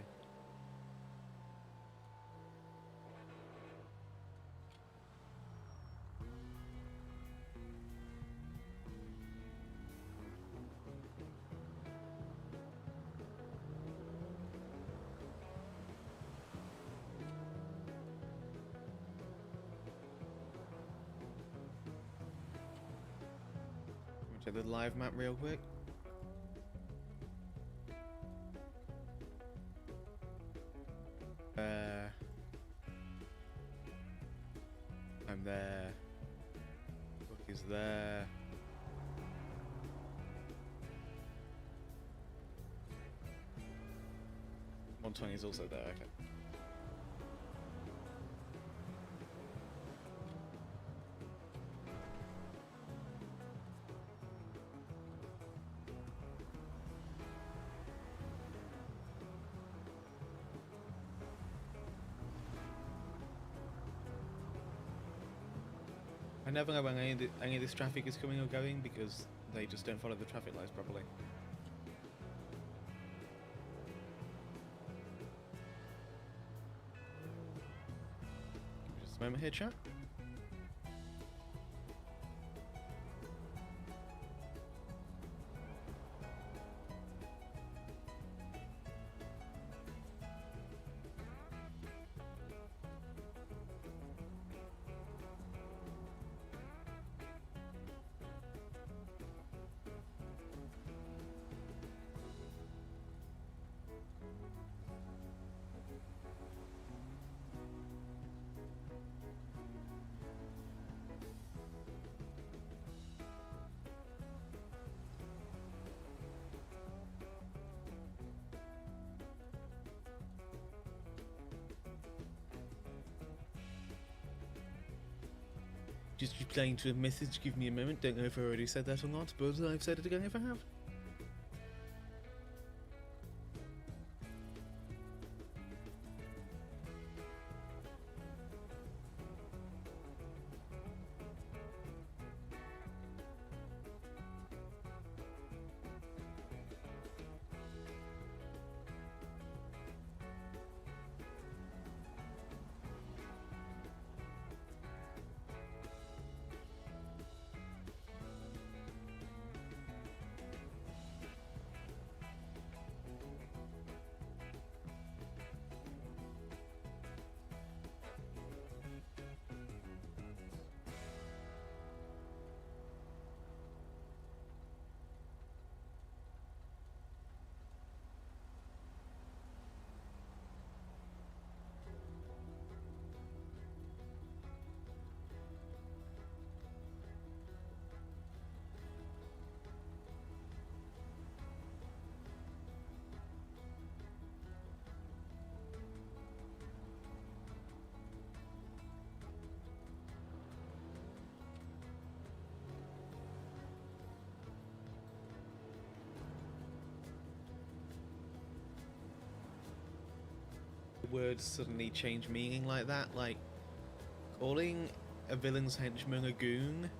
Check the live map real quick. I'm there. Book is there. $120 is also there, okay. I never know when any of this traffic is coming or going because they just don't follow the traffic lights properly. Just a moment here, chat. Just replying to a message, give me a moment. Don't know if I already said that or not, but I've said it again if I have. Words suddenly change meaning like that, like calling a villain's henchman a goon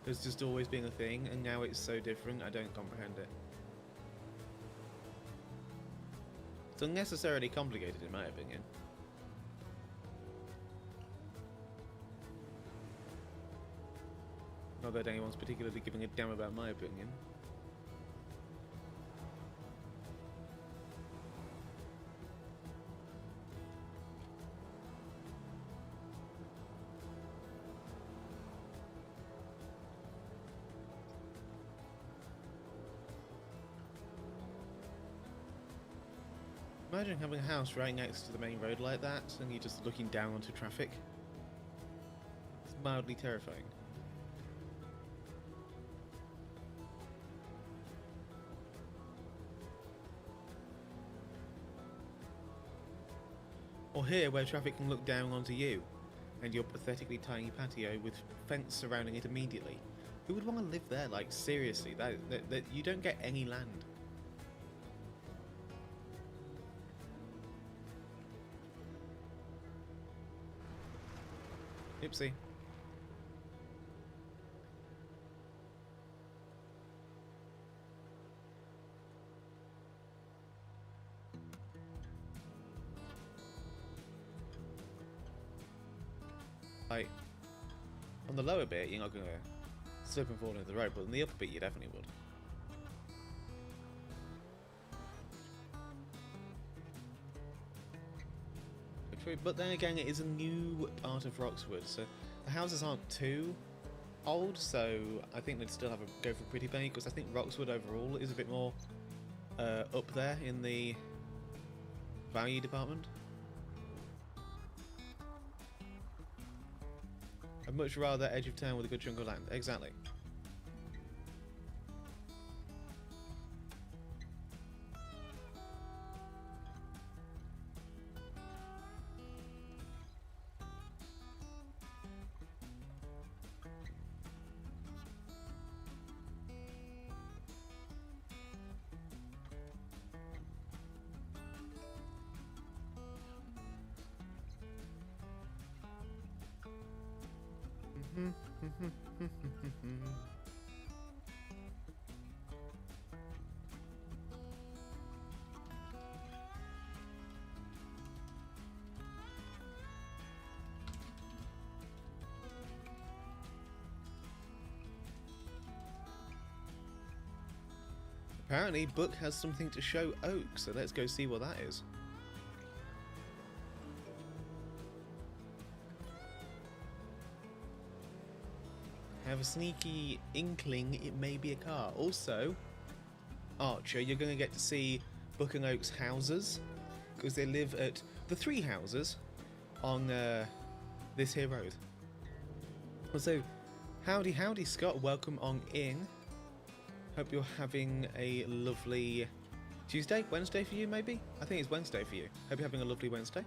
has just always been a thing, and now it's so different, I don't comprehend it. It's unnecessarily complicated, in my opinion. Not that anyone's particularly giving a damn about my opinion. Imagine having a house right next to the main road like that, and you're just looking down onto traffic. It's mildly terrifying. Or here, where traffic can look down onto you, and your pathetically tiny patio with fence surrounding it immediately. Who would want to live there? Like, seriously, that you don't get any land. Oopsie. Like, on the lower bit, you're not going to slip and fall into the road, but on the upper bit, you definitely would. But then again, it is a new part of Roxwood, so the houses aren't too old, so I think they'd still have a go for pretty penny, because I think Roxwood overall is a bit more up there in the value department. I'd much rather edge of town with a good chunk of land. Exactly. Apparently, Book has something to show Oak, so let's go see what that is. I have a sneaky inkling it may be a car. Also, Archer, you're going to get to see Book and Oak's houses, because they live at the 3 houses on this here road. Also, howdy Scott, welcome on in. Hope you're having a lovely Tuesday, Wednesday for you maybe? I think it's Wednesday for you. Hope you're having a lovely Wednesday.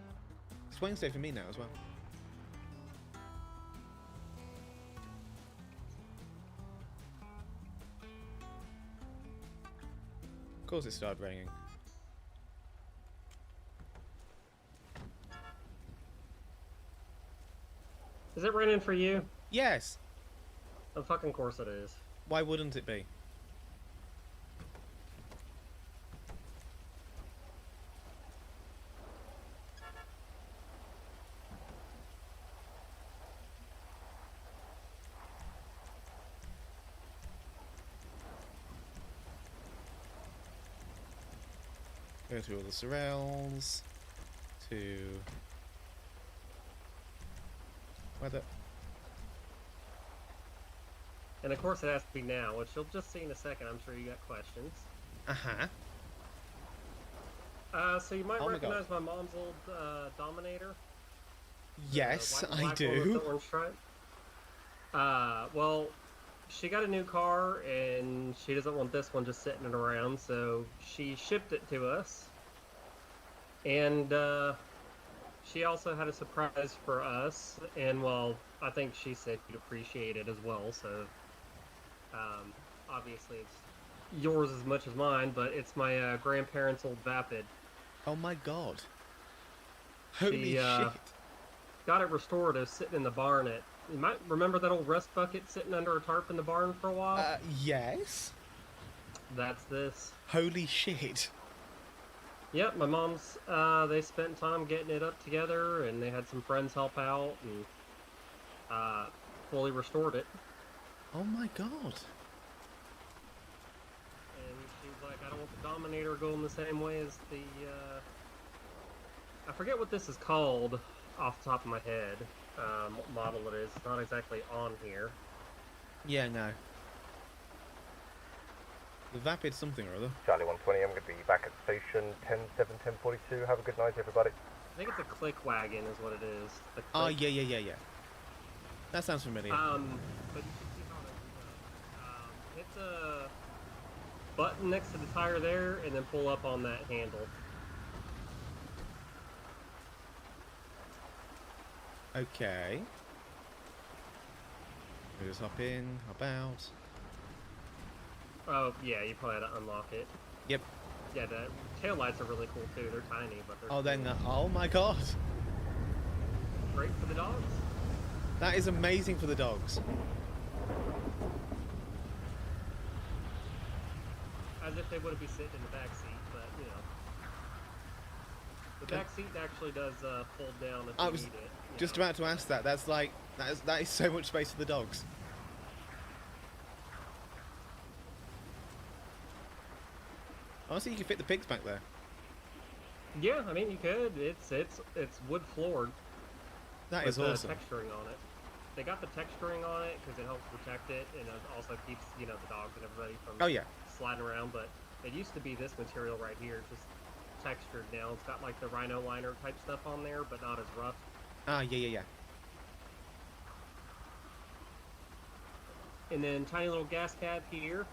It's Wednesday for me now as well. Of course it started raining. Is it raining for you? Yes! Of fucking course it is. Why wouldn't it be? Go through all the Sorrels to weather. And of course it has to be now, which you'll just see in a second. I'm sure you got questions. So you might recognize my mom's old Dominator. Yes, I black one do. with the orange stripe. Well, she got a new car, and she doesn't want this one just sitting around, so she shipped it to us. And she also had a surprise for us, and well, I think she said you'd appreciate it as well, so obviously it's yours as much as mine, but it's my grandparents' old Vapid. Oh my god. Holy she, shit. Got it restored. It was sitting in the barn. You might remember that old rust bucket sitting under a tarp in the barn for a while? Yes. That's this. Holy shit. Yep, my mom's, they spent time getting it up together, and they had some friends help out, and, fully restored it. Oh my god. And she was like, I don't want the Dominator going the same way as the, I forget what this is called off the top of my head, what model it is. It's not exactly on here. Yeah, no. The Vapid something or other. Charlie 120, I'm going to be back at station 10-7-10-42. Have a good night, everybody. I think it's a click wagon is what it is. The Oh, click. yeah. That sounds familiar. But you should see how it hit the button next to the tire there, and then pull up on that handle. Okay. We just hop in, hop out. Oh, yeah, you probably had to unlock it. Yep. Yeah, the tail lights are really cool too. They're tiny, but they're Oh, then, cool. oh my god. Great for the dogs. That is amazing for the dogs. As if they wouldn't be sitting in the back seat, but you know. The Okay. back seat actually does fold down if I you was need it. you just know. about to ask that. That's like, that is so much space for the dogs. Honestly, you can fit the pigs back there. Yeah, I mean you could. It's wood floored. That with is awesome. the texturing on it. They got the texturing on it because it helps protect it, and it also keeps the dogs and everybody from Oh, yeah. sliding around. But it used to be this material right here, just textured. Now it's got like the rhino liner type stuff on there, but not as rough. Ah, yeah. And then tiny little gas cap here.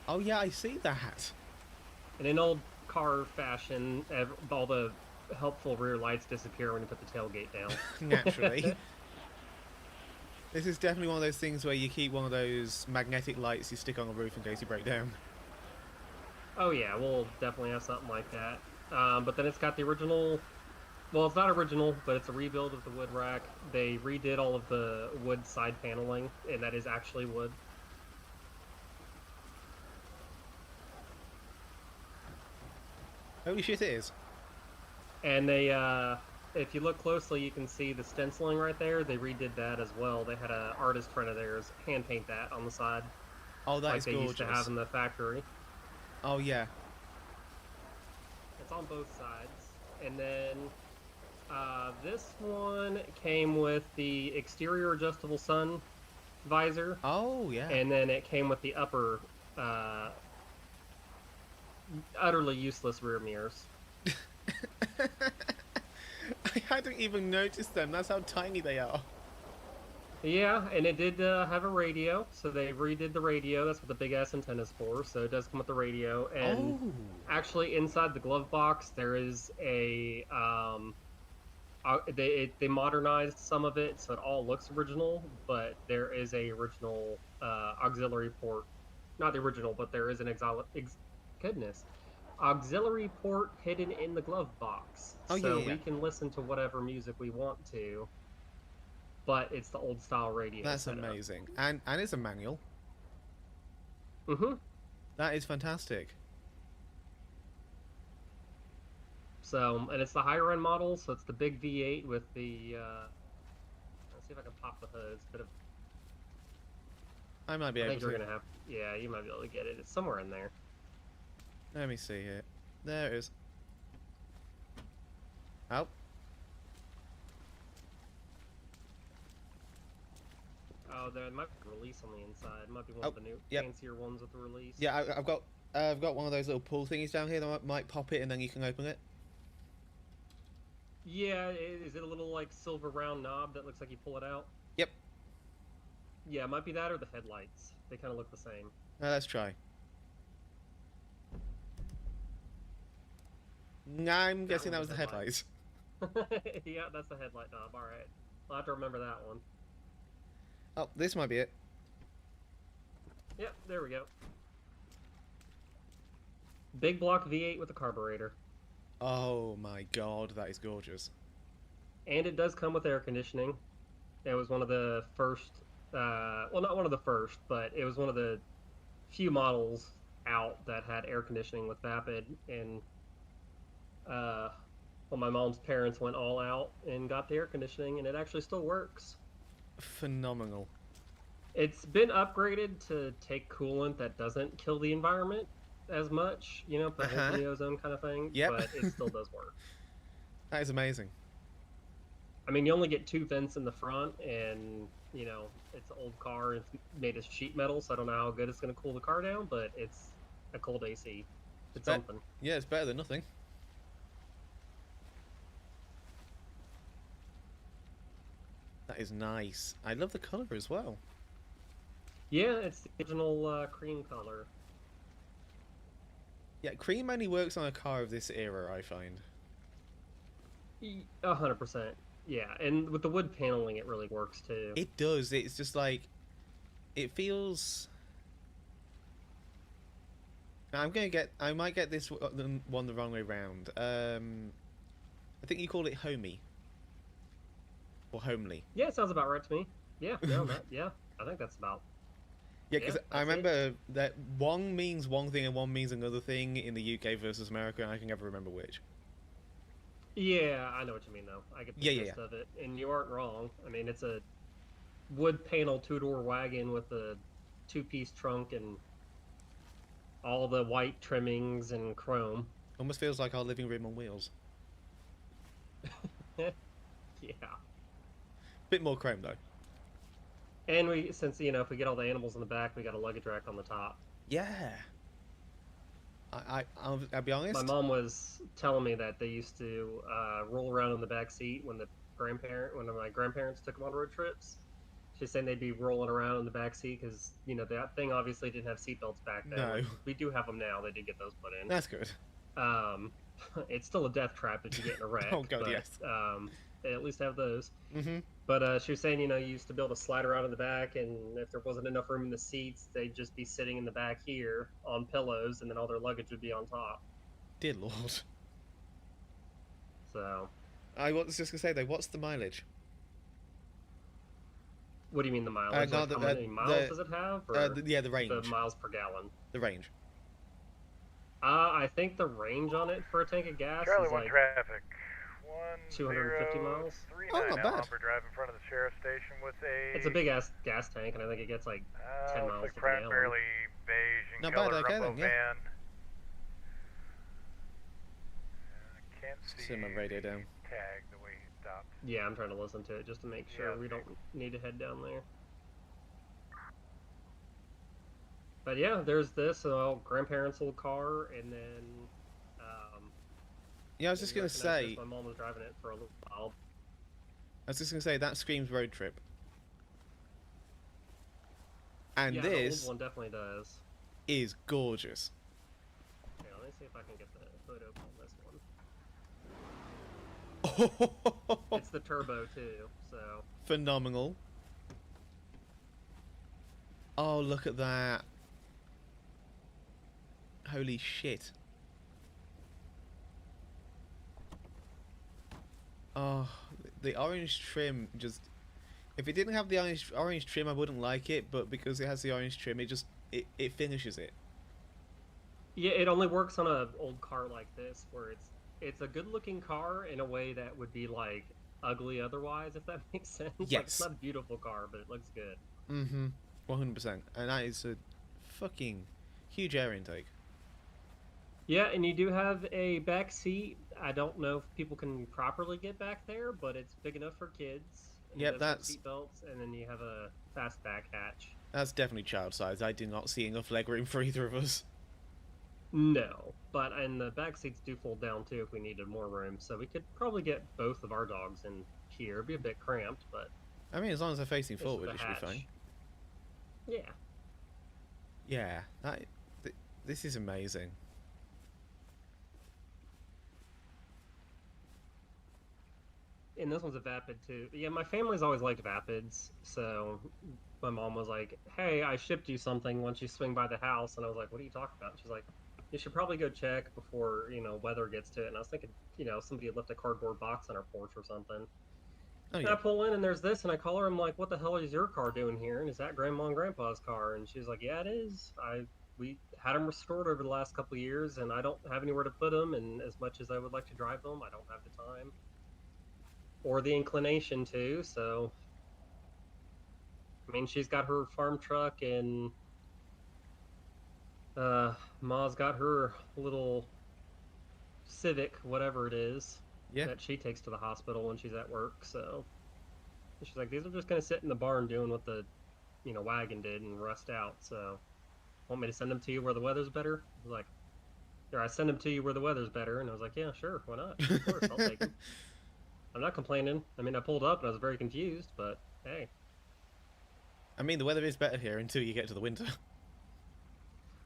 Oh, yeah, I see that. And in old car fashion, all the helpful rear lights disappear when you put the tailgate down. Naturally. This is definitely one of those things where you keep one of those magnetic lights you stick on the roof in case you break down. Oh yeah, we'll definitely have something like that. But then it's got the original... Well, it's not original, but it's a rebuild of the wood rack. They redid all of the wood side paneling, and that is actually wood. Holy shit, it is. And they, if you look closely, you can see the stenciling right there. They redid that as well. They had an artist friend of theirs hand paint that on the side. Oh, that like is they gorgeous. used to have in the factory. Oh, yeah. It's on both sides. And then this one came with the exterior adjustable sun visor. Oh, yeah. And then it came with the upper utterly useless rear mirrors. I hadn't even noticed them. That's how tiny they are. Yeah, and it did have a radio, so they redid the radio. That's what the big ass antenna's for. So it does come with the radio. And actually, inside the glove box, there is a they modernized some of it, so it all looks original. But there is a original auxiliary port. Not the original, but there is an auxiliary port hidden in the glove box. Oh, so yeah. we can listen to whatever music we want to. But it's the old style radio. That's setup. amazing. And it's a manual. Mm-hmm. That is fantastic. So, and it's the higher end model, so it's the big V8 with the, let's see if I can pop the hood. It's a bit of, I might be I able think you're to. gonna have, yeah, you might be able to get it. It's somewhere in there. Let me see here. There it is. Oh. Oh, there might be a release on the inside. It might be one of the new yep. fancier ones with the release. Yeah, I've got one of those little pull thingies down here that might pop it and then you can open it. Yeah, is it a little like silver round knob that looks like you pull it out? Yep. Yeah, it might be that or the headlights. They kind of look the same. Let's try. I'm guessing that was the headlights. Yeah, that's the headlight knob. All right, I'll have to remember that one. Oh, this might be it. Yep, there we go. Big block V8 with a carburetor. Oh my god, that is gorgeous. And it does come with air conditioning. It was one of the first, well, not one of the first, but it was one of the few models out that had air conditioning with Vapid, and well, my mom's parents went all out and got the air conditioning, and it actually still works. Phenomenal. It's been upgraded to take coolant that doesn't kill the environment as much, you know, put holes in the ozone kind of thing. Yep. But it still does work. That is amazing. I mean, you only get 2 vents in the front, and you know, it's an old car. It's made of sheet metal, so I don't know how good it's going to cool the car down, but it's a cold AC. It's something. Yeah, it's better than nothing. That is nice. I love the color as well. Yeah, it's the original cream color. Yeah, cream only works on a car of this era, I find. 100%. Yeah, and with the wood paneling, it really works too. It does. It's just like, it feels. I might get this one the wrong way round. I think you call it homey. Or homely. Yeah, it sounds about right to me. Yeah, no, yeah, I think that's about. Yeah, because I remember that one means one thing and one means another thing in the UK versus America, and I can never remember which. Yeah, I know what you mean, though. I get the gist of it, and you aren't wrong. I mean, it's a wood panel 2-door wagon with a 2-piece trunk and all the white trimmings and chrome. Almost feels like our living room on wheels. Yeah. Bit more chrome though. And since you know, if we get all the animals in the back, we got a luggage rack on the top. Yeah. I'll be honest. My mom was telling me that they used to roll around in the back seat when my grandparents took them on road trips. She's saying they'd be rolling around in the back seat because you know that thing obviously didn't have seatbelts back then. No. We do have them now. They did get those put in. That's good. It's still a death trap if you get in a wreck. Oh god, but, yes. They at least have those. Mm-hmm. But she was saying, you know, you used to be able to slide around in the back, and if there wasn't enough room in the seats, they'd just be sitting in the back here on pillows, and then all their luggage would be on top. Dear Lord. So. I was just gonna say though, what's the mileage? What do you mean the mileage? No, like how many miles does it have? Or the range. The miles per gallon. The range. I think the range on it for a tank of gas Charlie is 1 like traffic. 250 miles. 1039 not bad. We're driving in front of the sheriff's station with a. It's a big ass gas tank, and I think it gets like 10 miles like to the gallon. primarily beige in Not color bad, okay Rumbo then, yeah. van. Can't see Turn my radio down. tag the way he stopped. Yeah, I'm trying to listen to it just to make sure we don't need to head down there. But yeah, there's this grandparents' old car, and then. Yeah, I was just gonna say. My mom was driving it for a little while. I was just gonna say that screams road trip. And yeah, this the old one definitely does. is gorgeous. Yeah, let me see if I can get the hood open on this one. It's the turbo too, so. Phenomenal. Oh, look at that. Holy shit. Oh, the orange trim just... If it didn't have the orange trim, I wouldn't like it, but because it has the orange trim, it finishes it. Yeah, it only works on an old car like this, where it's a good-looking car in a way that would be, like, ugly otherwise, if that makes sense. Yes. Like, it's not a beautiful car, but it looks good. Mm-hmm. 100%. And that is a fucking huge air intake. Yeah, and you do have a back seat. I don't know if people can properly get back there, but it's big enough for kids. Yep, that's... seat belts, and then you have a fast back hatch. That's definitely child size. I do not see enough legroom for either of us. No, and the back seats do fold down too if we needed more room, so we could probably get both of our dogs in here. It'd be a bit cramped, but... I mean, as long as they're facing forward, it should be fine. Yeah. Yeah, this is amazing. And this one's a Vapid too. Yeah, my family's always liked Vapids, so my mom was like, hey, I shipped you something once you swing by the house, and I was like, what are you talking about? She's like, you should probably go check before, you know, weather gets to it. And I was thinking, you know, somebody had left a cardboard box on our porch or something. Oh, and I pull in, and there's this, and I call her, I'm like, what the hell is your car doing here? And is that Grandma and Grandpa's car? And she's like, yeah, it is. I we had them restored over the last couple of years, and I don't have anywhere to put them. And as much as I would like to drive them, I don't have the time or the inclination to. So, I mean, she's got her farm truck, and Ma's got her little Civic, whatever it is, that she takes to the hospital when she's at work. So she's like, these are just going to sit in the barn doing what the, wagon did and rust out. So, want me to send them to you where the weather's better? I was like, I send them to you where the weather's better. And I was like, yeah, sure, why not? Of course, I'll take them. I'm not complaining. I mean, I pulled up and I was very confused, but hey. I mean, the weather is better here until you get to the winter.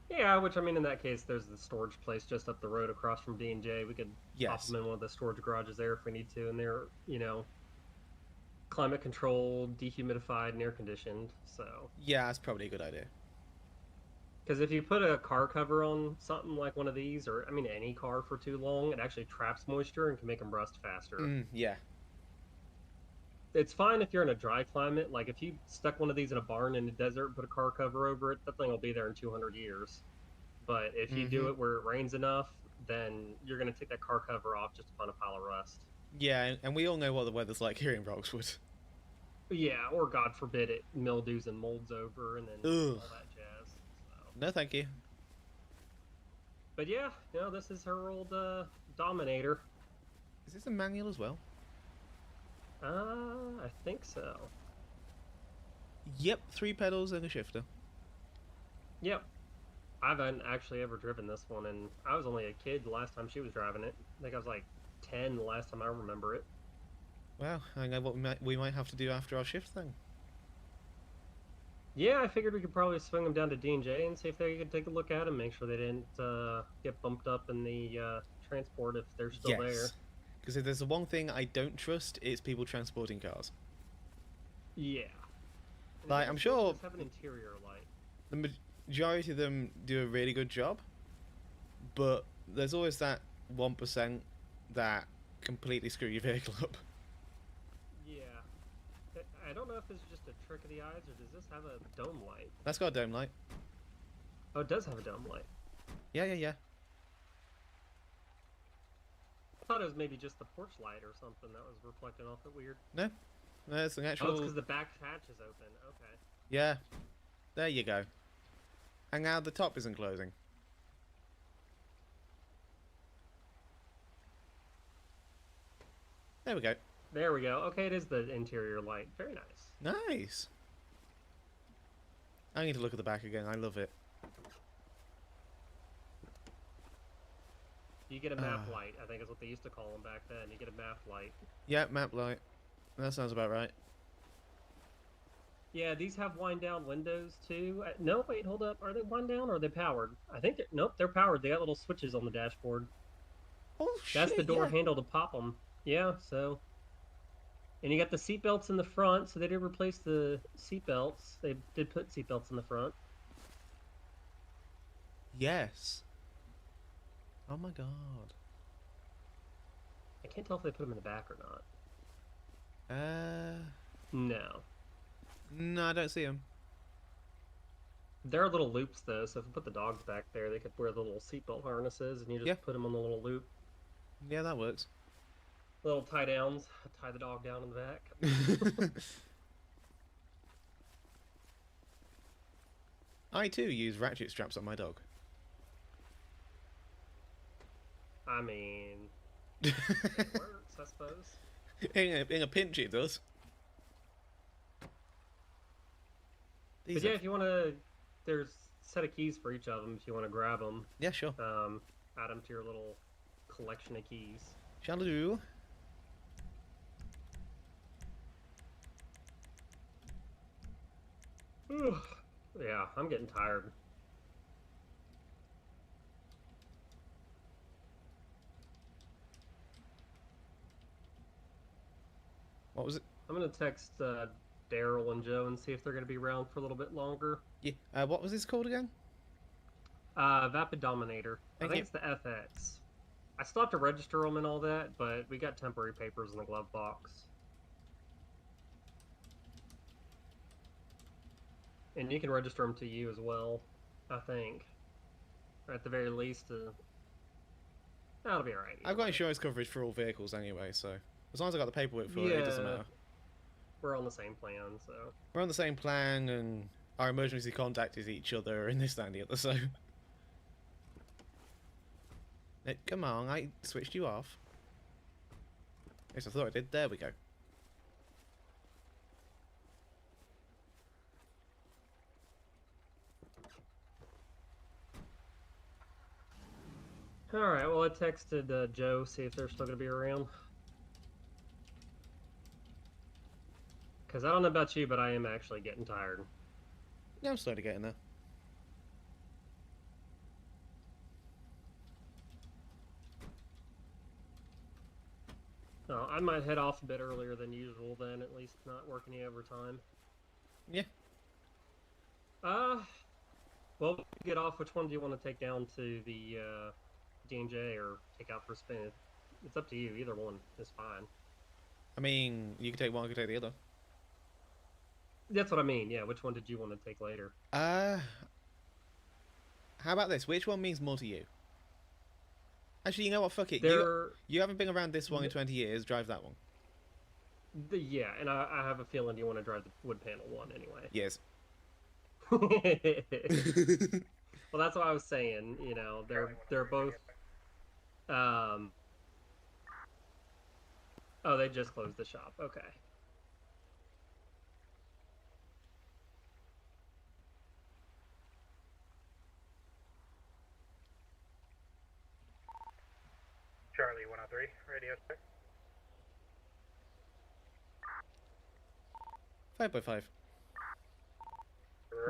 Yeah, which, I mean, in that case, there's the storage place just up the road across from D&J. We could pop them in one of the storage garages there if we need to, and they're, climate controlled, dehumidified, and air conditioned, so... Yeah, that's probably a good idea. Because if you put a car cover on something like one of these, or, I mean, any car for too long, it actually traps moisture and can make them rust faster. Yeah. It's fine if you're in a dry climate. Like, if you stuck one of these in a barn in the desert and put a car cover over it, that thing will be there in 200 years. But if you do it where it rains enough, then you're going to take that car cover off just to find a pile of rust. Yeah, and we all know what the weather's like here in Roxwood. Yeah, or God forbid it mildews and molds over and then all that jazz. So. No, thank you. But yeah, this is her old Dominator. Is this a manual as well? I think so. Yep, 3 pedals and a shifter. Yep. I haven't actually ever driven this one, and I was only a kid the last time she was driving it. I think I was like 10 the last time I remember it. Wow, I know what we might have to do after our shift then. Yeah, I figured we could probably swing them down to D&J and see if they could take a look at them, make sure they didn't get bumped up in the transport if they're still there. Because if there's the one thing I don't trust, it's people transporting cars. Yeah. Like, I'm sure just have an interior light. the majority of them do a really good job, but there's always that 1% that completely screw your vehicle up. Yeah. I don't know if this is just a trick of the eyes, or does this have a dome light? That's got a dome light. Oh, it does have a dome light. Yeah. I thought it was maybe just the porch light or something that was reflecting off it weird. No, it's an actual... Oh, it's because the back hatch is open. Okay. Yeah, there you go. And now the top isn't closing. There we go. There we go. Okay, it is the interior light. Very nice. Nice. I need to look at the back again. I love it. You get a map light, I think is what they used to call them back then. You get a map light. Yeah, map light. That sounds about right. Yeah, these have wind down windows too. No, wait, hold up. Are they wind down or are they powered? I think nope, they're powered. They got little switches on the dashboard. Oh shit! That's the door handle to pop them. Yeah, so. And you got the seatbelts in the front, so they did replace the seatbelts. They did put seatbelts in the front. Yes. Oh my god. I can't tell if they put them in the back or not. No. No, I don't see them. There are little loops though, so if you put the dogs back there, they could wear the little seatbelt harnesses, and you just put them on the little loop. Yeah, that works. Little tie downs, tie the dog down in the back. I too use ratchet straps on my dog. I mean, it works, I suppose. In a pinch, it does. But yeah, if you want to, there's a set of keys for each of them if you want to grab them. Yeah, sure. Add them to your little collection of keys. Shall do. Yeah, I'm getting tired. What was it? I'm gonna text Daryl and Joe and see if they're gonna be around for a little bit longer. Yeah. What was this called again? Vapid Dominator. I think it's the FX. I still have to register them and all that, but we got temporary papers in the glove box. And you can register them to you as well, I think. Or at the very least, that'll be alright. I've got insurance coverage for all vehicles anyway, so as long as I got the paperwork for it, it doesn't matter. We're on the same plan, so. We're on the same plan, and our emergency contact is each other, and this, that, and the other, so... Come on, I switched you off. Yes, I thought I did. There we go. Alright, well, I texted Joe, see if they're still going to be around. Because I don't know about you, but I am actually getting tired. Yeah, I'm starting to get in there. Oh, I might head off a bit earlier than usual then, at least not working any overtime. Yeah. Well, we get off, which one do you want to take down to the D&J or take out for a spin? It's up to you, either one is fine. I mean, you can take one, I can take the other. That's what I mean, yeah, which one did you want to take later? How about this? Which one means more to you? Actually, you know what? Fuck it. You haven't been around this long in 20 years. Drive that one. Yeah, and I have a feeling you want to drive the wood panel one anyway. Yes. Well, that's what I was saying. You know, they're both. Oh, they just closed the shop. Okay. Charlie 103, radio check. 5x5.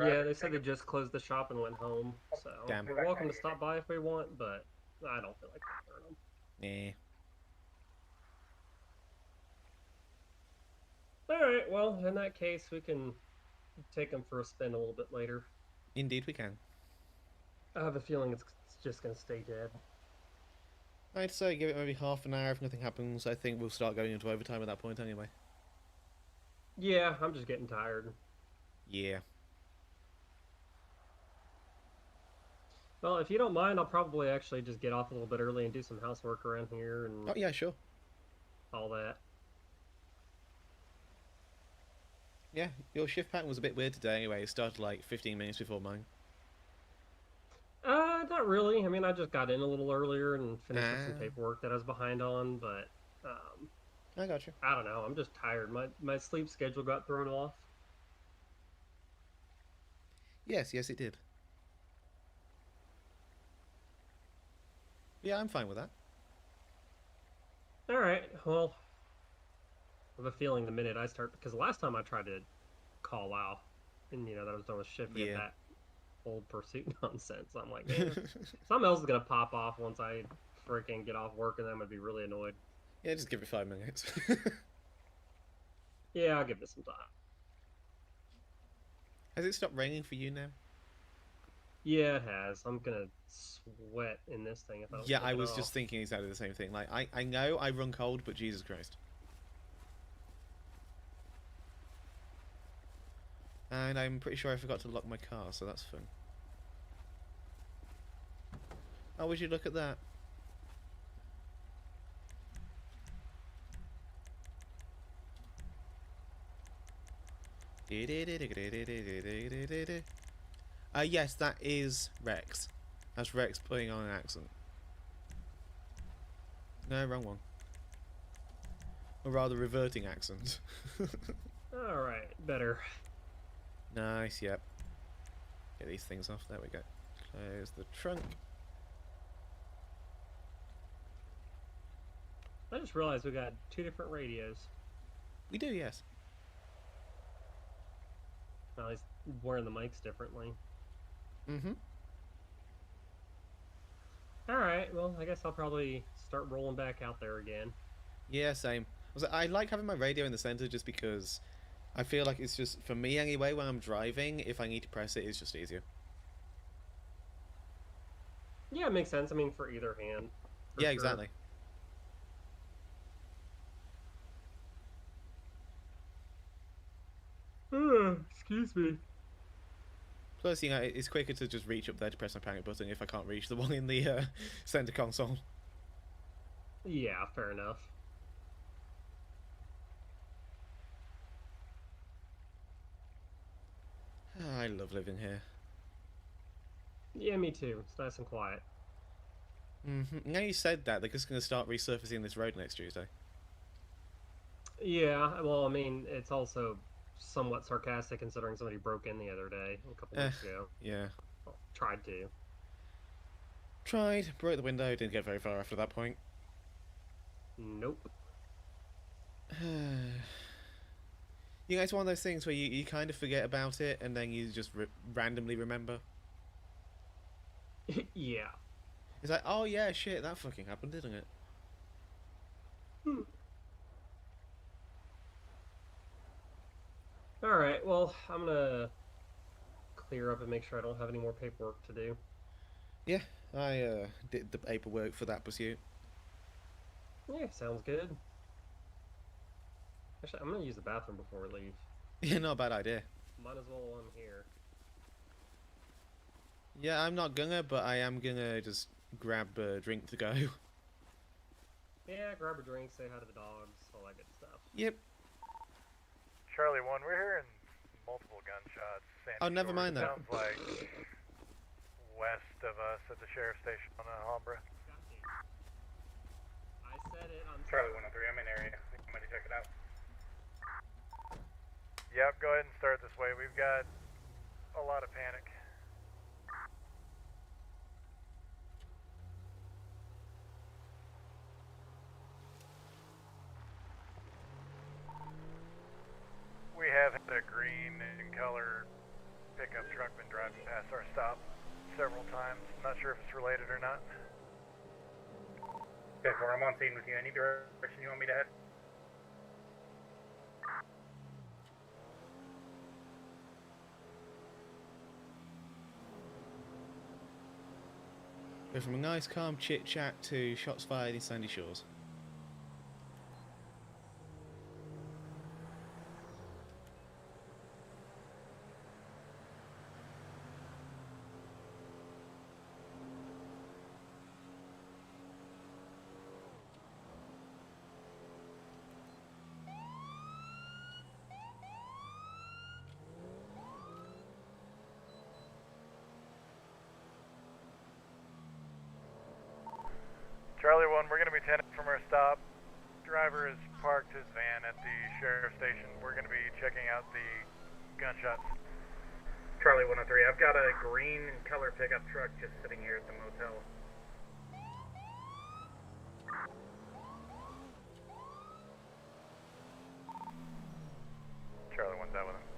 Yeah, they said they just closed the shop and went home, so Damn. we're welcome to stop by if we want, but I don't feel like bothering them. Nah. Alright, well, in that case, we can take them for a spin a little bit later. Indeed we can. I have a feeling it's just going to stay dead. I'd say give it maybe half an hour. If nothing happens, I think we'll start going into overtime at that point anyway. Yeah, I'm just getting tired. Yeah. Well, if you don't mind, I'll probably actually just get off a little bit early and do some housework around here and... Oh, yeah, sure. All that. Yeah, your shift pattern was a bit weird today anyway. It started like 15 minutes before mine. Not really. I mean, I just got in a little earlier and finished up some paperwork that I was behind on, but, I got you. I don't know. I'm just tired. My sleep schedule got thrown off. Yes, it did. Yeah, I'm fine with that. Alright, well, I have a feeling the minute I start, because last time I tried to call out, and, you know, that was done with shift, we had that old pursuit nonsense. I'm like, man, something else is going to pop off once I freaking get off work, and then I'm going to be really annoyed. Yeah, just give it 5 minutes. Yeah, I'll give this some time. Has it stopped raining for you now? Yeah, it has. I'm going to sweat in this thing if I don't Yeah, take I it was off. just thinking exactly the same thing. Like, I know I run cold, but Jesus Christ. And I'm pretty sure I forgot to lock my car, so that's fun. Oh, would you look at that? Yes, that is Rex. That's Rex putting on an accent. No, wrong one. Or rather, reverting accent. Alright, better. Nice, yep. Get these things off. There we go. Close the trunk. I just realized we got 2 different radios. We do, yes. Well, he's wearing the mics differently. Mm-hmm. Alright, well, I guess I'll probably start rolling back out there again. Yeah, same. I like having my radio in the center just because I feel like it's just, for me anyway, when I'm driving, if I need to press it, it's just easier. Yeah, it makes sense. I mean, for either hand. Yeah, exactly. Excuse me. Plus, you know, it's quicker to just reach up there to press my panic button if I can't reach the one in the center console. Yeah, fair enough. Oh, I love living here. Yeah, me too. It's nice and quiet. Now you said that, they're just going to start resurfacing this road next Tuesday. Yeah, well, I mean, it's also somewhat sarcastic considering somebody broke in the other day, a couple weeks ago. Yeah. Well, tried to. Tried, broke the window, didn't get very far after that point. Nope. You know, it's one of those things where you kind of forget about it and then you just randomly remember. Yeah. It's like, oh yeah, shit, that fucking happened, didn't it? Alright, well, I'm gonna clear up and make sure I don't have any more paperwork to do. Yeah, I did the paperwork for that pursuit. Yeah, sounds good. Actually, I'm gonna use the bathroom before we leave. Yeah, not a bad idea. Might as well while I'm here. Yeah, I'm not gonna, but I am gonna just grab a drink to go. Yeah, grab a drink, say hi to the dogs, all that good stuff. Yep. Charlie 1, we're hearing multiple gunshots. Oh, never mind that. Sounds like west of us at the sheriff's station on Alhambra. I said it, I'm Charlie 103, I'm in area. I think somebody check it out. Yep, go ahead and start this way. We've got a lot of panic. We have had a green in color pickup truck been driving past our stop several times. Not sure if it's related or not. Okay, 4, I'm on scene with you. Any direction you want me to head? Go from a nice calm chit chat to shots fired in Sandy Shores. Charlie 1, we're going to be 10 from our stop. Driver has parked his van at the sheriff's station. We're going to be checking out the gunshots. Charlie 103, I've got a green in color pickup truck just sitting here at the motel. Charlie 1's out with him.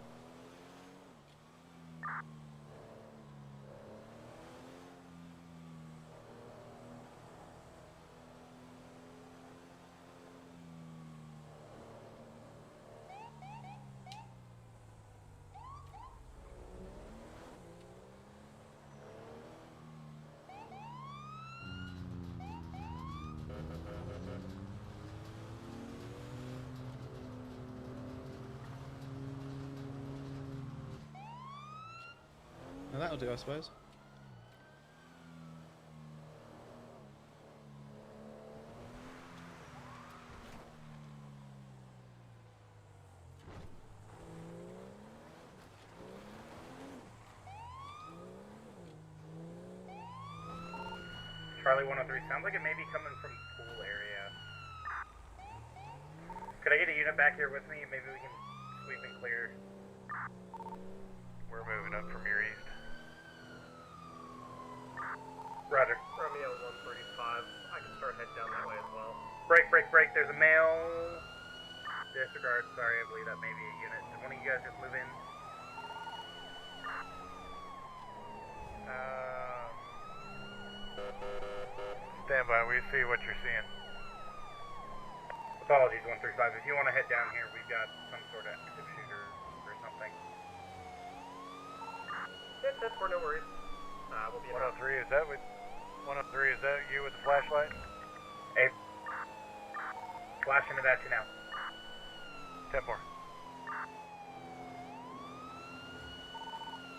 Now that'll do, I suppose. Charlie 103, sounds like it may be coming from the pool area. Could I get a unit back here with me? Maybe we can sweep and clear. We're moving up from your east. Roger. Romeo 135, I can start heading down that way as well. Break, break, break. There's a male. Disregard. Sorry, I believe that may be a unit. Did one of you guys just move in? Stand by, we see what you're seeing. Apologies, 135. If you want to head down here, we've got some sort of active shooter or something. That's for no worries. We'll be 103, is that with 103? Is that you with the flashlight? Hey, flashing it at you now. 10-4.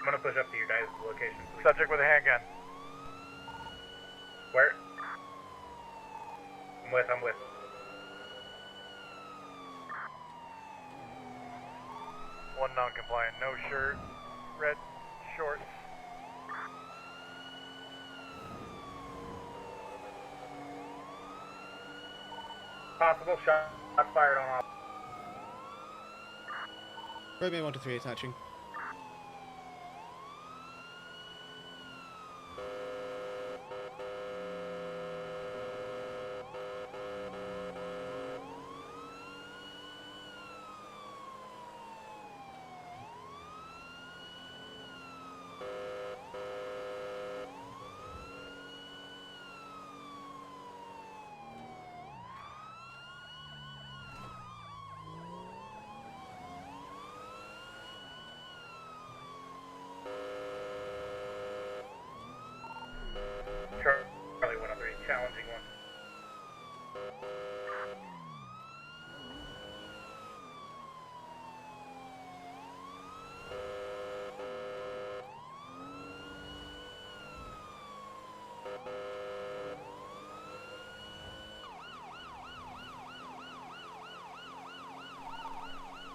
gonna push up to you guys' location, please. Subject with a handgun. Where? I'm with. One non-compliant, no shirt, red shorts. Possible shot fired on off. Romeo 1 to 3 attaching. Charlie 103, challenging one.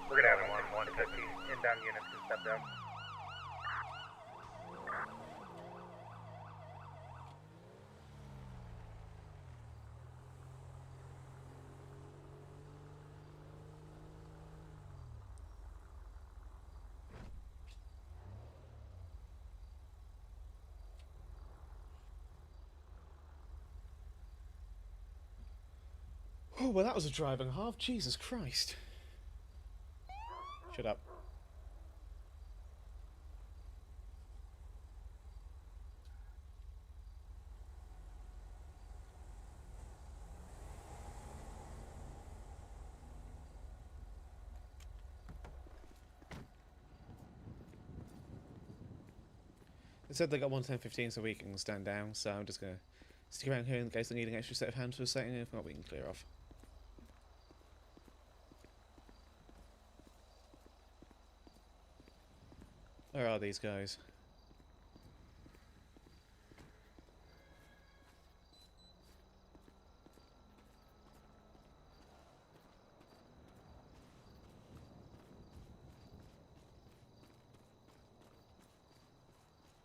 We're gonna have one 150 inbound units to step down. Oh, well, that was a drive and a half. Jesus Christ. Shut up. They said they got 110-15 so we can stand down, so I'm just going to stick around here in case they need an extra set of hands for a second. If not, we can clear off. Where are these guys?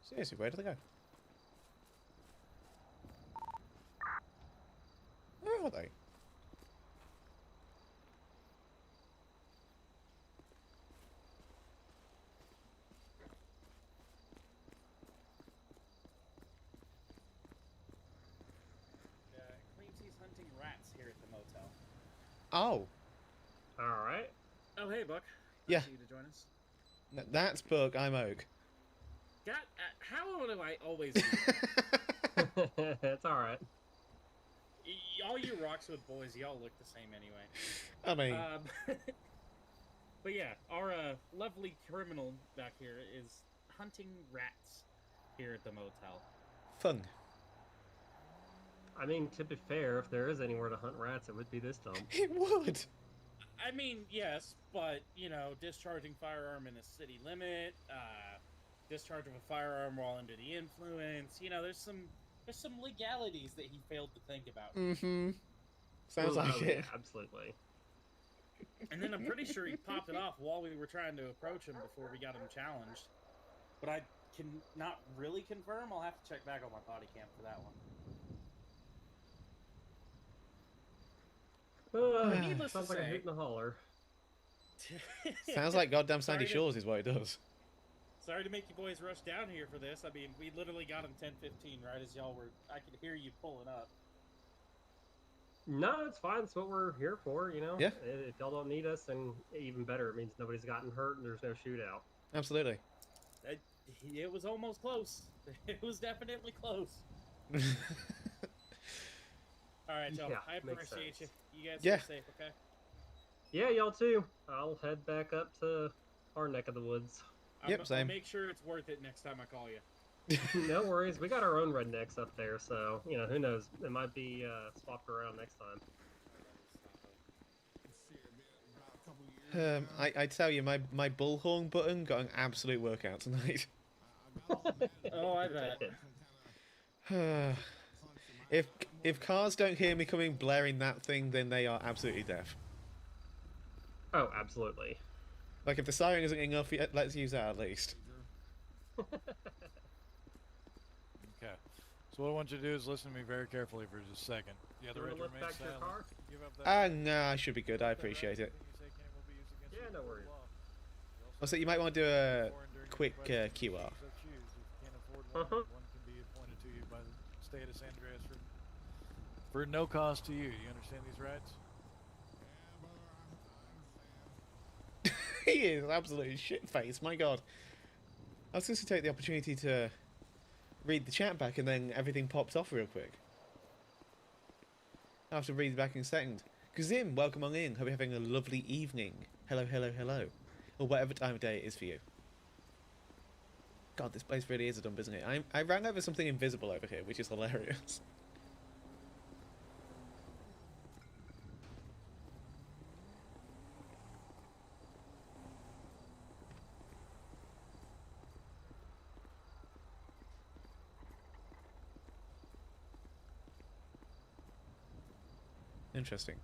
Seriously, where do they go? Where are they? Claims he's hunting rats here at the motel. Oh. Alright. Oh, hey, Buck. Yeah. Nice of you to join us. That's Buck, I'm Oak. God, how do I always do that? It's alright. All you Roxwood boys, y'all look the same anyway. I mean... but yeah, our lovely criminal back here is hunting rats here at the motel. Fun. I mean, to be fair, if there is anywhere to hunt rats, it would be this dump. It would! I mean, yes, but, you know, discharging firearm in a city limit, discharge of a firearm while under the influence, you know, there's some legalities that he failed to think about. Mm-hmm. Sounds like it. Yeah, absolutely. And then I'm pretty sure he popped it off while we were trying to approach him before we got him challenged. But I can not really confirm. I'll have to check back on my body cam for that one. Needless Sounds to like a say, hoot and a holler. Sounds like goddamn Sorry Sandy to- Shores is what it does. Sorry to make you boys rush down here for this. I mean, we literally got him 10:15 right as y'all were. I could hear you pulling up. No, it's fine. It's what we're here for, you know? Yeah. If y'all don't need us, then even better. It means nobody's gotten hurt and there's no shootout. Absolutely. It was almost close. It was definitely close. All right, y'all. Yeah, I makes appreciate you. sense. You guys Yeah. stay safe, okay? Yeah, y'all too. I'll head back up to our neck of the woods. Yep, I'll same. make sure it's worth it next time I call you. No worries. We got our own rednecks up there, so, you know, who knows? It might be swapped around next time. I tell you, my bullhorn button got an absolute workout tonight. Oh, I bet. if cars don't hear me coming blaring that thing, then they are absolutely deaf. Oh, absolutely. Like if the siren isn't enough, let's use that at least. Okay. So what I want you to do is listen to me very carefully for just a second. You have the You right wanna to lift remain back your silent. car? Give up that. Nah, I should be good. I appreciate it. Yeah, no worries. Also, you might want to do a quick QR. Uh-huh. One can be appointed to you by the state of San Andreas for no cost to you. You understand these rights? He is absolutely shit-faced, my god. I was going to take the opportunity to read the chat back and then everything popped off real quick. I'll have to read it back in a second. Kazim, welcome on in. Hope you're having a lovely evening. Hello, hello, hello. Or whatever time of day it is for you. God, this place really is a dump, isn't it? I ran over something invisible over here, which is hilarious. Interesting.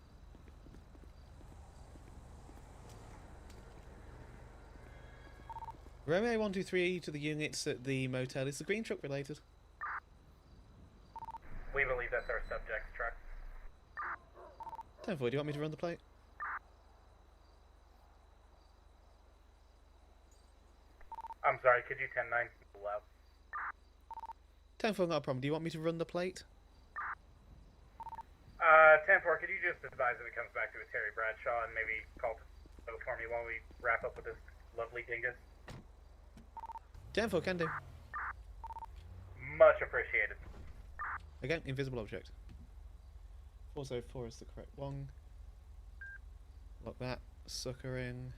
Romeo 123 to the units at the motel. Is the green truck related? We believe that's our subject's truck. 10-4, do you want me to run the plate? I'm sorry, could you 10-9 loud? 10-4, not a problem. Do you want me to run the plate? 10-4, could you just advise if it comes back to a Terry Bradshaw and maybe call for me while we wrap up with this lovely dingus? 10-4, can do. Much appreciated. Again, invisible object. 404 is the correct one. Lock that sucker in.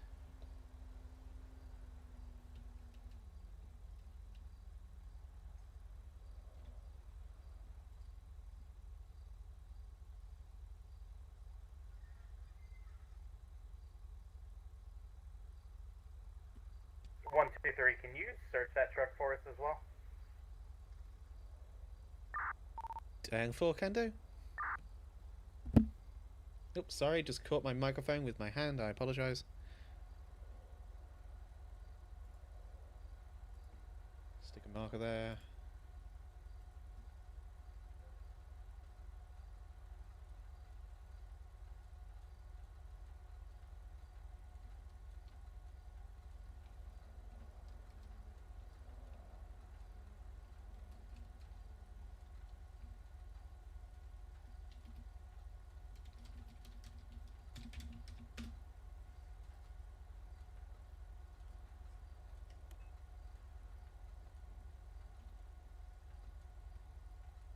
One, two, three. Can you search that truck for us as well? 10-4, can do. Oops, sorry, just caught my microphone with my hand. I apologise. Stick a marker there.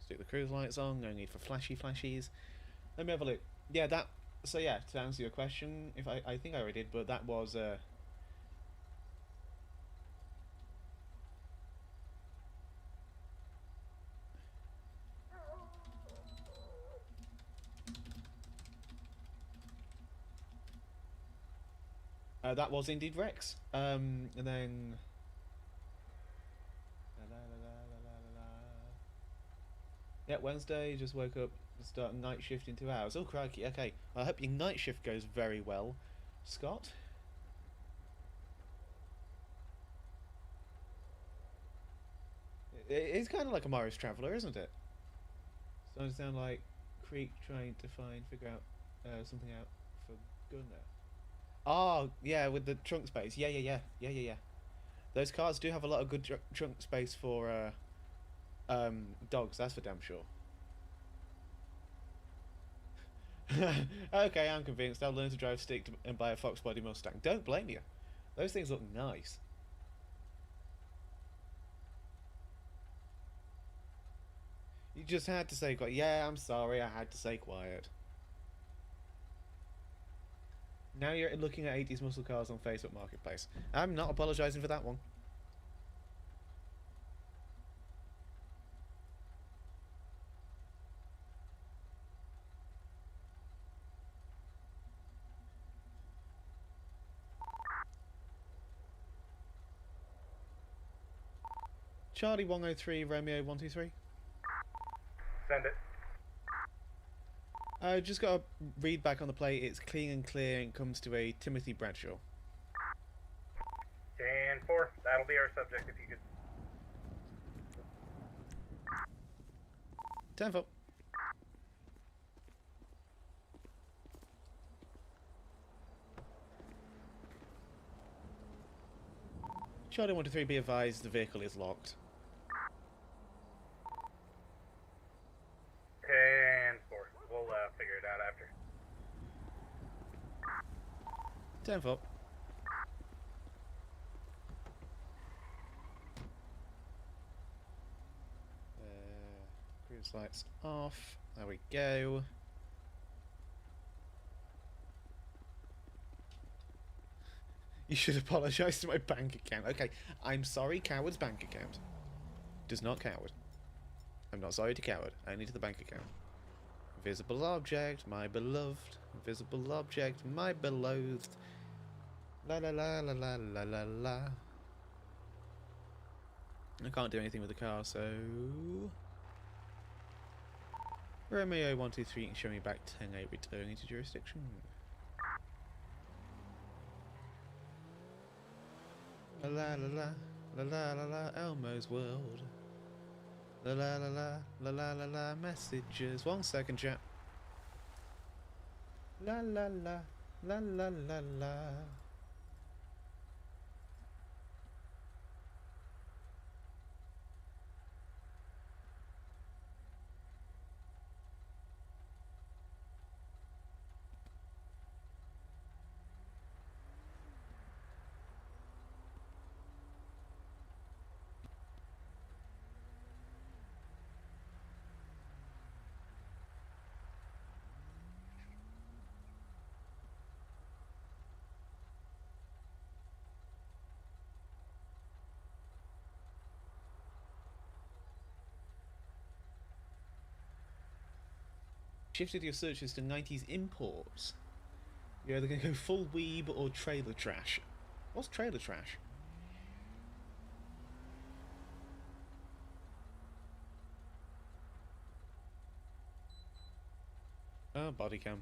Stick the cruise lights on, no need for flashies. Let me have a look. Yeah, that... So yeah, to answer your question, if I think I already did, but that was... that was indeed Rex. And then... Yeah, Wednesday, just woke up, start night shift in 2 hours. Oh, crikey, okay. I hope your night shift goes very well, Scott. It's kind of like a Morris Traveller, isn't it? Starting to sound like Creek trying to figure out something out for Gunnar. Oh, yeah, with the trunk space. Yeah. Those cars do have a lot of good trunk space for dogs, that's for damn sure. Okay, I'm convinced. I'll learn to drive stick and buy a Fox Body Mustang. Don't blame you. Those things look nice. You just had to say quiet. Yeah, I'm sorry, I had to say quiet. Now you're looking at 80s muscle cars on Facebook Marketplace. I'm not apologising for that one. Charlie 103, Romeo 123. Send it. Just got to read back on the plate. It's clean and clear and comes to a Timothy Bradshaw. 10-4. That'll be our subject if you could. 10-4. Charlie 123, be advised the vehicle is locked. 10-4. We'll figure it out after. 10-4. Cruise lights off. There we go. You should apologise to my bank account. Okay, I'm sorry, Coward's bank account. Does not Coward. I'm not sorry to Coward, only to the bank account. Visible object, my beloved. Visible object, my beloved. La la la la la la la la. I can't do anything with the car, so... Romeo 123 show me back 10-8, returning to jurisdiction. La la la la la la la Elmo's world. La la la la la la la la messages. 1 second, chat. La la la la la la la. Shifted your searches to 90s imports. You're either going to go full weeb or trailer trash. What's trailer trash? Oh, body cam.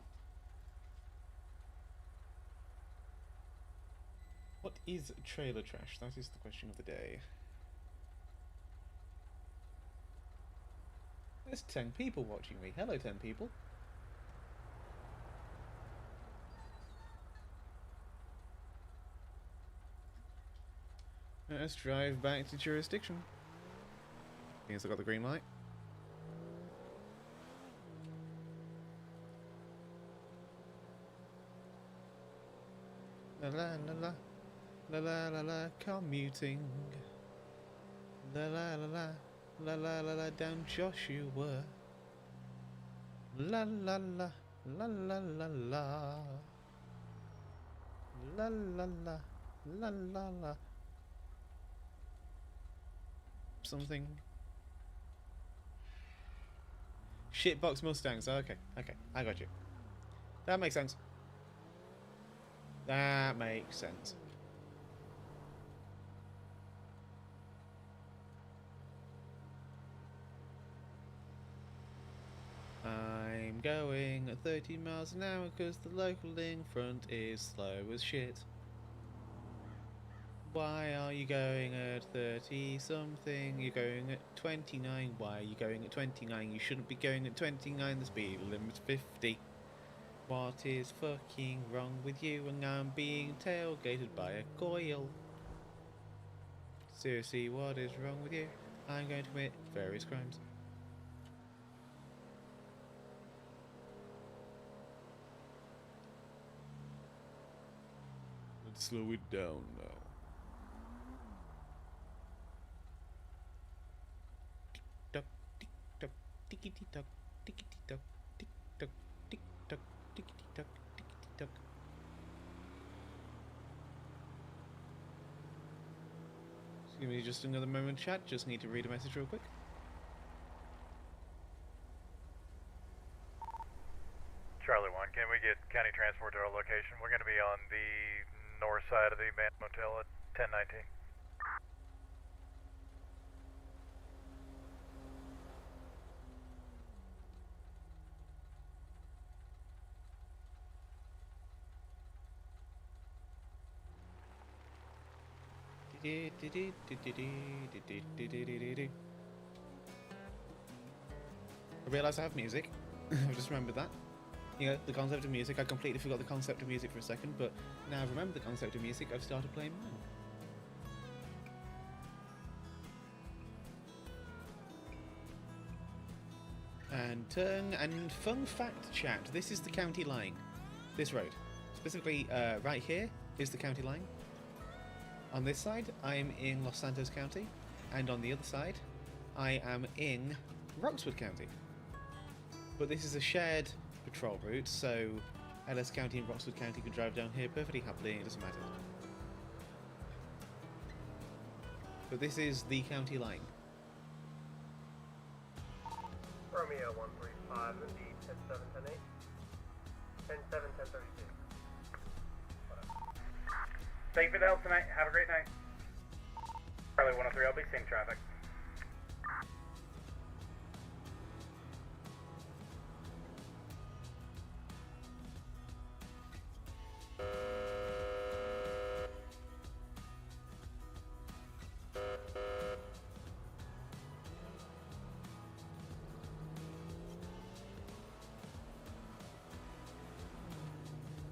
What is trailer trash? That is the question of the day. There's 10 people watching me. Hello, 10 people. Let's drive back to jurisdiction. Means I got the green light. La la la la la la la la commuting. La la la la la la la la down Joshua. La la la la la la la. La la la la la la. Something. Shitbox Mustangs. Okay, okay, I got you. That makes sense. That makes sense. I'm going at 30 miles an hour because the local link front is slow as shit. Why are you going at 30 something? You're going at 29. Why are you going at 29? You shouldn't be going at 29. The speed limit's 50. What is fucking wrong with you? And I'm being tailgated by a coil. Seriously, what is wrong with you? I'm going to commit various crimes. Let's slow it down now. Tick tock, tick tock, tick tock, tick tock, tick tock, tick tock. Excuse me, just another moment, chat. Just need to read a message real quick. Charlie 1, can we get county transport to our location? We're going to be on the north side of the Band Motel at 1019. I realise I have music. I've just remembered that. You know, the concept of music. I completely forgot the concept of music for a second, but now I've remembered the concept of music, I've started playing mine. And turn, and fun fact chat, this is the county line. This road. Specifically, right here is the county line. On this side, I am in Los Santos County, and on the other side, I am in Roxwood County. But this is a shared patrol route, so LS County and Roxwood County can drive down here perfectly happily, and it doesn't matter. But this is the county line. Romeo 135, indeed, 10-7, 10-8. 10-7, 10-32. Thank you for the help tonight. Have a great night. Charlie 103, I'll be seeing traffic.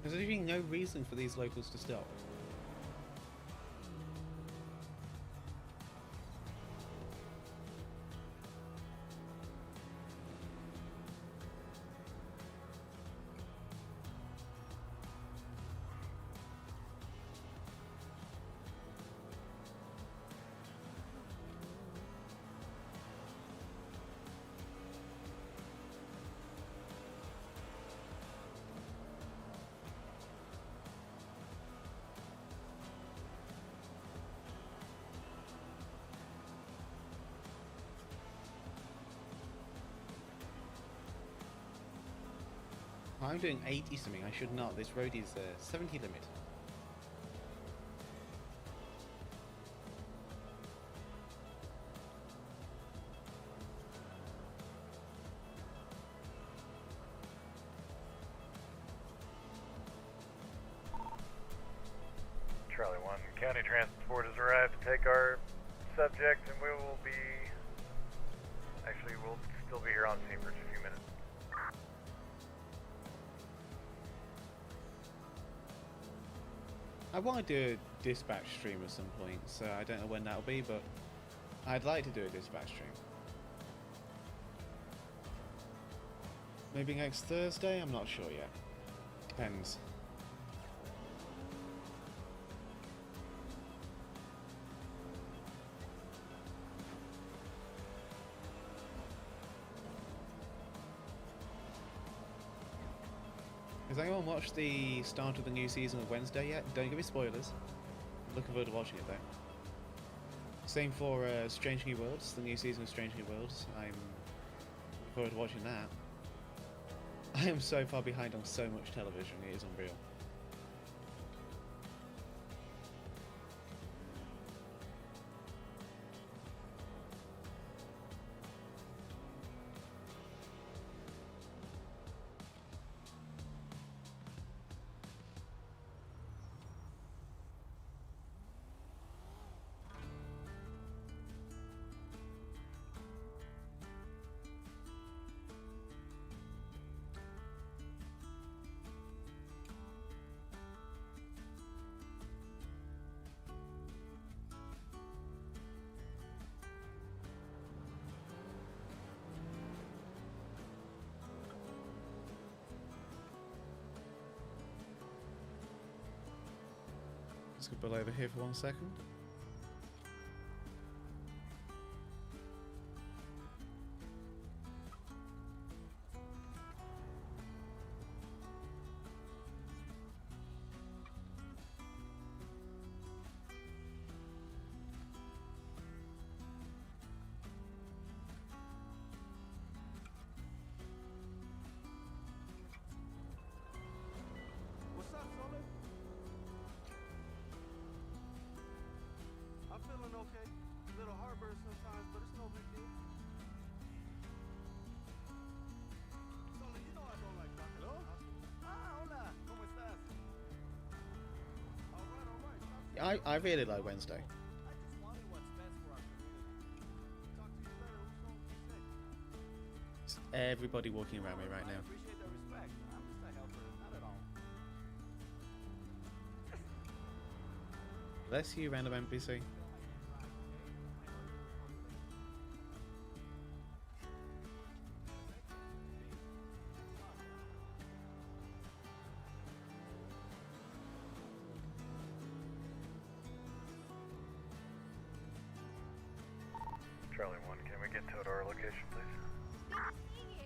There's literally no reason for these locals to stop. I'm doing 80 something, I should not. This road is 70 limit. Charlie 1, County Transport has arrived to take our subject, and we will be... Actually, we'll still be here on scene for just a few minutes. I want to do a dispatch stream at some point, so I don't know when that'll be, but I'd like to do a dispatch stream. Maybe next Thursday? I'm not sure yet. Depends. Has anyone watched the start of the new season of Wednesday yet? Don't give me spoilers. I'm looking forward to watching it though. Same for Strange New Worlds, the new season of Strange New Worlds. I'm looking forward to watching that. I am so far behind on so much television, it is unreal. Let's go over here for 1 second. What's up, Solar? I'm feeling okay. A little heartburn sometimes, but it's no big deal. Solar, you know I don't like talking. Hello? Hola. ¿Cómo estás? All right. I really like Wednesday. everybody walking around me right now. Appreciate the respect. I'm just a helper, not at all. Bless you, random NPC. Charlie 1, can we get to our location, please? Good seeing you.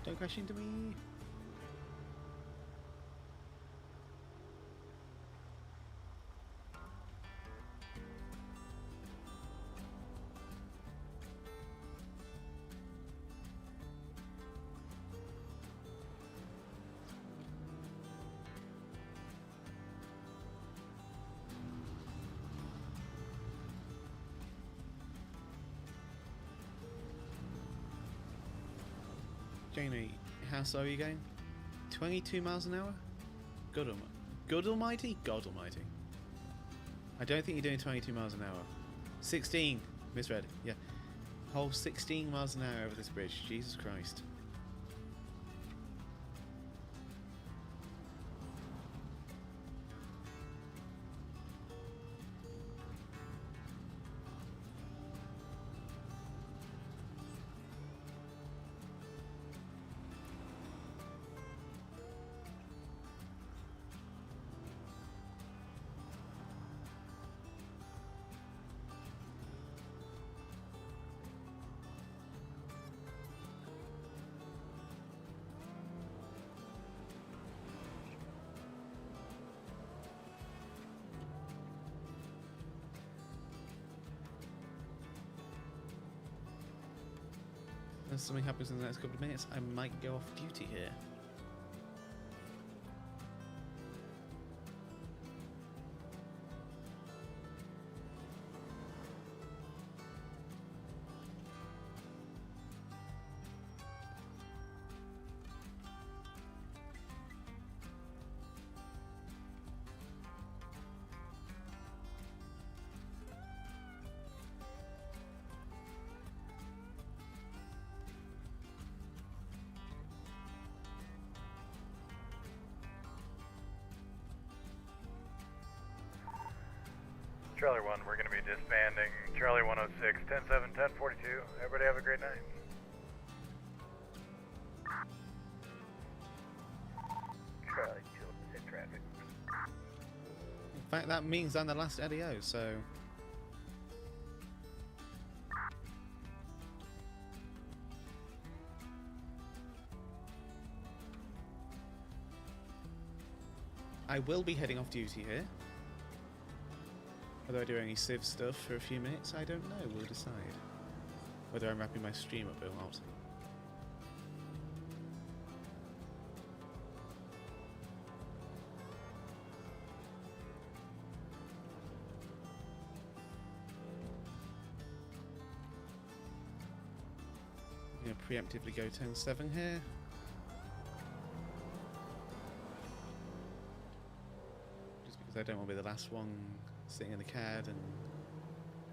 Don't crash into me. Janie, how slow are you going? 22 miles an hour? God almighty? God almighty. I don't think you're doing 22 miles an hour. 16! Misread. Yeah. Whole 16 miles an hour over this bridge. Jesus Christ. Unless something happens in the next couple of minutes, I might go off duty here. Charlie 1, we're going to be disbanding. Charlie 106, 10-7, 10-42. Everybody have a great night. Charlie 2, hit traffic. In fact, that means I'm the last LEO, so... I will be heading off duty here. Whether I do any civ stuff for a few minutes, I don't know. We'll decide. Whether I'm wrapping my stream up or not. I'm going to preemptively go 10-7 here. Just because I don't want to be the last one sitting in the CAD and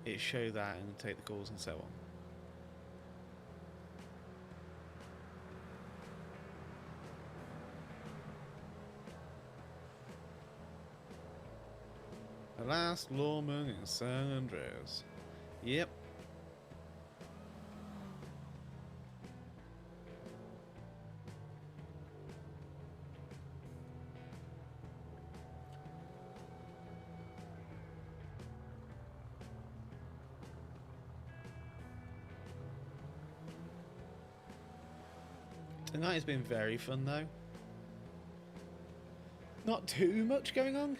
it show that and take the calls and so on. The last lawman in San Andreas. Yep. The night has been very fun though. Not too much going on,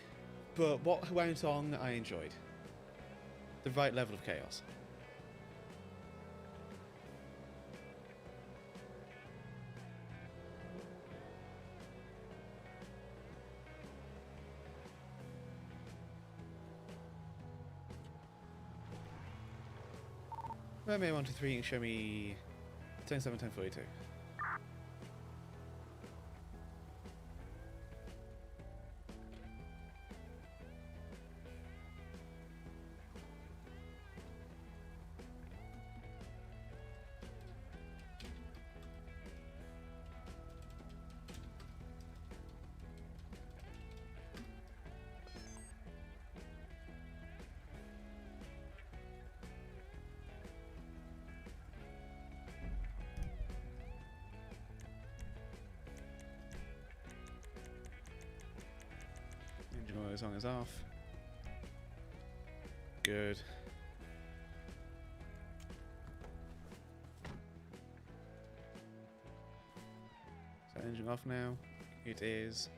but what went on I enjoyed. The right level of chaos. Romeo 123 and show me 10-7, 10-42. Engine song is off. Good. So engine off now. It is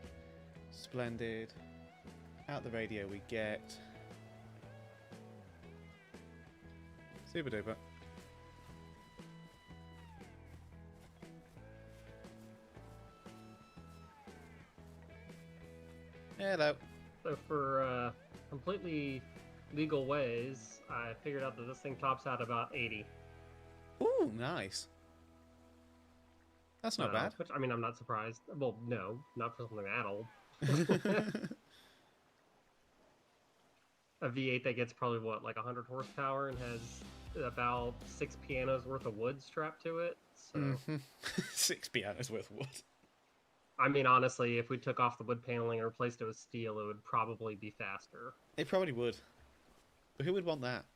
splendid. Out the radio we get super duper. Hello. So for completely legal ways, I figured out that this thing tops out about 80. Ooh, nice. That's not bad. Which, I mean, I'm not surprised. Well, no, not for something that old. A V8 that gets probably, what, like 100 horsepower and has about 6 pianos worth of wood strapped to it. So 6 pianos worth of wood. I mean, honestly, if we took off the wood paneling and replaced it with steel, it would probably be faster. It probably would. But who would want that?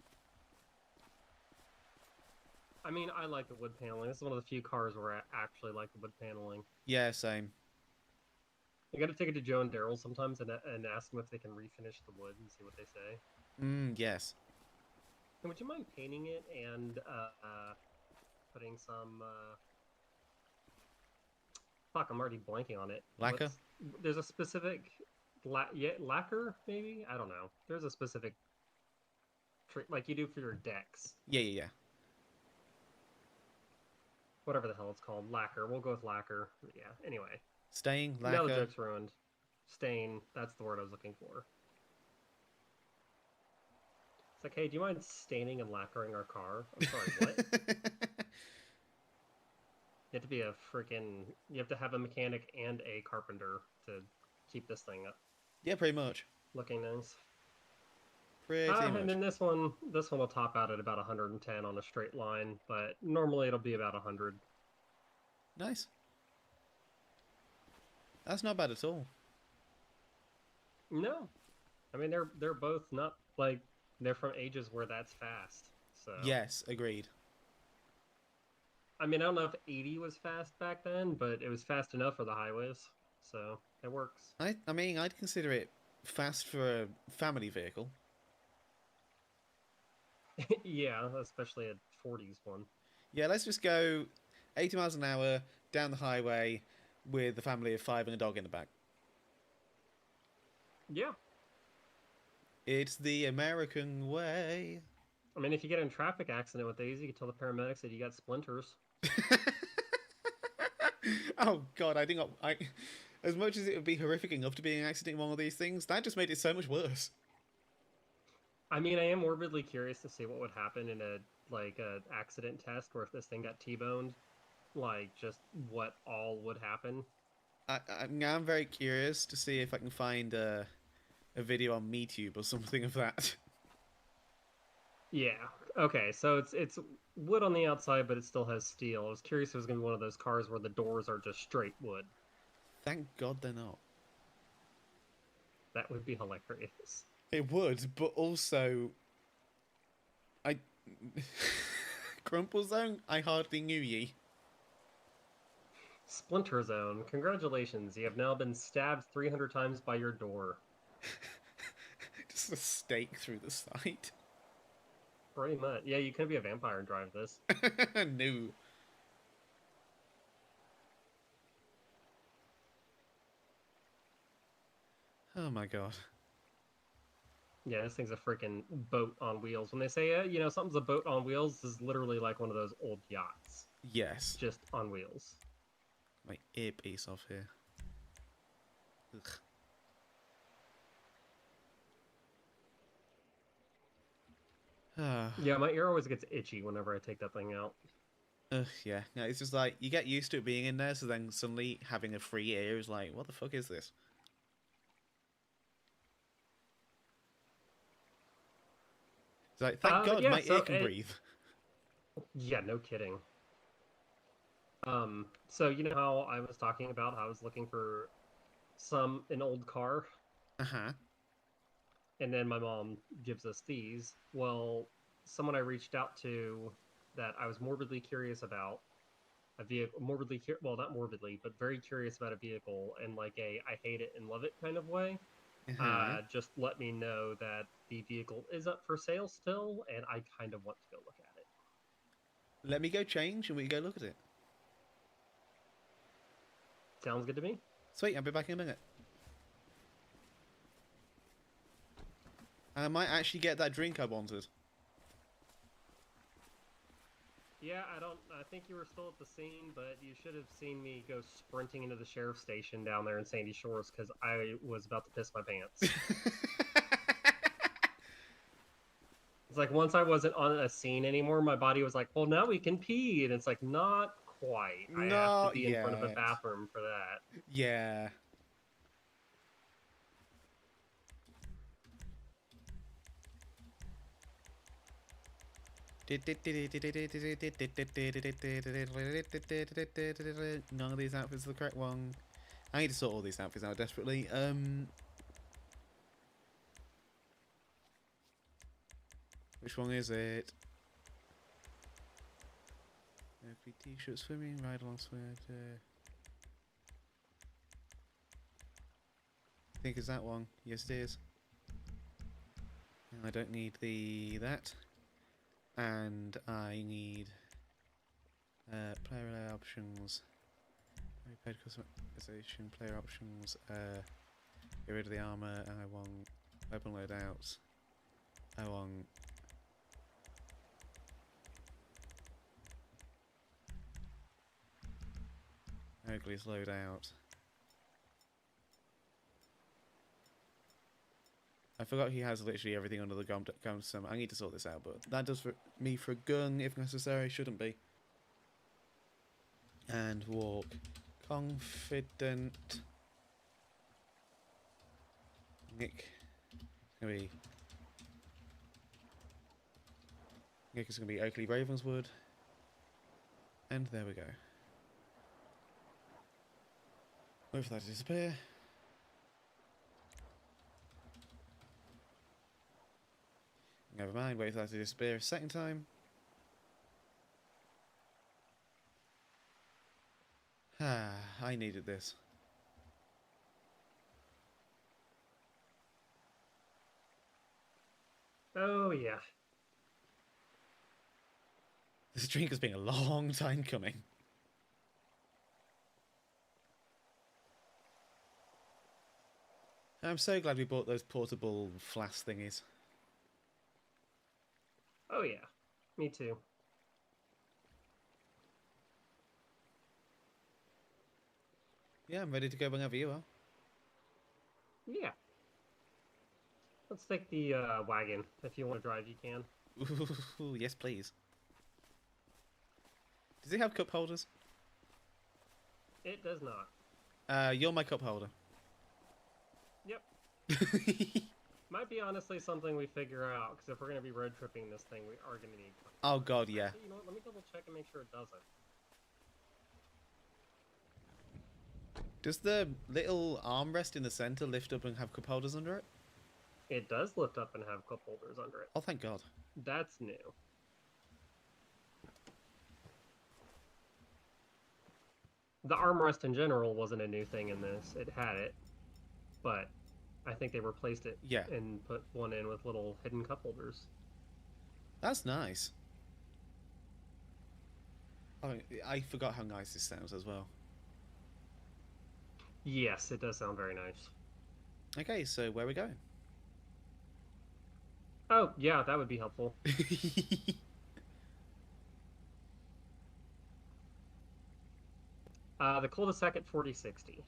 I mean, I like the wood paneling. This is one of the few cars where I actually like the wood paneling. Yeah, same. You gotta take it to Joe and Daryl sometimes and ask them if they can refinish the wood and see what they say. Yes. And would you mind painting it and putting some... Fuck, I'm already blanking on it. Lacquer? There's a specific... lacquer, maybe? I don't know. There's a specific... like you do for your decks. Yeah. Whatever the hell it's called. Lacquer. We'll go with lacquer. Yeah, anyway. Stain, lacquer. Now the joke's ruined. Stain. That's the word I was looking for. It's like, hey, do you mind staining and lacquering our car? I'm sorry, what? You have to be a freaking... You have to have a mechanic and a carpenter to keep this thing up. Yeah, pretty much. Looking nice. Pretty much. And then this one will top out at about 110 on a straight line, but normally it'll be about 100. Nice. That's not bad at all. No. I mean, they're both not, like, they're from ages where that's fast, so... Yes, agreed. I mean, I don't know if 80 was fast back then, but it was fast enough for the highways, so it works. I mean, I'd consider it fast for a family vehicle. Yeah, especially a 40s one. Yeah, let's just go 80 miles an hour down the highway with a family of 5 and a dog in the back. Yeah. It's the American way. I mean, if you get in a traffic accident with these, you can tell the paramedics that you got splinters. Oh god, as much as it would be horrific enough to be an accident in one of these things, that just made it so much worse. I mean, I am morbidly curious to see what would happen in a accident test where if this thing got T-boned, like just what all would happen. I'm very curious to see if I can find a video on MeTube or something of that. Yeah. Okay. So it's wood on the outside, but it still has steel. I was curious if it was going to be one of those cars where the doors are just straight wood. Thank God they're not. That would be hilarious. It would, but also... Crumple Zone? I hardly knew ye. Splinter Zone. Congratulations. You have now been stabbed 300 times by your door. Just a stake through the side. Pretty much. Yeah, you could be a vampire and drive this. No. Oh my god. Yeah, this thing's a freaking boat on wheels. When they say, something's a boat on wheels, this is literally like one of those old yachts. Yes. Just on wheels. My earpiece off here. Ugh. Yeah, my ear always gets itchy whenever I take that thing out. Yeah. No, it's just like, you get used to it being in there, so then suddenly having a free ear is like, what the fuck is this? It's like, thank God my ear can breathe. Yeah, no kidding. So you know how I was talking about how I was looking for an old car? Uh-huh. And then my mom gives us these. Well, someone I reached out to that I was morbidly curious about a vehicle, well, not morbidly, but very curious about a vehicle in like a I hate it and love it kind of way. Just let me know that the vehicle is up for sale still, and I kind of want to go look at it. Let me go change and we can go look at it. Sounds good to me. Sweet, I'll be back in a minute. I might actually get that drink I wanted. Yeah, I think you were still at the scene, but you should have seen me go sprinting into the sheriff's station down there in Sandy Shores because I was about to piss my pants. It's like once I wasn't on a scene anymore, my body was like, well, now we can pee. And it's like, not quite. I have to be in front of a bathroom for that. Yeah. None of these outfits are the correct one. I need to sort all these outfits out desperately. Which one is it? Every t-shirt, swimming, ride along swimming. I think it's that one. Yes, it is. And I don't need that. And I need player options. Paid customization, player options. Get rid of the armor, and I want weapon loadouts. I want Oakley's loadout. I forgot he has literally everything under the gun system. I need to sort this out, but that does for me for a gun, if necessary. Shouldn't be. And walk confident. Nick is going to be Oakley Ravenswood. And there we go. Wait for that to disappear. Never mind, wait for that to disappear a second time. I needed this. Oh, yeah. This drink has been a long time coming. I'm so glad we bought those portable flask thingies. Oh, yeah. Me too. Yeah, I'm ready to go whenever you are. Yeah. Let's take the wagon. If you want to drive, you can. Ooh, yes, please. Does it have cup holders? It does not. You're my cup holder. Yep. Might be honestly something we figure out, because if we're going to be road tripping this thing, we are going to need... Oh god, yeah. Actually, you know what? Let me double check and make sure it doesn't. Does the little armrest in the center lift up and have cup holders under it? It does lift up and have cup holders under it. Oh, thank god. That's new. The armrest in general wasn't a new thing in this. It had it, but I think they replaced it and put one in with little hidden cup holders. That's nice. I forgot how nice this sounds as well. Yes, it does sound very nice. Okay, so where are we going? Oh, yeah, that would be helpful. The cul-de-sac at 4060.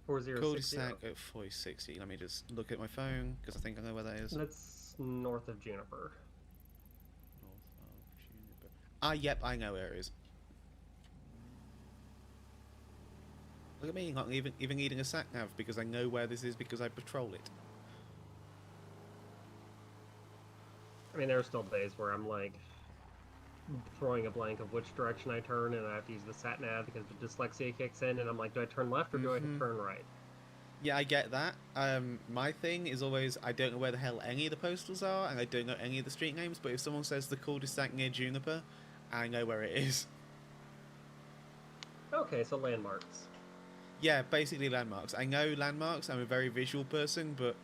4060. Cul-de-sac at 4060. Let me just look at my phone, because I think I know where that is. That's north of Juniper. North of Juniper. Ah, yep, I know where it is. Look at me, not even needing a sat nav, because I know where this is because I patrol it. I mean, there are still days where I'm like throwing a blank of which direction I turn, and I have to use the sat nav because the dyslexia kicks in, and I'm like, do I turn left or do I turn right? Yeah, I get that. My thing is always, I don't know where the hell any of the postals are, and I don't know any of the street names, but if someone says the cul-de-sac near Juniper, I know where it is. Okay, so landmarks. Yeah, basically landmarks. I know landmarks, I'm a very visual person, but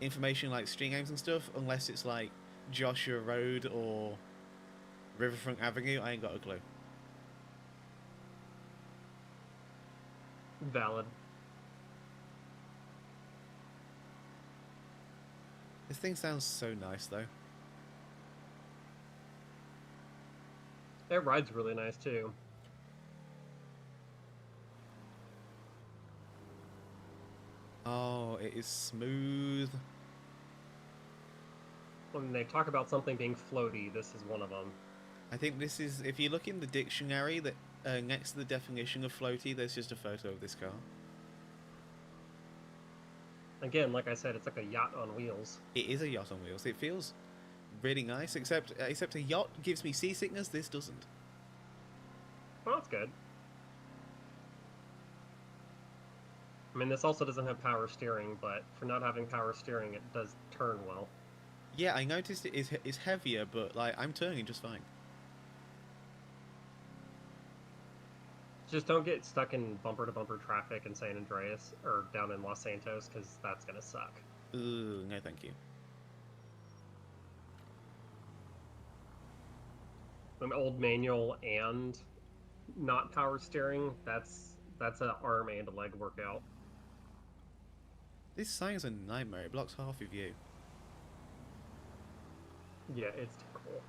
information like street names and stuff, unless it's like Joshua Road or Riverfront Avenue, I ain't got a clue. Valid. This thing sounds so nice, though. It rides really nice, too. Oh, it is smooth. When they talk about something being floaty, this is one of them. I think this is, if you look in the dictionary, that next to the definition of floaty, there's just a photo of this car. Again, like I said, it's like a yacht on wheels. It is a yacht on wheels. It feels really nice, except a yacht gives me seasickness, this doesn't. Well, that's good. I mean, this also doesn't have power steering, but for not having power steering, it does turn well. Yeah, I noticed it is heavier, but like I'm turning just fine. Just don't get stuck in bumper-to-bumper traffic in San Andreas or down in Los Santos, because that's gonna suck. Ooh, no thank you. An old manual and not power steering, that's an arm and a leg workout. This sign's a nightmare. It blocks half of you. Yeah, it's terrible.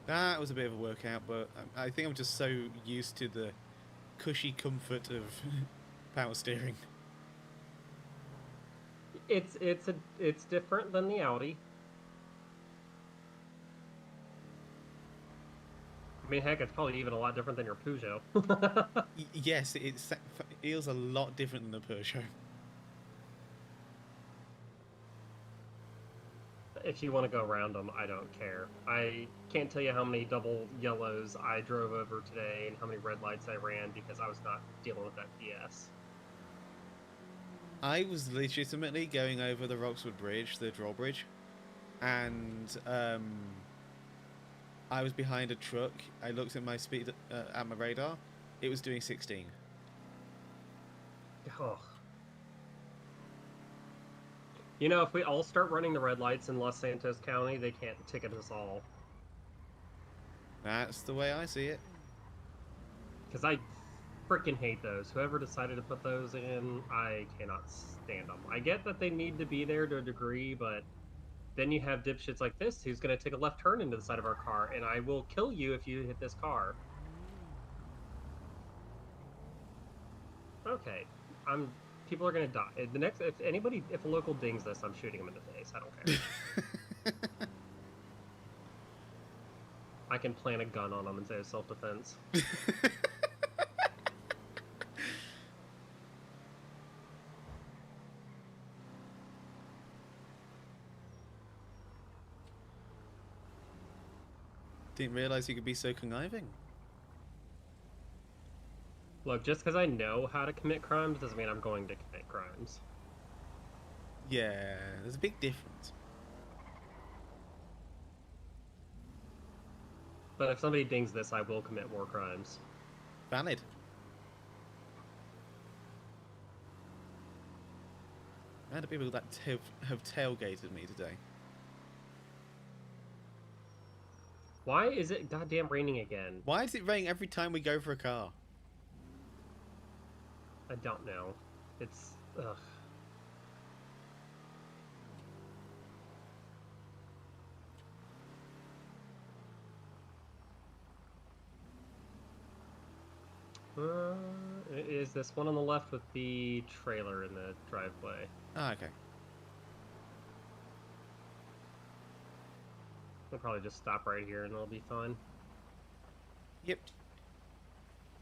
That was a bit of a workout, but I think I'm just so used to the cushy comfort of power steering. It's different than the Audi. I mean, heck, it's probably even a lot different than your Peugeot. Yes, it feels a lot different than the Peugeot. If you want to go around them, I don't care. I can't tell you how many double yellows I drove over today and how many red lights I ran because I was not dealing with that BS. I was legitimately going over the Roxwood Bridge, the drawbridge, and I was behind a truck. I looked at my speed at my radar. It was doing 16. Oh. You know, if we all start running the red lights in Los Santos County, they can't ticket us all. That's the way I see it. Because I freaking hate those. Whoever decided to put those in, I cannot stand them. I get that they need to be there to a degree, but then you have dipshits like this who's going to take a left turn into the side of our car, and I will kill you if you hit this car. Okay, people are going to die. If a local dings this, I'm shooting them in the face. I don't care. I can plant a gun on them and say self-defense. Didn't realize you could be so conniving. Look, just because I know how to commit crimes doesn't mean I'm going to commit crimes. Yeah, there's a big difference. But if somebody dings this, I will commit more crimes. Valid. How do people that have tailgated me today? Why is it goddamn raining again? Why is it raining every time we go for a car? I don't know. It's ugh. Is this one on the left with the trailer in the driveway? Ah, okay. We'll probably just stop right here and it'll be fine. Yep.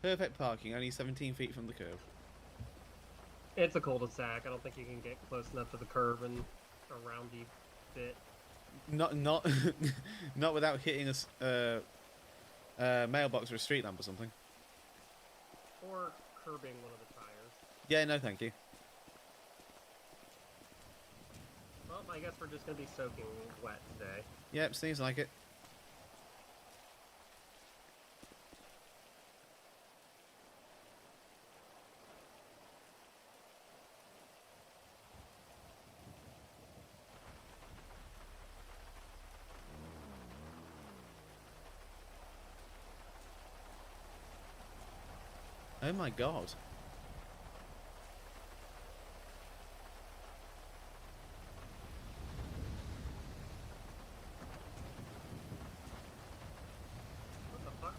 Perfect parking, only 17 feet from the curb. It's a cul-de-sac. I don't think you can get close enough to the curb and a roundy bit. Not not without hitting a mailbox or a street lamp or something. Or curbing one of the tires. Yeah, no thank you. Well, I guess we're just going to be soaking wet today. Yep, seems like it. Oh my god. What the fuck?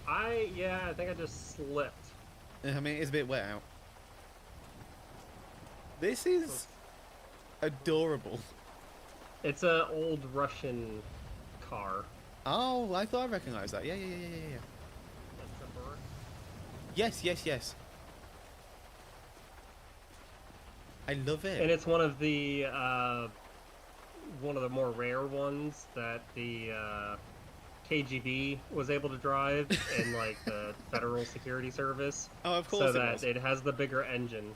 I think I just slipped. I mean, it's a bit wet out. This is adorable. It's an old Russian car. Oh, I thought I recognised that. Yeah. That's a bird. Yes. I love it. And it's one of the more rare ones that the KGB was able to drive in like the Federal Security Service. Oh, of course so it that was. it has the bigger engine.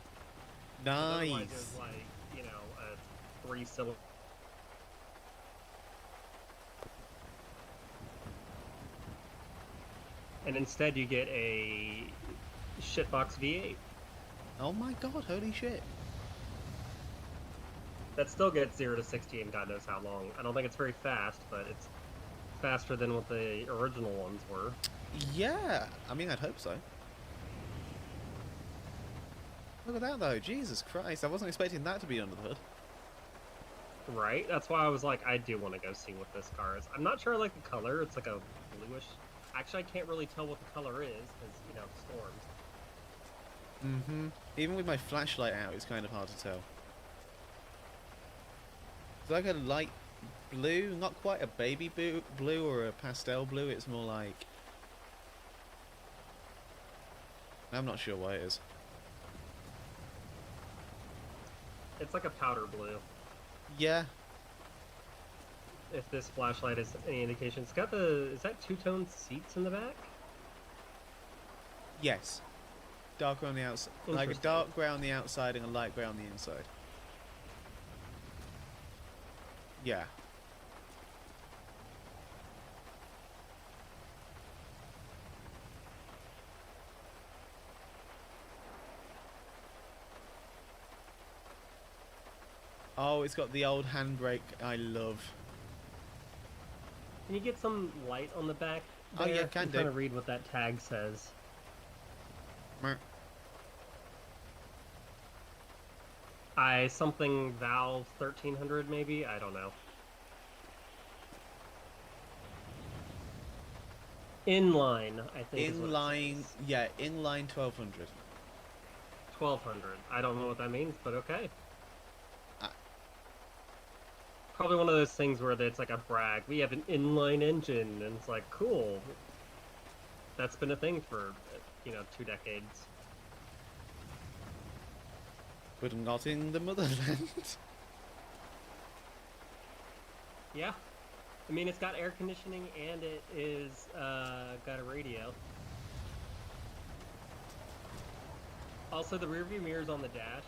Nice. Otherwise it was like, a 3-cylinder. And instead you get a shitbox V8. Oh my god, holy shit. That still gets 0 to 60 in God knows how long. I don't think it's very fast, but it's faster than what the original ones were. Yeah, I mean, I'd hope so. Look at that though, Jesus Christ, I wasn't expecting that to be under the hood. Right? That's why I was like, I do want to go see what this car is. I'm not sure I like the color. It's like a bluish. Actually, I can't really tell what the color is because, storms. Mm-hmm. Even with my flashlight out, it's kind of hard to tell. It's like a light blue, not quite a baby blue or a pastel blue, it's more like... I'm not sure what it is. It's like a powder blue. Yeah. If this flashlight is any indication. It's got is that two-tone seats in the back? Yes. Darker on the outside, like a dark grey on the outside and a light grey on the inside. Yeah. Oh, it's got the old handbrake I love. Can you get some light on the back Oh there? yeah, can I'm do. trying to read what that tag says. Something valve 1300 maybe? I don't know. Inline, I think. Inline, yeah, inline 1200. 1200. I don't know what that means, but okay. Probably one of those things where it's like a brag. We have an inline engine, and it's like, cool. That's been a thing for, 2 decades. But not in the motherland. Yeah. I mean, it's got air conditioning, and it is, got a radio. Also, the rearview mirror's on the dash.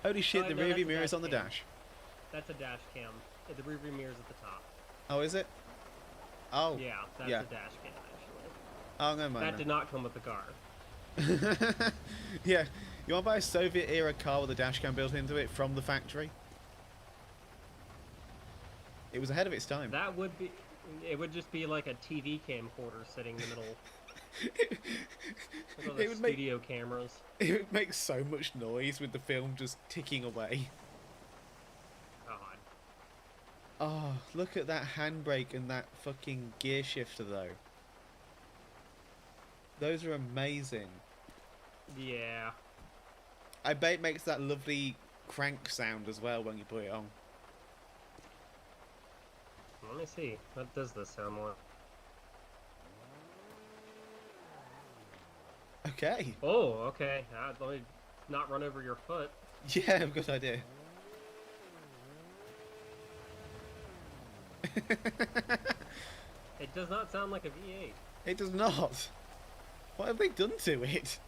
Holy shit, the no, rearview that's a mirror is dash on the cam. dash. That's a dash cam. The rearview mirror's at the top. Oh, is it? Oh. Yeah, that's yeah. a dash cam, actually. Oh, never mind. That did not come with the car. Yeah, you want to buy a Soviet-era car with a dash cam built into it from the factory? It was ahead of its time. That would be... It would just be like a TV camcorder sitting in the middle. Look at all the studio cameras. It would make so much noise with the film just ticking away. God. Oh, look at that handbrake and that fucking gear shifter though. Those are amazing. Yeah. I bet it makes that lovely crank sound as well when you put it on. Let me see. What does this sound like? Okay. Oh, okay. Let me not run over your foot. Yeah, good idea. It does not sound like a V8. It does not. What have they done to it?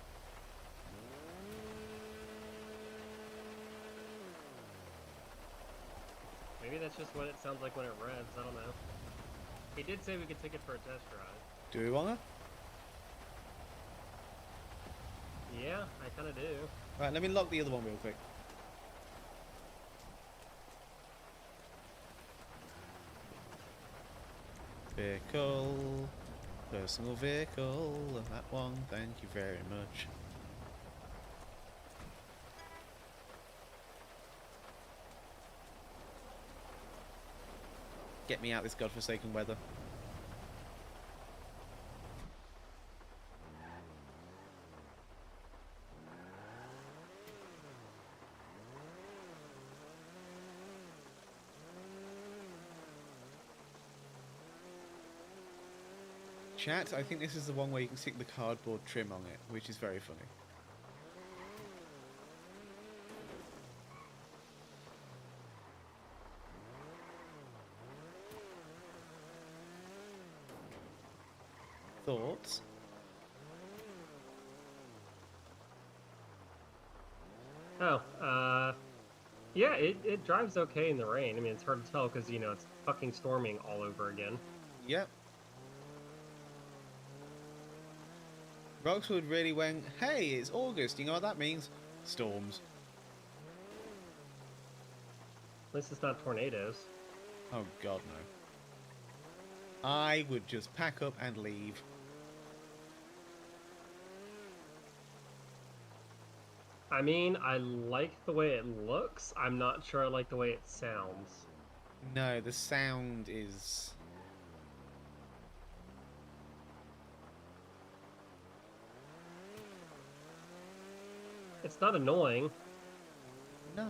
Maybe that's just what it sounds like when it revs. I don't know. He did say we could take it for a test drive. Do we wanna? Yeah, I kind of do. Right, let me lock the other one real quick. Vehicle. Personal vehicle. That one. Thank you very much. Get me out this godforsaken weather. Chat, I think this is the one where you can stick the cardboard trim on it, which is very funny. Thoughts? Oh, yeah, it drives okay in the rain. I mean, it's hard to tell because, you know, it's fucking storming all over again. Yep. Roxwood really went, hey, it's August, you know what that means? Storms. At least it's not tornadoes. Oh god, no. I would just pack up and leave. I mean, I like the way it looks. I'm not sure I like the way it sounds. No, the sound is... It's not annoying. No.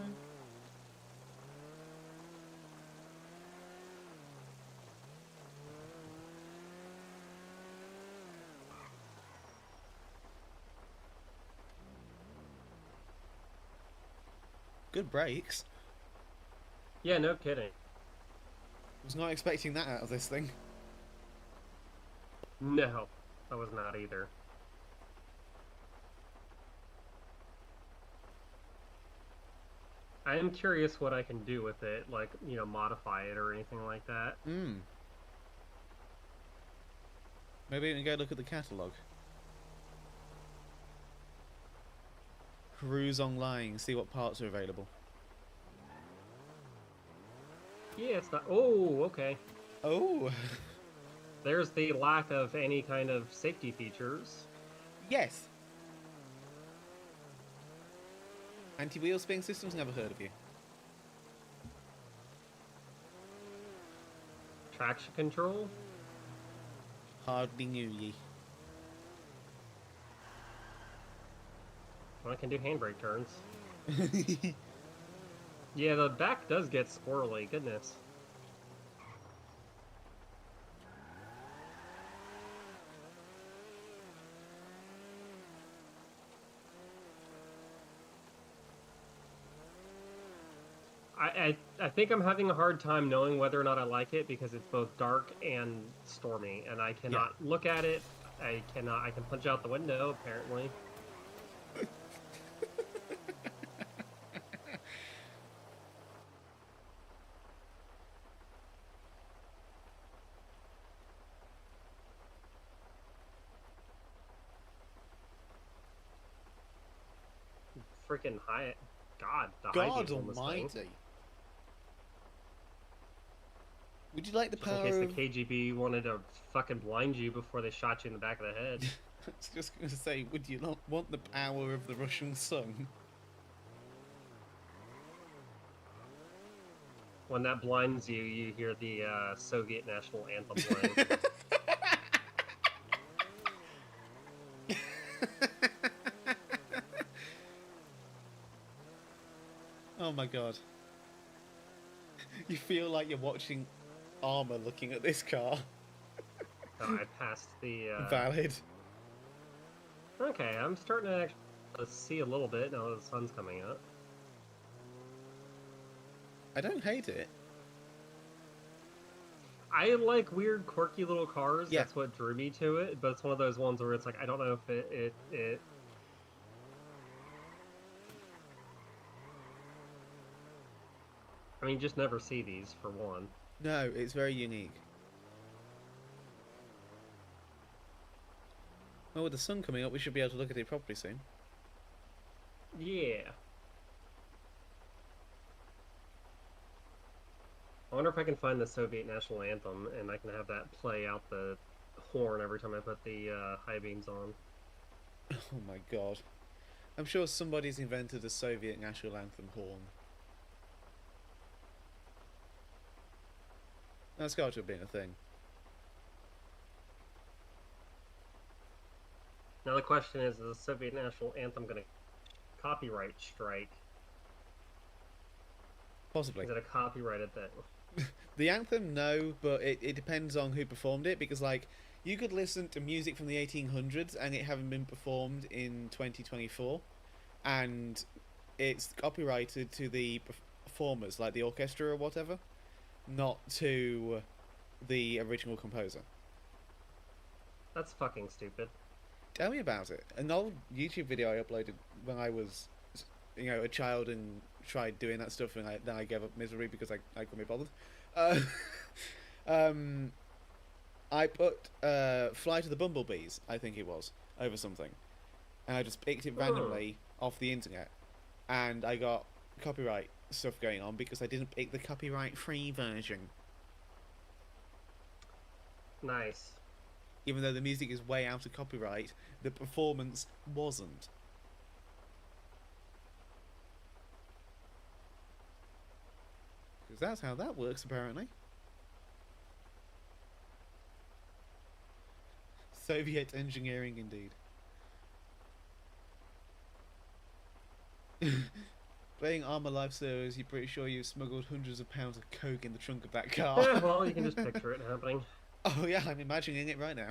Good brakes. Yeah, no kidding. Was not expecting that out of this thing. No, I was not either. I am curious what I can do with it, like, you know, modify it or anything like that. Hmm. Maybe we can go look at the catalogue. Cruise online, see what parts are available. Yeah, it's not... Oh, okay. Oh. There's the lack of any kind of safety features. Yes. Anti-wheel spin systems, never heard of you. Traction control? Hardly knew ye. Well, I can do handbrake turns. Yeah, the back does get squirrely, goodness. I think I'm having a hard time knowing whether or not I like it because it's both dark and stormy, and I cannot look at it. I can punch out the window, apparently. Freaking high. God, the high God beams on this almighty. thing. Would you like the Just power in of... case the KGB wanted to fucking blind you before they shot you in the back of the head. I was just going to say, would you not want the power of the Russian sun? When that blinds you, you hear the Soviet national anthem playing. Oh my god. You feel like you're watching Armour looking at this car. Oh, I passed the... Valid. Okay, I'm starting to actually see a little bit now that the sun's coming up. I don't hate it. I like weird, quirky little cars. Yeah. That's what drew me to it. But it's one of those ones where it's like, I don't know if it I mean, just never see these, for one. No, it's very unique. Well, with the sun coming up, we should be able to look at it properly soon. Yeah. I wonder if I can find the Soviet national anthem and I can have that play out the horn every time I put the high beams on. Oh my god. I'm sure somebody's invented a Soviet national anthem horn. That's got to have been a thing. Now the question is the Soviet national anthem going to copyright strike? Possibly. Is it a copyrighted thing? The anthem, no, but it depends on who performed it, because, like, you could listen to music from the 1800s and it having been performed in 2024, and it's copyrighted to the performers, like the orchestra or whatever, not to the original composer. That's fucking stupid. Tell me about it. An old YouTube video I uploaded when I was, you know, a child and tried doing that stuff, and then I gave up miserably because I couldn't be bothered. I put Fly to the Bumblebees, I think it was, over something, and I just picked it randomly off the internet, and I got copyright stuff going on because I didn't pick the copyright-free version. Nice. Even though the music is way out of copyright, the performance wasn't. Because that's how that works, apparently. Soviet engineering, indeed. Playing Armour Life Service, you're pretty sure you've smuggled hundreds of pounds of coke in the trunk of that car. Yeah, well, you can just picture it happening. Oh yeah, I'm imagining it right now.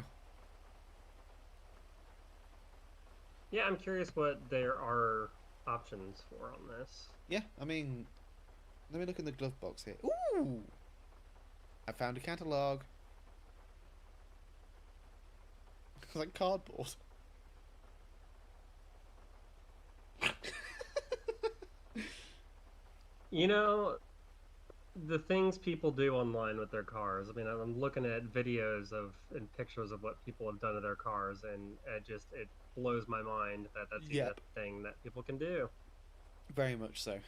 Yeah, I'm curious what there are options for on this. Yeah, I mean, let me look in the glove box here. Ooh! I found a catalogue. It's like cardboard. You know, the things people do online with their cars. I mean, I'm looking at videos and pictures of what people have done to their cars, and it blows my mind that that's even a thing that people can do. Very much so.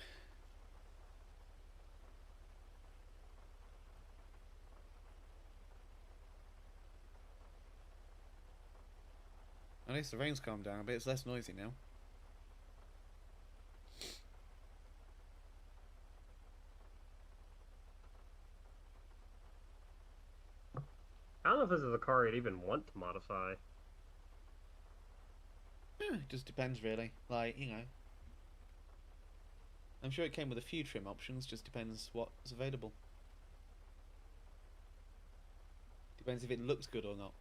At least the rain's calmed down a bit, it's less noisy now. I don't know if this is a car I'd even want to modify. Yeah, it just depends, really. Like, you know. I'm sure it came with a few trim options, just depends what's available. Depends if it looks good or not.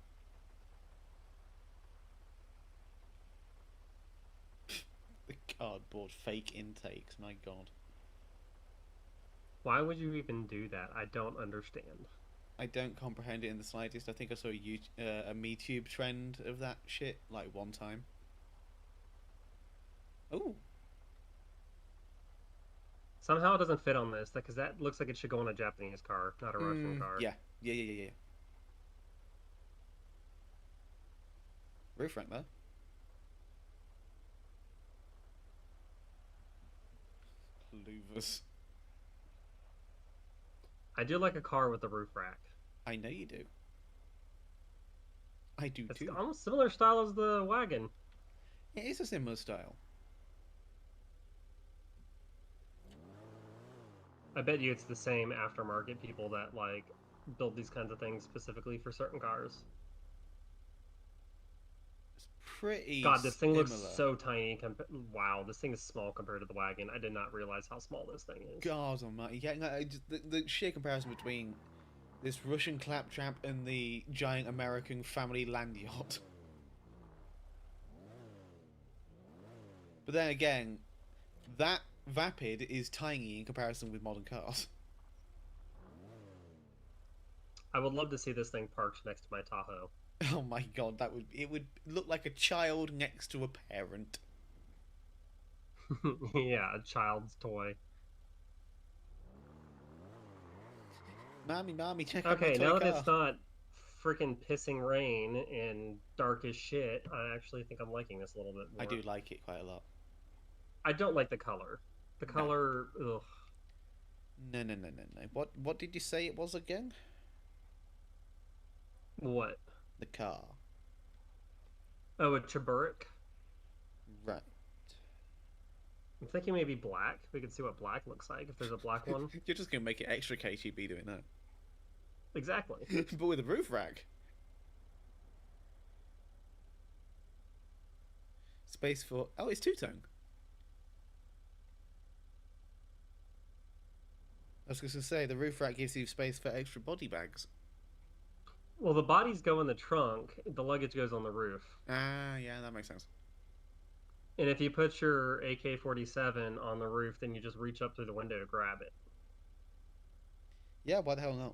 The cardboard fake intakes, my god. Why would you even do that? I don't understand. I don't comprehend it in the slightest. I think I saw a MeTube trend of that shit, like, one time. Ooh. Somehow it doesn't fit on this, because that looks like it should go on a Japanese car, not a Russian car. Yeah. Yeah. Roof rack, though. Louvers. I do like a car with a roof rack. I know you do. I do It's too. almost similar style as the wagon. It is a similar style. I bet you it's the same aftermarket people that like build these kinds of things specifically for certain cars. It's pretty God, this thing looks similar. so tiny. Wow, this thing is small compared to the wagon. I did not realize how small this thing is. God almighty. Yeah, no, the sheer comparison between this Russian claptrap and the giant American family land yacht. But then again, that Vapid is tiny in comparison with modern cars. I would love to see this thing parked next to my Tahoe. Oh my god, it would look like a child next to a parent. Yeah, a child's toy. Mommy, check out my Okay, toy now car. that it's not freaking pissing rain and dark as shit, I actually think I'm liking this a little bit more. I do like it quite a lot. I don't like the color. The color, ugh. No. What did you say it was again? What? The car. Oh, a Cheburek? Right. I'm thinking maybe black. We could see what black looks like if there's a black one. You're just going to make it extra KGB doing that. Exactly. But with a roof rack. Space for... Oh, it's two-tone. I was going to say, the roof rack gives you space for extra body bags. Well, the bodies go in the trunk. The luggage goes on the roof. Ah, yeah, that makes sense. And if you put your AK-47 on the roof, then you just reach up through the window to grab it. Yeah, why the hell not?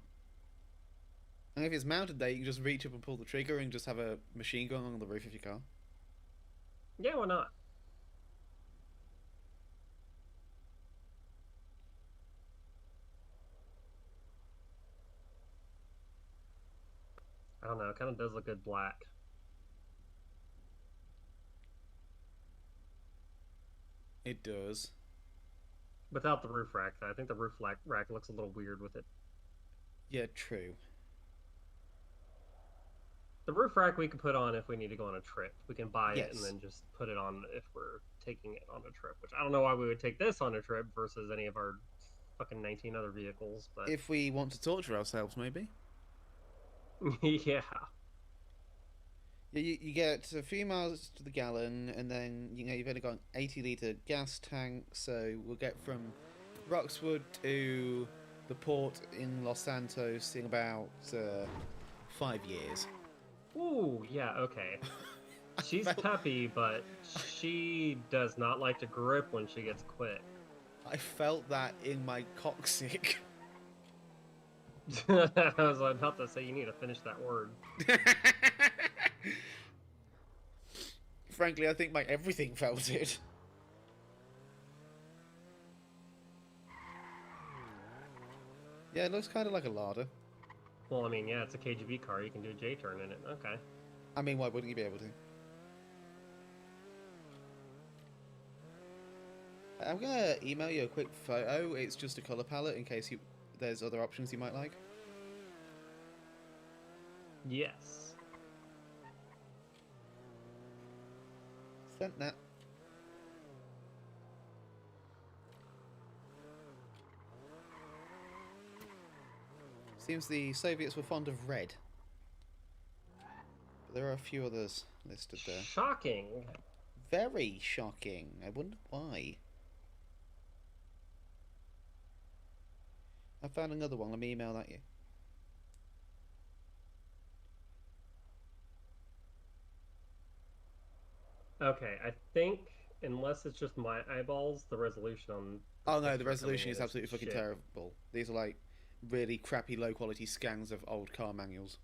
And if it's mounted there, you can just reach up and pull the trigger and just have a machine gun on the roof of your car. Yeah, why not? I don't know, it kind of does look good black. It does. Without the roof rack, though. I think the roof rack looks a little weird with it. Yeah, true. The roof rack we could put on if we need to go on a trip. We can buy it and Yes. then just put it on if we're taking it on a trip. Which I don't know why we would take this on a trip versus any of our fucking 19 other vehicles. But If we want to torture ourselves, maybe. yeah. Yeah, you get a few miles to the gallon, and then you've only got an 80-litre gas tank, so we'll get from Roxwood to the port in Los Santos in about 5 years. Ooh, yeah, okay. She's peppy, but she does not like to grip when she gets quit. I felt that in my coccyx. I was about to say, you need to finish that word. Frankly, I think my everything felt it. Yeah, it looks kind of like a larder. Well, I mean, yeah, it's a KGB car. You can do a J-turn in it. Okay. I mean, why wouldn't you be able to? I'm gonna email you a quick photo. It's just a color palette in case there's other options you might like. Yes. Sent that. Seems the Soviets were fond of red. But there are a few others listed there. Shocking. Very shocking. I wonder why. I found another one. Let me email that you. Okay, I think, unless it's just my eyeballs, the resolution on... Oh no, the resolution is absolutely fucking terrible. These are like really crappy low quality scans of old car manuals.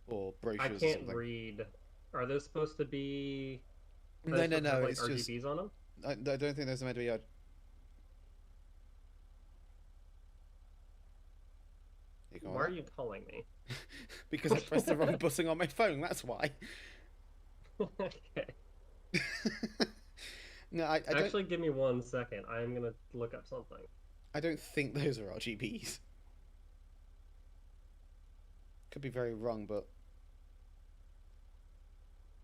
Or brochures I or can't something. read. Are those supposed to be... No, supposed to have, like, it's RGBs just... on them? I don't think there's meant to be... Why are you calling me? Because I pressed the wrong button on my phone, that's why. Okay. No, I don't... Actually, give me 1 second. I am going to look up something. I don't think those are RGBs. Could be very wrong, but...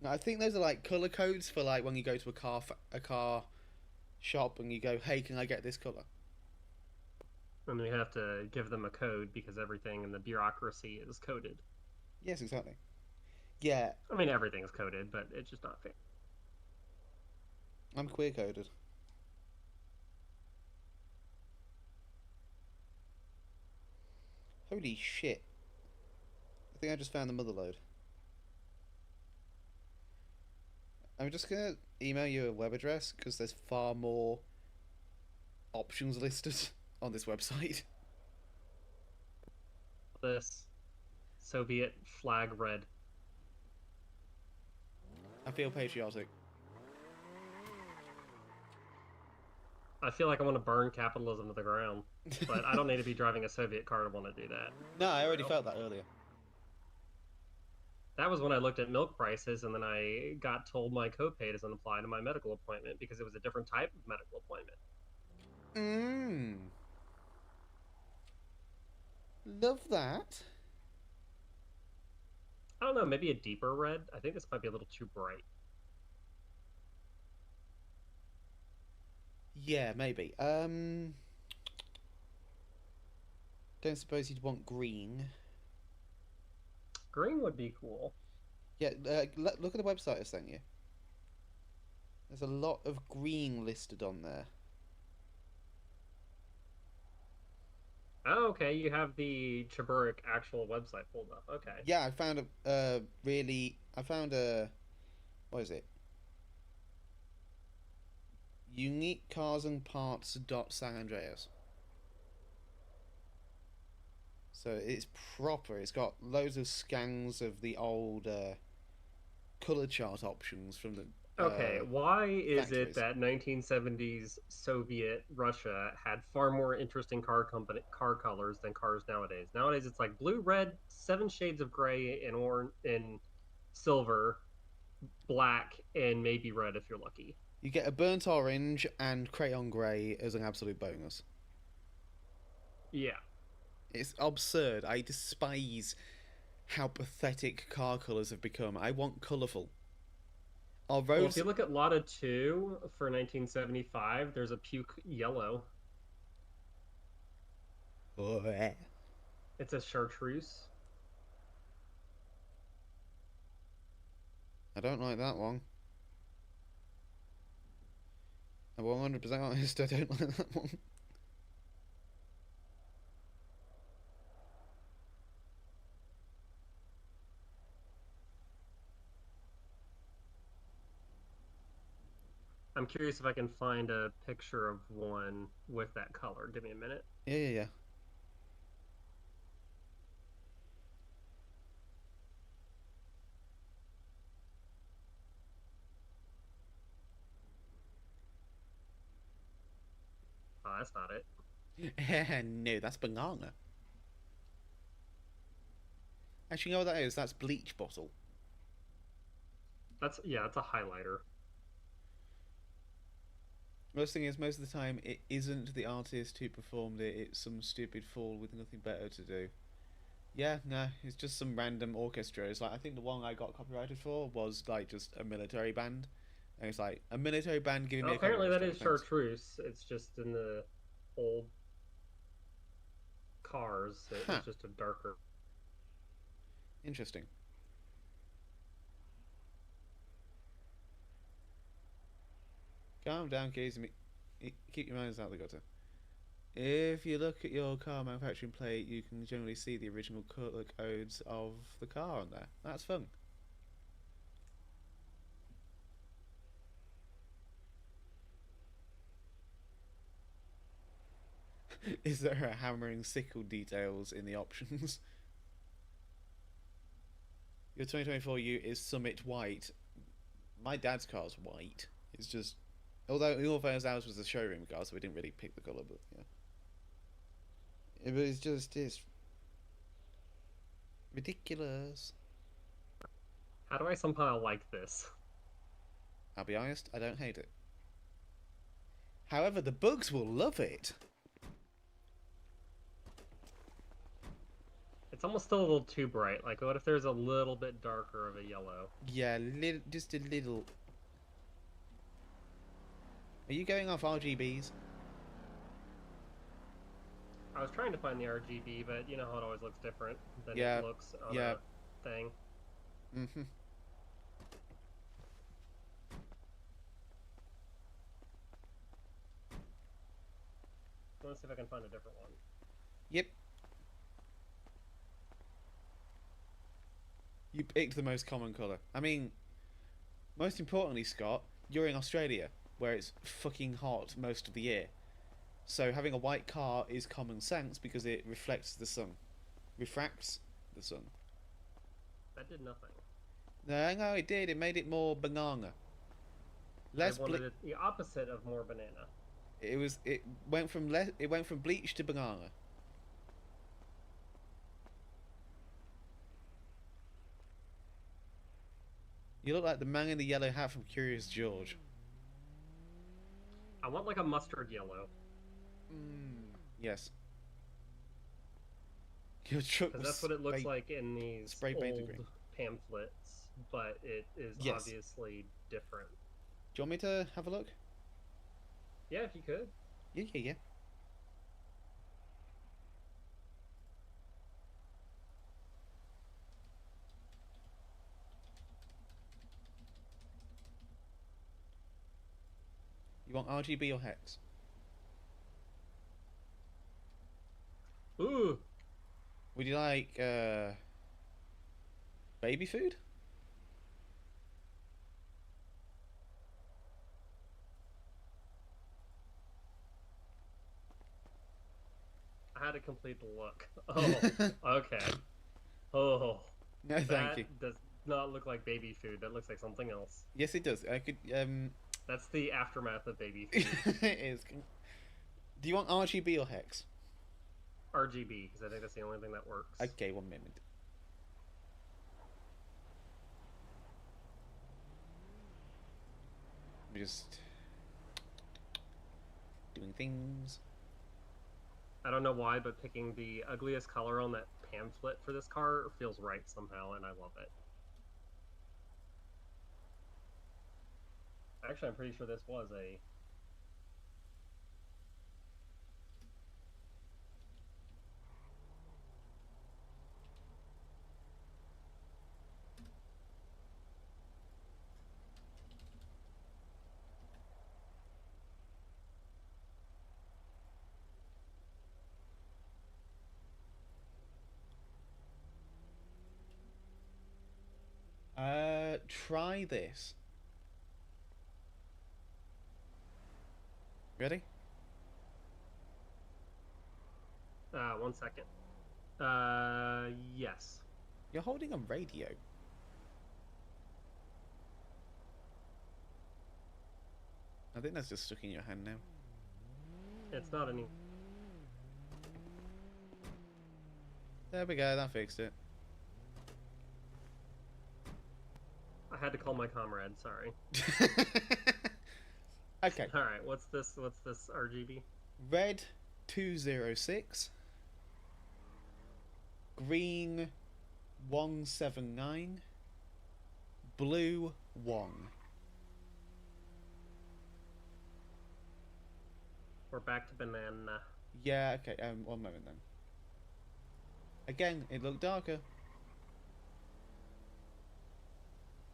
I think those are like color codes for like when you go to a car shop and you go, "Hey, can I get this color?" And we have to give them a code because everything in the bureaucracy is coded. Yes, exactly. Yeah. I mean, everything is coded, but it's just not fair. I'm queer coded. Holy shit. I think I just found the mother lode. I'm just gonna email you a web address because there's far more options listed on this website. This Soviet flag red. I feel patriotic. I feel like I want to burn capitalism to the ground, but I don't need to be driving a Soviet car to want to do that. No, I already felt that earlier. That was when I looked at milk prices, and then I got told my copay doesn't apply to my medical appointment because it was a different type of medical appointment. Love that. I don't know, maybe a deeper red? I think this might be a little too bright. Yeah, maybe. Don't suppose you'd want green. Green would be cool. Yeah, look at the website I sent you. There's a lot of green listed on there. Oh, okay, you have the Chiburic actual website pulled up. Okay. Yeah, I found what is it? Unique Cars and Parts San Andreas. So it's proper. It's got loads of scans of the old color chart options from the. Okay, why is factories. it that 1970s Soviet Russia had far more interesting car colors than cars nowadays? Nowadays, it's like blue, red, 7 shades of gray, and orange, and silver, black, and maybe red if you're lucky. You get a burnt orange and crayon grey as an absolute bonus. Yeah. It's absurd. I despise how pathetic car colours have become. I want colourful. Our roads... Well, if you look at Lotta 2 for 1975, there's a puke yellow. Oh, yeah. It's a chartreuse. I don't like that one. I'm 100% honest, I don't like that one. I'm curious if I can find a picture of one with that color. Give me a minute. Yeah. Oh, that's not it. No, that's banana. Actually, you know what that is? That's bleach bottle. That's it's a highlighter. Most thing is, most of the time, it isn't the artist who performed it. It's some stupid fool with nothing better to do. Yeah, no, it's just some random orchestra. It's like, I think the one I got copyrighted for was like just a military band. And it's like, a military band giving me a apparently that copyright is strike, chartreuse. It's just in the old cars. It's just a darker. Interesting. Calm down, kids. Keep your minds out of the gutter. If you look at your car manufacturing plate, you can generally see the original color codes of the car on there. That's fun. Is there a hammering sickle details in the options? Your 2024 U is Summit White. My dad's car's white. It's just... Although, in all fairness, ours was a showroom car, so we didn't really pick the colour, but yeah. But it's just... It's... ridiculous. How do I somehow like this? I'll be honest, I don't hate it. However, the bugs will love it. It's almost still a little too bright. Like, what if there's a little bit darker of a yellow? Yeah, just a little. Are you going off RGBs? I was trying to find the RGB, but you know how it always looks different than Yeah, it looks on yeah. a thing. Mm-hmm. Let's see if I can find a different one. Yep. You picked the most common colour. I mean, most importantly, Scott, you're in Australia, where it's fucking hot most of the year. So having a white car is common sense because it reflects the sun. Refracts the sun. That did nothing. No, it did. It made it more banana. I wanted it the opposite of more banana. It went from bleach to banana. You look like the man in the yellow hat from Curious George. I want like a mustard yellow. Yes. Your truck Because that's what it looks like in these spray painted green pamphlets, but it is obviously different. Do you want me to have a look? Yeah, if you could. Yeah. You want RGB or hex? Ooh. Would you like baby food? I had to complete the look. Oh, okay. Oh. No, thank you. That does not look like baby food. That looks like something else. Yes, it does. I could. That's the aftermath of baby food. It is. Do you want RGB or hex? RGB, because I think that's the only thing that works. Okay, 1 minute. I'm just doing things. I don't know why, but picking the ugliest color on that pamphlet for this car feels right somehow, and I love it. Actually, I'm pretty sure this was a... Try this. Ready? 1 second. Yes. You're holding a radio. I think that's just stuck in your hand now. It's not any... There we go, that fixed it. I had to call my comrade, sorry. Okay. Alright, what's this RGB? Red 206. Green 179. Blue 1. We're back to banana. Yeah, okay, 1 moment then. Again, it looked darker.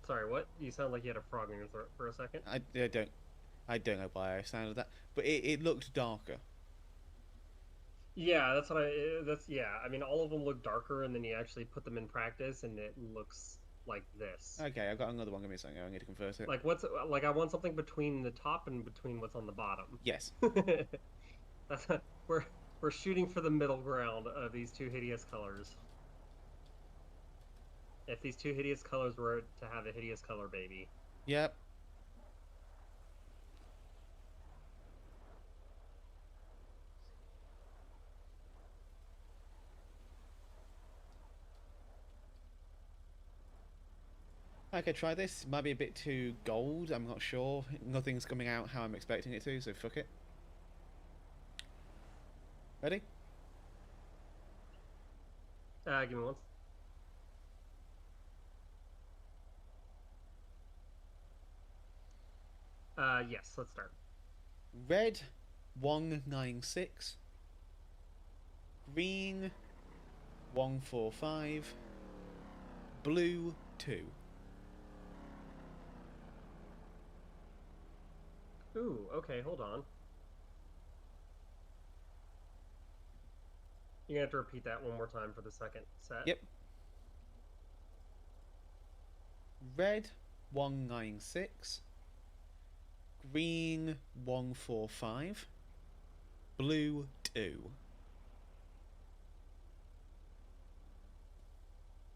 Sorry, what? You sound like you had a frog in your throat for a second. I don't know why I sounded that, but it looked darker. Yeah, that's what yeah. I mean, all of them look darker, and then you actually put them in practice, and it looks like this. Okay, I've got another one. Give me a second. I need to convert it. Like I want something between the top and between what's on the bottom. Yes. That's we're shooting for the middle ground of these two hideous colors. If these two hideous colors were to have a hideous color baby. Yep. Okay, try this. Might be a bit too gold. I'm not sure. Nothing's coming out how I'm expecting it to, so fuck it. Ready? Give me one. Yes, let's start. Red 196. Green 145. Blue 2. Ooh, okay, hold on. You're gonna have to repeat that one more time for the second set. Yep. Red 196. Green 145. Blue 2.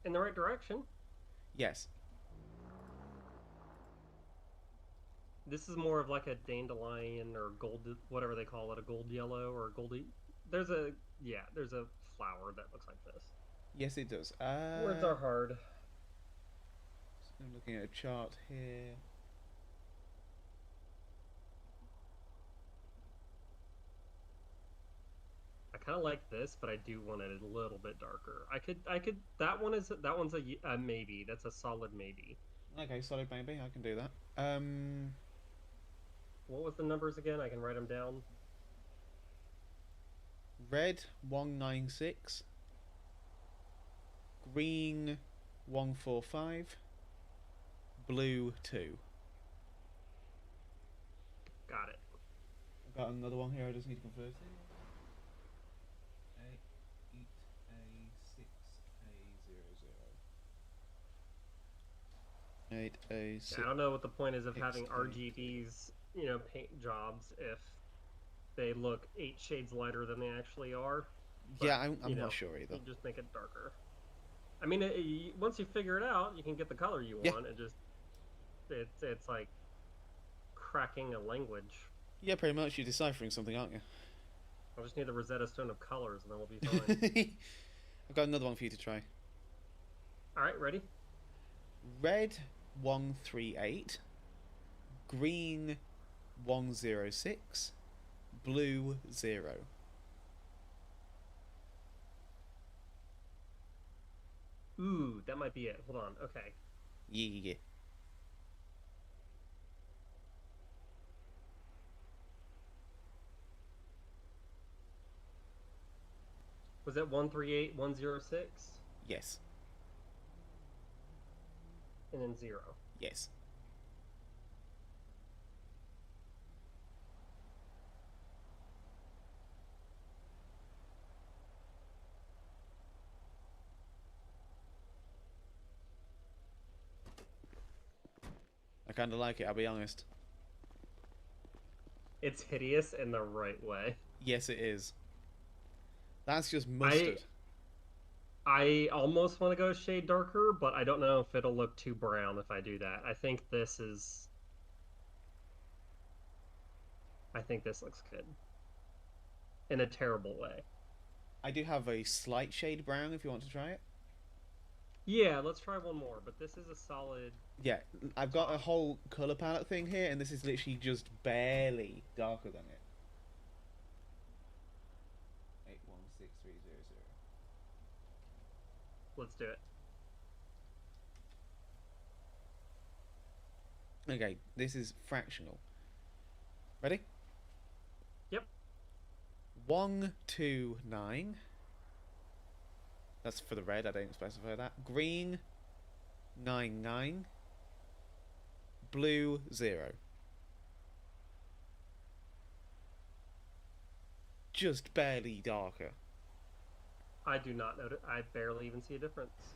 In the right direction. Yes. This is more of like a dandelion or gold, whatever they call it, a gold yellow or goldy. There's a flower that looks like this. Yes, it does. Words are hard. I'm looking at a chart here. I kind of like this, but I do want it a little bit darker. I could. That one's a maybe. That's a solid maybe. Okay, solid maybe. I can do that. What was the numbers again? I can write them down. Red 196. Green 145. Blue 2. Got it. I've got another one here. I just need to convert it. 8A6A00. 8A6. I don't know what the point is of having RGBs, paint jobs if they look 8 shades lighter than they actually are. But, yeah, I'm not sure either. You just make it darker. I mean, once you figure it out, you can get the color you want. It just, it's like cracking a language. Yeah, pretty much. You're deciphering something, aren't you? I just need the Rosetta Stone of colors, and then we'll be fine. I've got another one for you to try. All right, ready? Red 138. Green 106. Blue 0. Ooh, that might be it. Hold on. Okay. Yeah. Was that 138106? Yes. And then 0. Yes. I kind of like it, I'll be honest. It's hideous in the right way. Yes, it is. That's just mustard. I almost want to go a shade darker, but I don't know if it'll look too brown if I do that. I think this looks good. In a terrible way. I do have a slight shade brown if you want to try it. Yeah, let's try one more, but this is a solid... Yeah, I've got a whole colour palette thing here, and this is literally just barely darker than it. 816300. Let's do it. Okay, this is fractional. Ready? Yep. 129. That's for the red, I don't specify that. Green 99. Blue 0. Just barely darker. I do not notice. I barely even see a difference.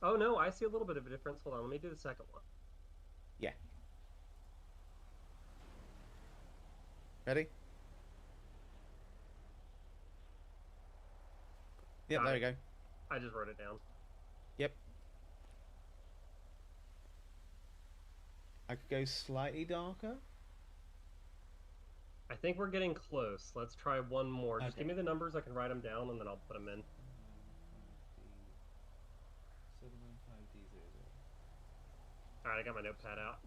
Oh no, I see a little bit of a difference. Hold on, let me do the second one. Yeah. Ready? Yep, there we go. I just wrote it down. Yep. I could go slightly darker. I think we're getting close. Let's try one more. Just give me the numbers. I can write them down, and then I'll put them in. 715D00. Alright, I got my notepad out.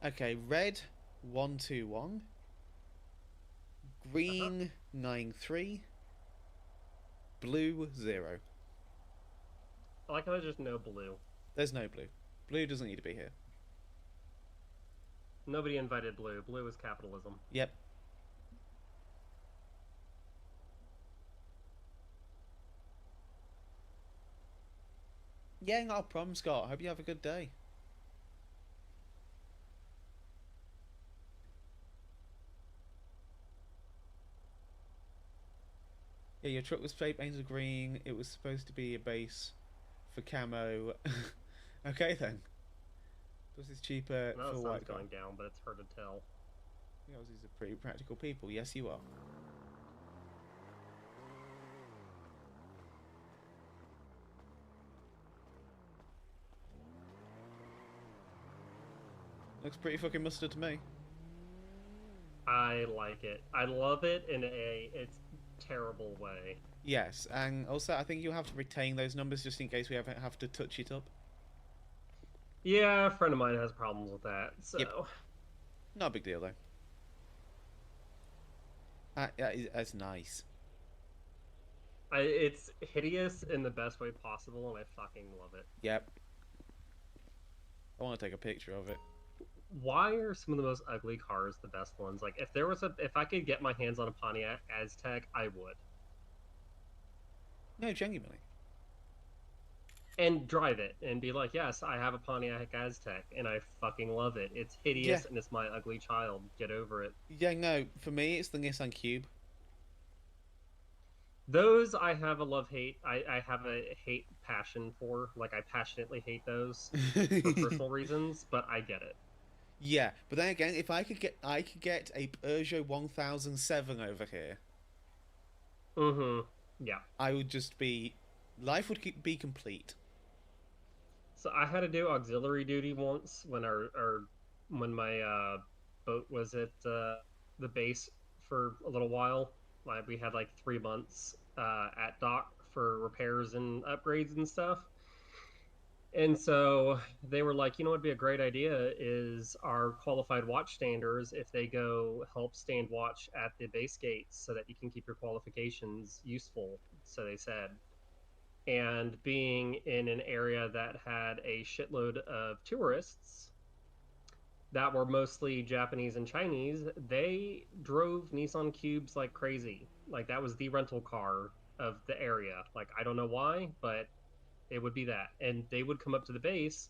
Okay, red 121. Green 93, blue 0. I like how there's just no blue. There's no blue. Blue doesn't need to be here. Nobody invited blue. Blue is capitalism. Yep. Yeah, not a problem, Scott. Hope you have a good day. Yeah, your truck was painted green. It was supposed to be a base for camo. Okay then. This is cheaper No, for the white sun's car. going down, but it's hard to tell. You guys are pretty practical people. Yes, you are. Looks pretty fucking mustard to me. I like it. I love it in it's terrible way. Yes, and also I think you'll have to retain those numbers just in case we ever have to touch it up. Yeah, a friend of mine has problems with that, so... Yep. Not a big deal, though. That's nice. It's hideous in the best way possible, and I fucking love it. Yep. I want to take a picture of it. Why are some of the most ugly cars the best ones? Like, if I could get my hands on a Pontiac Aztec, I would. No, genuinely. And drive it, and be like, yes, I have a Pontiac Aztec, and I fucking love it. It's hideous, Yeah. and it's my ugly child. Get over it. Yeah, no, for me it's the Nissan Cube. Those I have a love-hate. I have a hate-passion for. Like, I passionately hate those for personal reasons, but I get it. Yeah, but then again, if I could get a Peugeot 1007 over here. Yeah. I would just be... Life would be complete. So I had to do auxiliary duty once when when my boat was at the base for a little while. We had like 3 months at dock for repairs and upgrades and stuff. And so they were like, you know what would be a great idea is our qualified watchstanders, if they go help stand watch at the base gates so that you can keep your qualifications useful, so they said. And being in an area that had a shitload of tourists that were mostly Japanese and Chinese, they drove Nissan Cubes like crazy. Like, that was the rental car of the area. Like, I don't know why, but it would be that. And they would come up to the base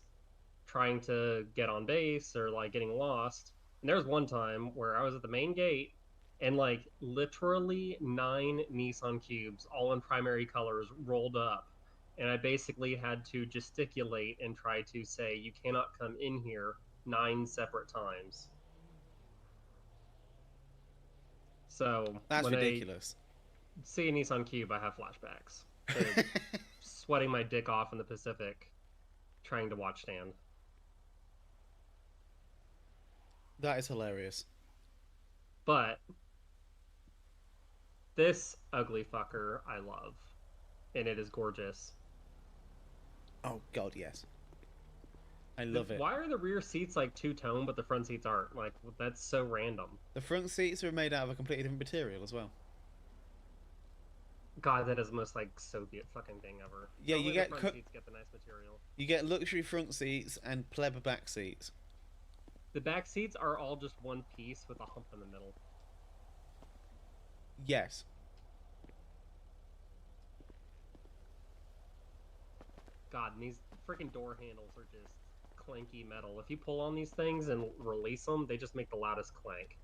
trying to get on base or, like, getting lost. And there was one time where I was at the main gate and, like, literally 9 Nissan Cubes, all in primary colors, rolled up. And I basically had to gesticulate and try to say, you cannot come in here 9 separate times. So That's when ridiculous. I see a Nissan Cube, I have flashbacks. To sweating my dick off in the Pacific, trying to watch stand. That is hilarious. But this ugly fucker I love, and it is gorgeous. Oh god, yes. I love it. Why are the rear seats like two-tone but the front seats aren't? Like, that's so random. The front seats are made out of a completely different material as well. God, that is the most like Soviet fucking thing ever. Yeah, Only you the get front seats get the nice material. You get luxury front seats and pleb back seats. The back seats are all just one piece with a hump in the middle. Yes. God, and these freaking door handles are just clanky metal. If you pull on these things and release them, they just make the loudest clank.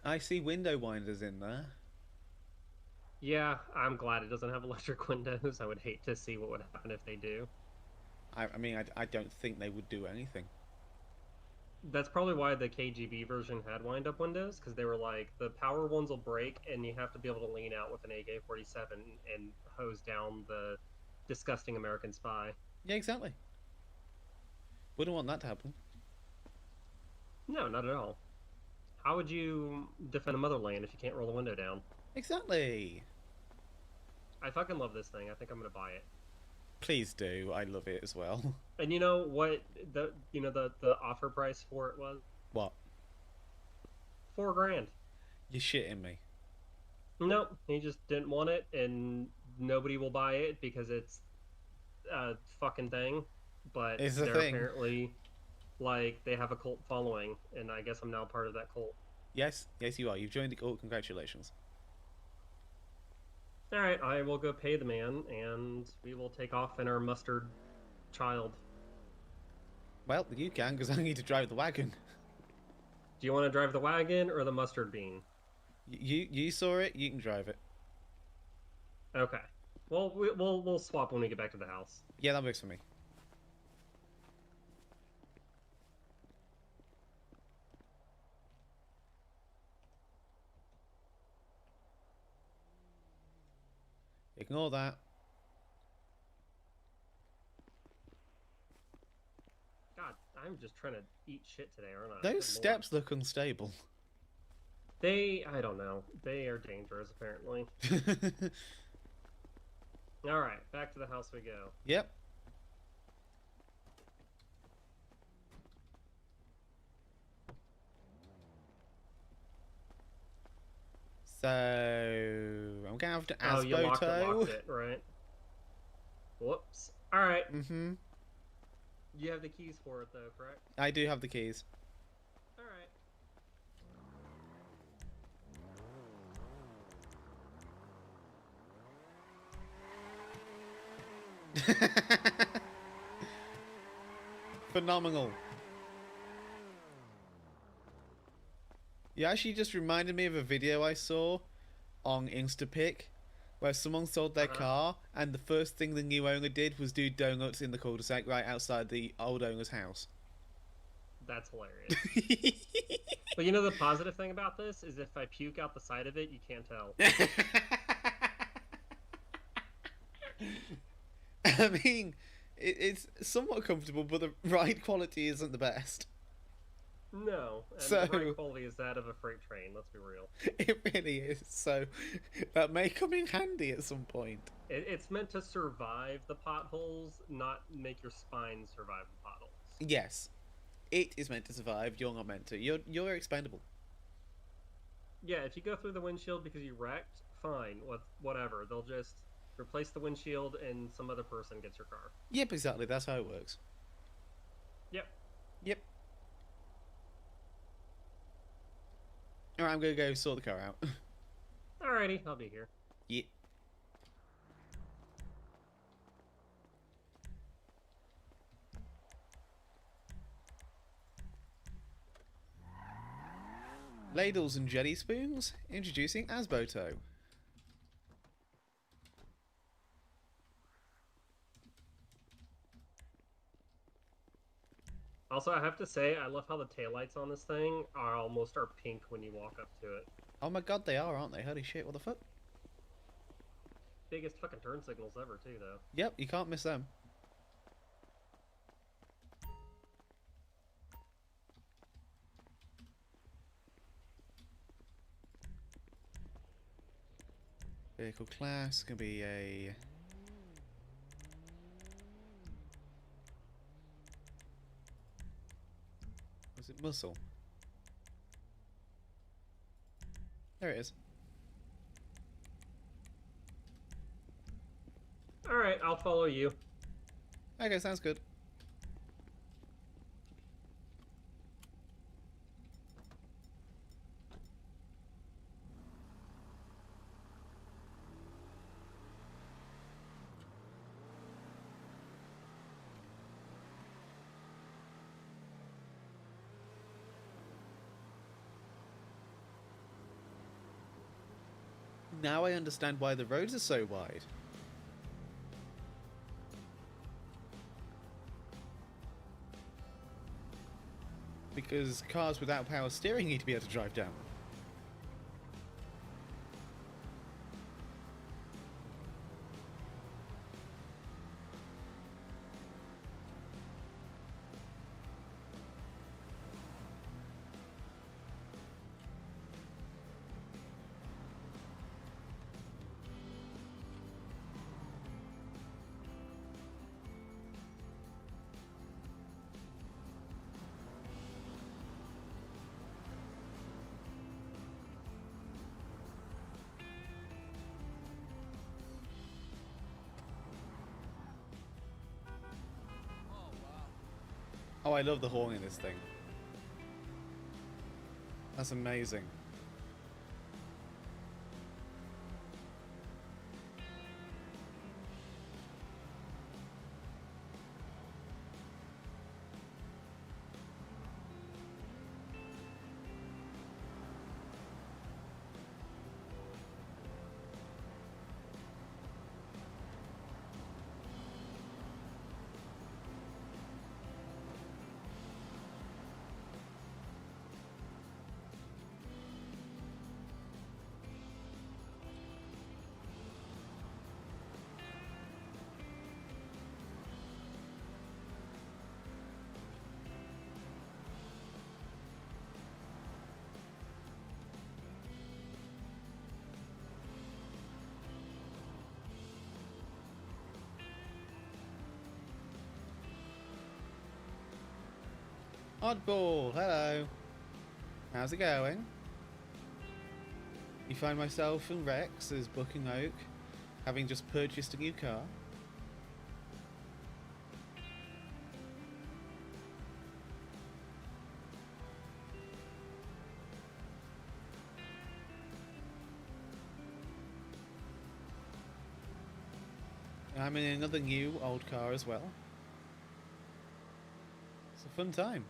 I see window winders in there. Yeah, I'm glad it doesn't have electric windows. I would hate to see what would happen if they do. I mean, I don't think they would do anything. That's probably why the KGB version had wind-up windows, because they were like, the power ones will break, and you have to be able to lean out with an AK-47 and hose down the disgusting American spy. Yeah, exactly. Wouldn't want that to happen. No, not at all. How would you defend the motherland if you can't roll the window down? Exactly. I fucking love this thing. I think I'm gonna buy it. Please do. I love it as well. And you know what the offer price for it was? What? $4,000. You're shitting me. Nope, he just didn't want it, and nobody will buy it because it's a fucking thing. But It's a they're thing. apparently, like, they have a cult following, and I guess I'm now part of that cult. Yes, yes, you are. You've joined the cult. Congratulations. Alright, I will go pay the man, and we will take off in our mustard child. Well, you can, because I need to drive the wagon. Do you want to drive the wagon or the mustard bean? You saw it. You can drive it. Okay. Well, we'll swap when we get back to the house. Yeah, that works for me. Ignore that. God, I'm just trying to eat shit today, aren't I? Those Good lord. steps look unstable. I don't know. They are dangerous, apparently. Alright, back to the house we go. Yep. So I'm gonna have to ask you locked Boto. it, right? Whoops. Alright. Mm-hmm. You have the keys for it, though, correct? I do have the keys. Alright. Phenomenal. You actually just reminded me of a video I saw on Instapic where someone sold their car and the first thing the new owner did was do donuts in the cul-de-sac right outside the old owner's house. That's hilarious. But you know the positive thing about this is if I puke out the side of it, you can't tell. I mean, it's somewhat comfortable, but the ride quality isn't the best. No, and So- the ride quality is that of a freight train, let's be real. It really is, so that may come in handy at some point. It's meant to survive the potholes, not make your spine survive the potholes. Yes, it is meant to survive, you're not meant to. You're expendable. Yeah, if you go through the windshield because you wrecked, fine, whatever. They'll just replace the windshield and some other person gets your car. Yep, exactly, that's how it works. Yep. Yep. Alright, I'm gonna go sort the car out. Alrighty, I'll be here. Yeah. Ladles and jelly spoons, introducing Asboto. Also, I have to say, I love how the taillights on this thing are pink when you walk up to it. Oh my god, they are, aren't they? Holy shit, what the fuck? Biggest fucking turn signals ever, too, though. Yep, you can't miss them. Vehicle class can be a... Was it muscle? There it is. Alright, I'll follow you. Okay, sounds good. Now I understand why the roads are so wide. Because cars without power steering need to be able to drive down. Oh, I love the horn in this thing. That's amazing. Oddball, hello. How's it going? You find myself and Rex as Booking Oak, having just purchased a new car. I'm in another new old car as well. It's a fun time.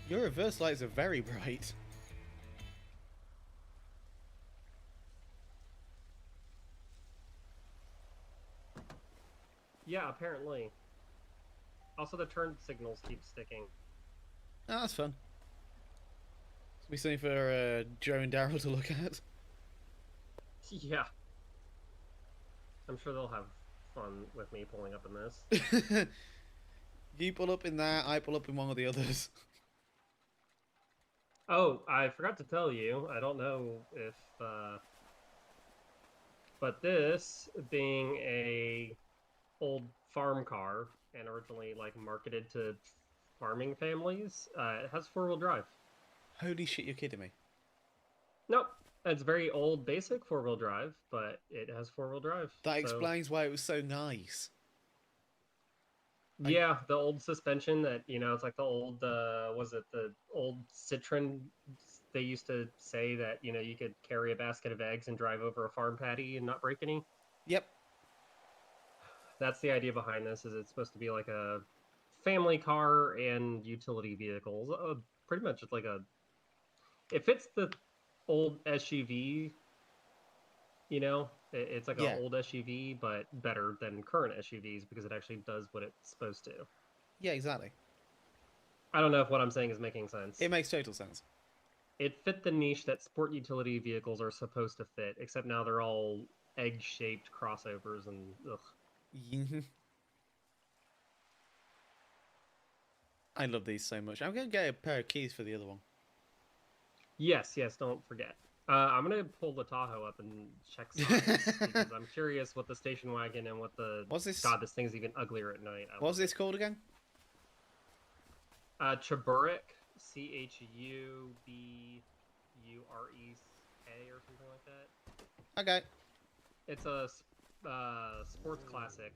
Your reverse lights are very bright. Yeah, apparently. Also, the turn signals keep sticking. Oh, that's fun. It's be something for Joe and Daryl to look at. Yeah. I'm sure they'll have fun with me pulling up in this. You pull up in that, I pull up in one of the others. Oh, I forgot to tell you. I don't know if, but this being a old farm car and originally like marketed to farming families, it has 4-wheel drive. Holy shit, you're kidding me. Nope. It's very old, basic 4-wheel drive, but it has 4-wheel drive. That explains why it was so nice. Yeah, the old suspension that, you know, it's like the old, was it the old Citroen? They used to say that, you know, you could carry a basket of eggs and drive over a farm patty and not break any. Yep. That's the idea behind this, is it's supposed to be like a family car and utility vehicles. Pretty much it's like a... It fits the old SUV, you know? It's like an old SUV, but better than current SUVs because it actually does what it's supposed to. Yeah, exactly. I don't know if what I'm saying is making sense. It makes total sense. It fit the niche that sport utility vehicles are supposed to fit, except now they're all egg-shaped crossovers and ugh. I love these so much. I'm going to get a pair of keys for the other one. Yes, don't forget. I'm going to pull the Tahoe up and check signs because I'm curious what the station wagon and what the... What's this? God, this thing's even uglier at night. What's this called again? Chuburic, Chuburek, or something like that. Okay. It's a sports classic.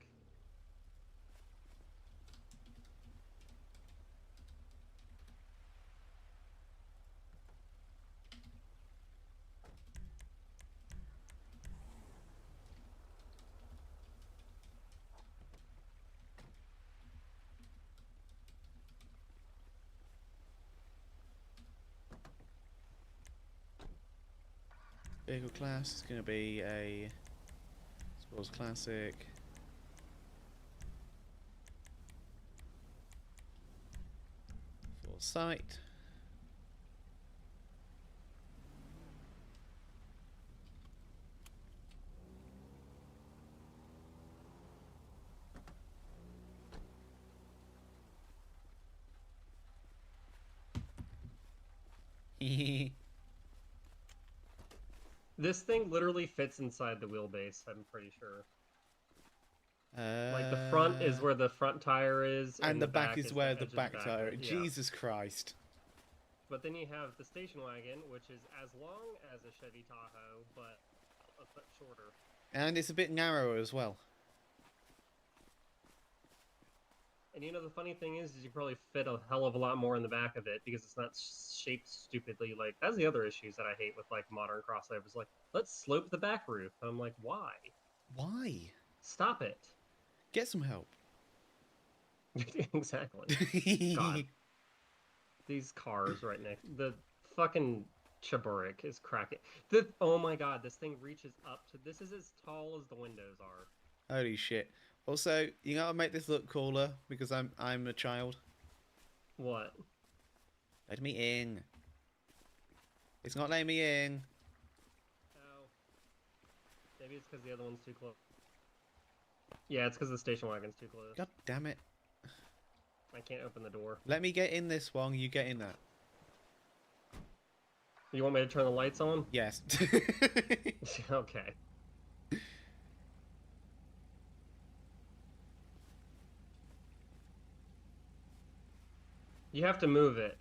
Vehicle class is going to be a sports classic. For site. This thing literally fits inside the wheelbase, I'm pretty sure. Like the front is where the front tire is, and the back is where the edge of back tire. Yeah. Jesus Christ! But then you have the station wagon, which is as long as a Chevy Tahoe, but a foot shorter. And it's a bit narrower as well. And you know the funny thing is you probably fit a hell of a lot more in the back of it because it's not shaped stupidly. Like that's the other issues that I hate with like modern crossovers. Like let's slope the back roof. And I'm like, why? Why? Stop it. Get some help. Exactly. God. These cars right next. The fucking Chaburik is cracking. Oh my god, this thing reaches up to. This is as tall as the windows are. Holy shit! Also, you gotta make this look cooler because I'm a child. What? Let me in. It's not letting me in. Oh. Maybe it's because the other one's too close. Yeah, it's because the station wagon's too close. God damn it! I can't open the door. Let me get in this one. You get in that. You want me to turn the lights on? Yes. Okay. You have to move it.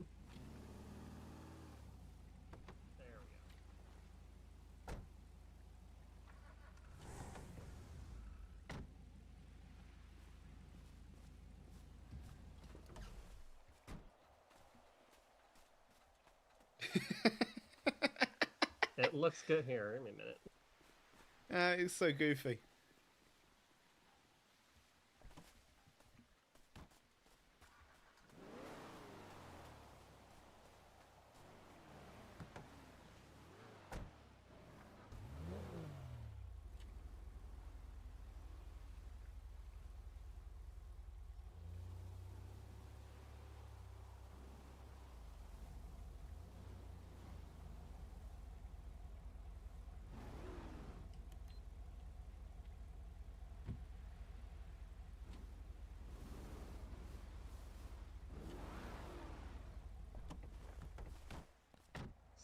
There we go. It looks good here. Give me a minute. It's so goofy.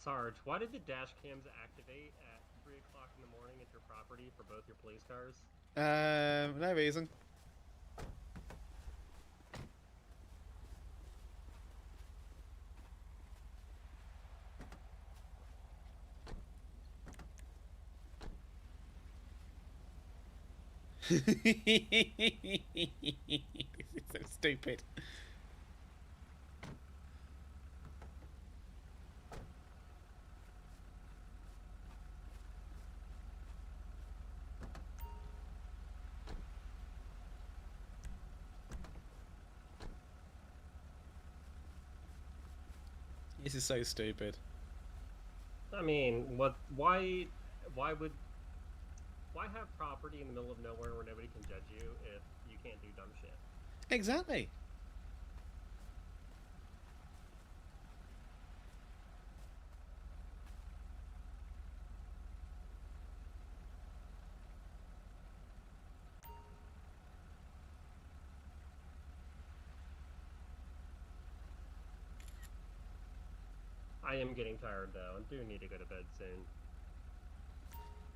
Sarge, why did the dash cams activate at 3 o'clock in the morning at your property for both your police cars? No reason. This is so stupid. This is so stupid. I mean, why have property in the middle of nowhere where nobody can judge you if you can't do dumb shit? Exactly. I am getting tired though, and do need to go to bed soon.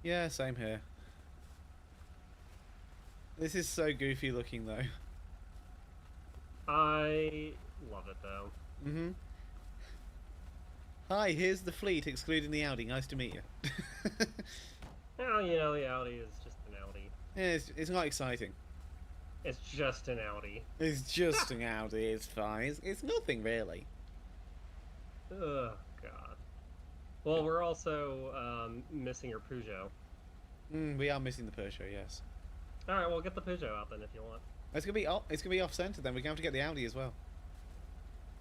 Yeah, same here. This is so goofy looking though. I love it though. Mm-hmm. Hi, here's the fleet excluding the Audi. Nice to meet you. Yeah, Well, you know, the Audi is just an Audi. Yeah, it's not exciting. It's just an Audi. It's just an Audi. It's fine. It's nothing really. Oh God. Well, we're also missing your Peugeot. We are missing the Peugeot, yes. All right, well, get the Peugeot out then if you want. It's gonna be off center. Then we're gonna have to get the Audi as well.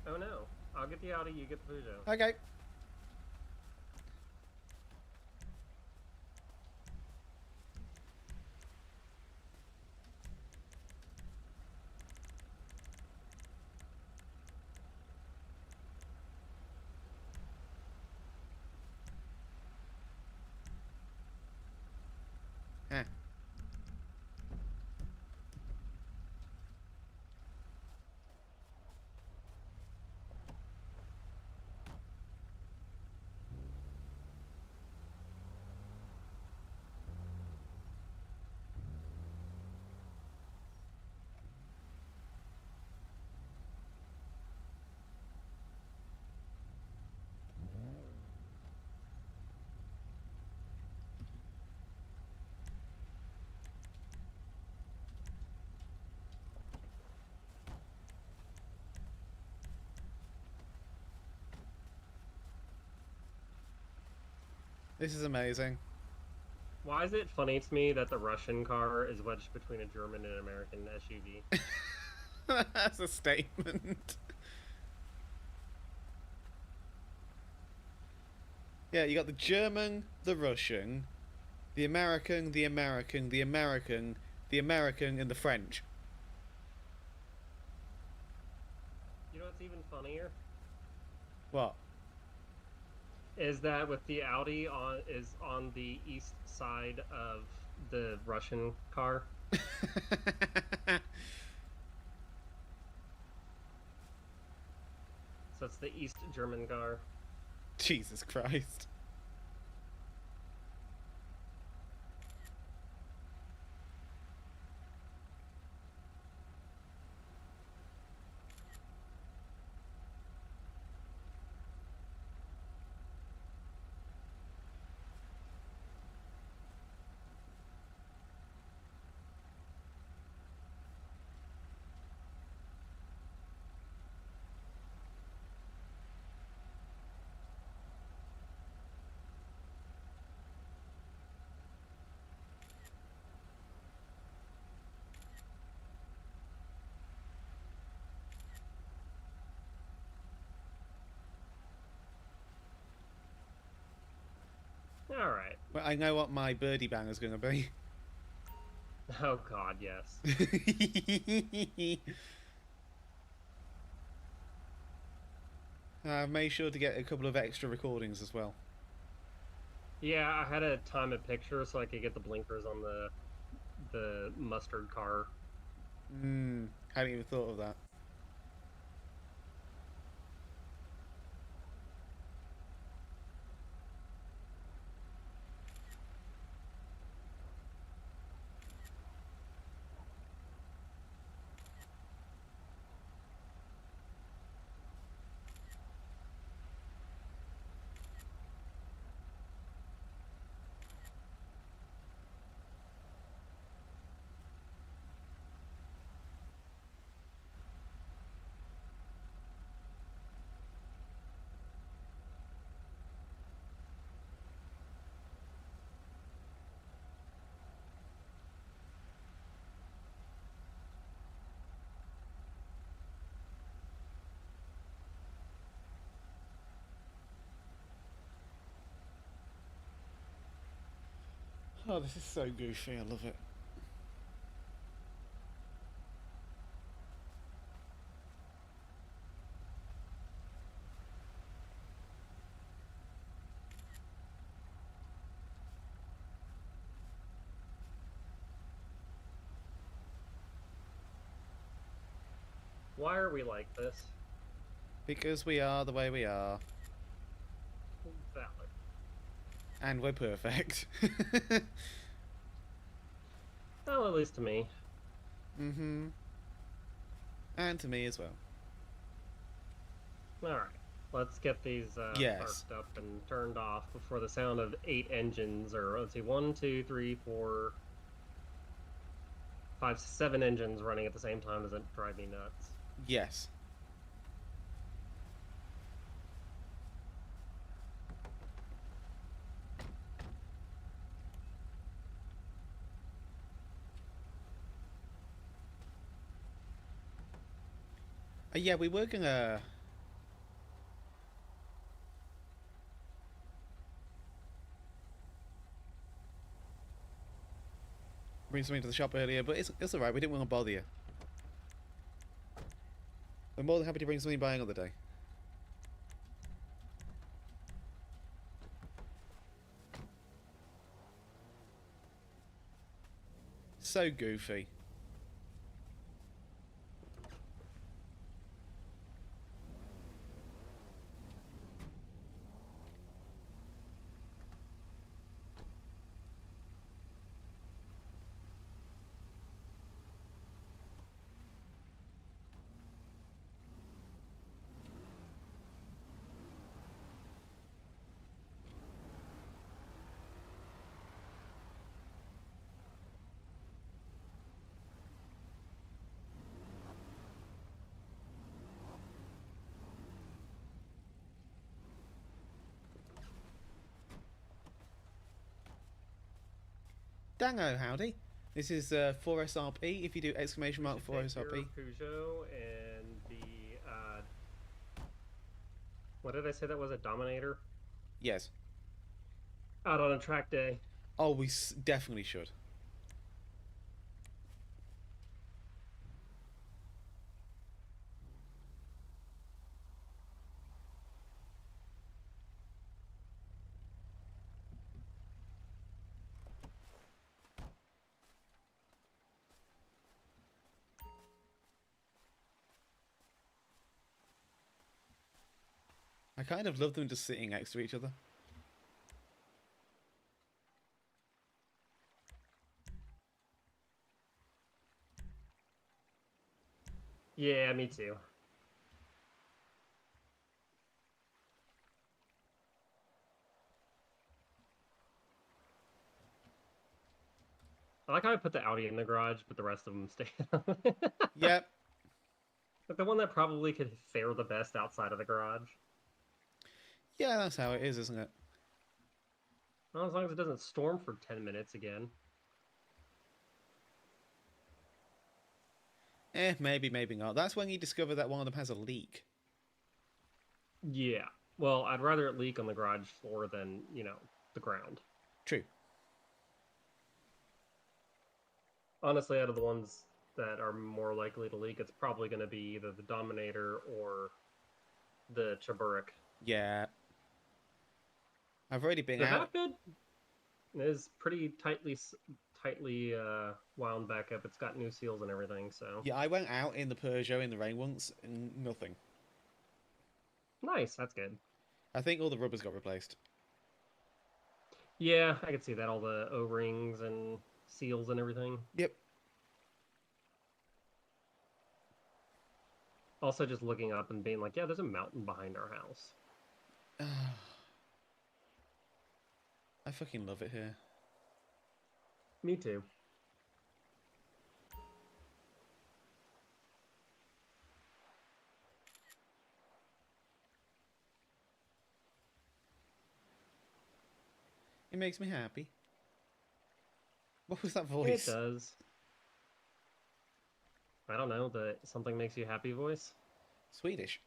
Oh no, I'll get the Audi. You get the Peugeot. Okay. Huh. This is amazing. Why is it funny to me that the Russian car is wedged between a German and American SUV? That's a statement. Yeah, you got the German, the Russian, the American, the American, the American, the American, and the French. You know what's even funnier? What? Is that with the Audi on the east side of the Russian car. So it's the East German car. Jesus Christ. Alright. Well, I know what my birdie banger's going to be. Oh God, yes. I've made sure to get a couple of extra recordings as well. Yeah, I had to time a picture so I could get the blinkers on the mustard car. Hadn't even thought of that. Oh, this is so goofy, I love it. Why are we like this? Because we are the way we are. Valid. And we're perfect. Well, at least to me. And to me as well. Alright. Let's get these Yes. parked up and turned off before the sound of 8 engines, or let's see, 1, 2, 3, 4, 5, 7 engines running at the same time doesn't drive me nuts. Yes. Yeah, we were gonna... bring something to the shop earlier, but it's alright, we didn't want to bother you. We're more than happy to bring something by another day. So goofy. Dango, howdy. This is 4SRP. If you do exclamation mark 4SRP. Peugeot and the what did I say that was, a Dominator? Yes. Out on a track day. Oh, we definitely should. I kind of love them just sitting next to each other. Yeah, me too. I like how I put the Audi in the garage, but the rest of them stay. Yep. Like the one that probably could fare the best outside of the garage. Yeah, that's how it is, isn't it? Well, as long as it doesn't storm for 10 minutes again. Maybe, maybe not. That's when you discover that one of them has a leak. Yeah. Well, I'd rather it leak on the garage floor than, you know, the ground. True. Honestly, out of the ones that are more likely to leak, it's probably going to be either the Dominator or the Chaburek. Yeah. I've already been The out. Hotbed is pretty tightly wound back up. It's got new seals and everything, so... Yeah, I went out in the Peugeot in the rain once, and nothing. Nice, that's good. I think all the rubbers got replaced. Yeah, I could see that. All the O-rings and seals and everything. Yep. Also just looking up and being like, yeah, there's a mountain behind our house. I fucking love it here. Me too. It makes me happy. What was that voice? It does. I don't know, the something makes you happy voice? Swedish.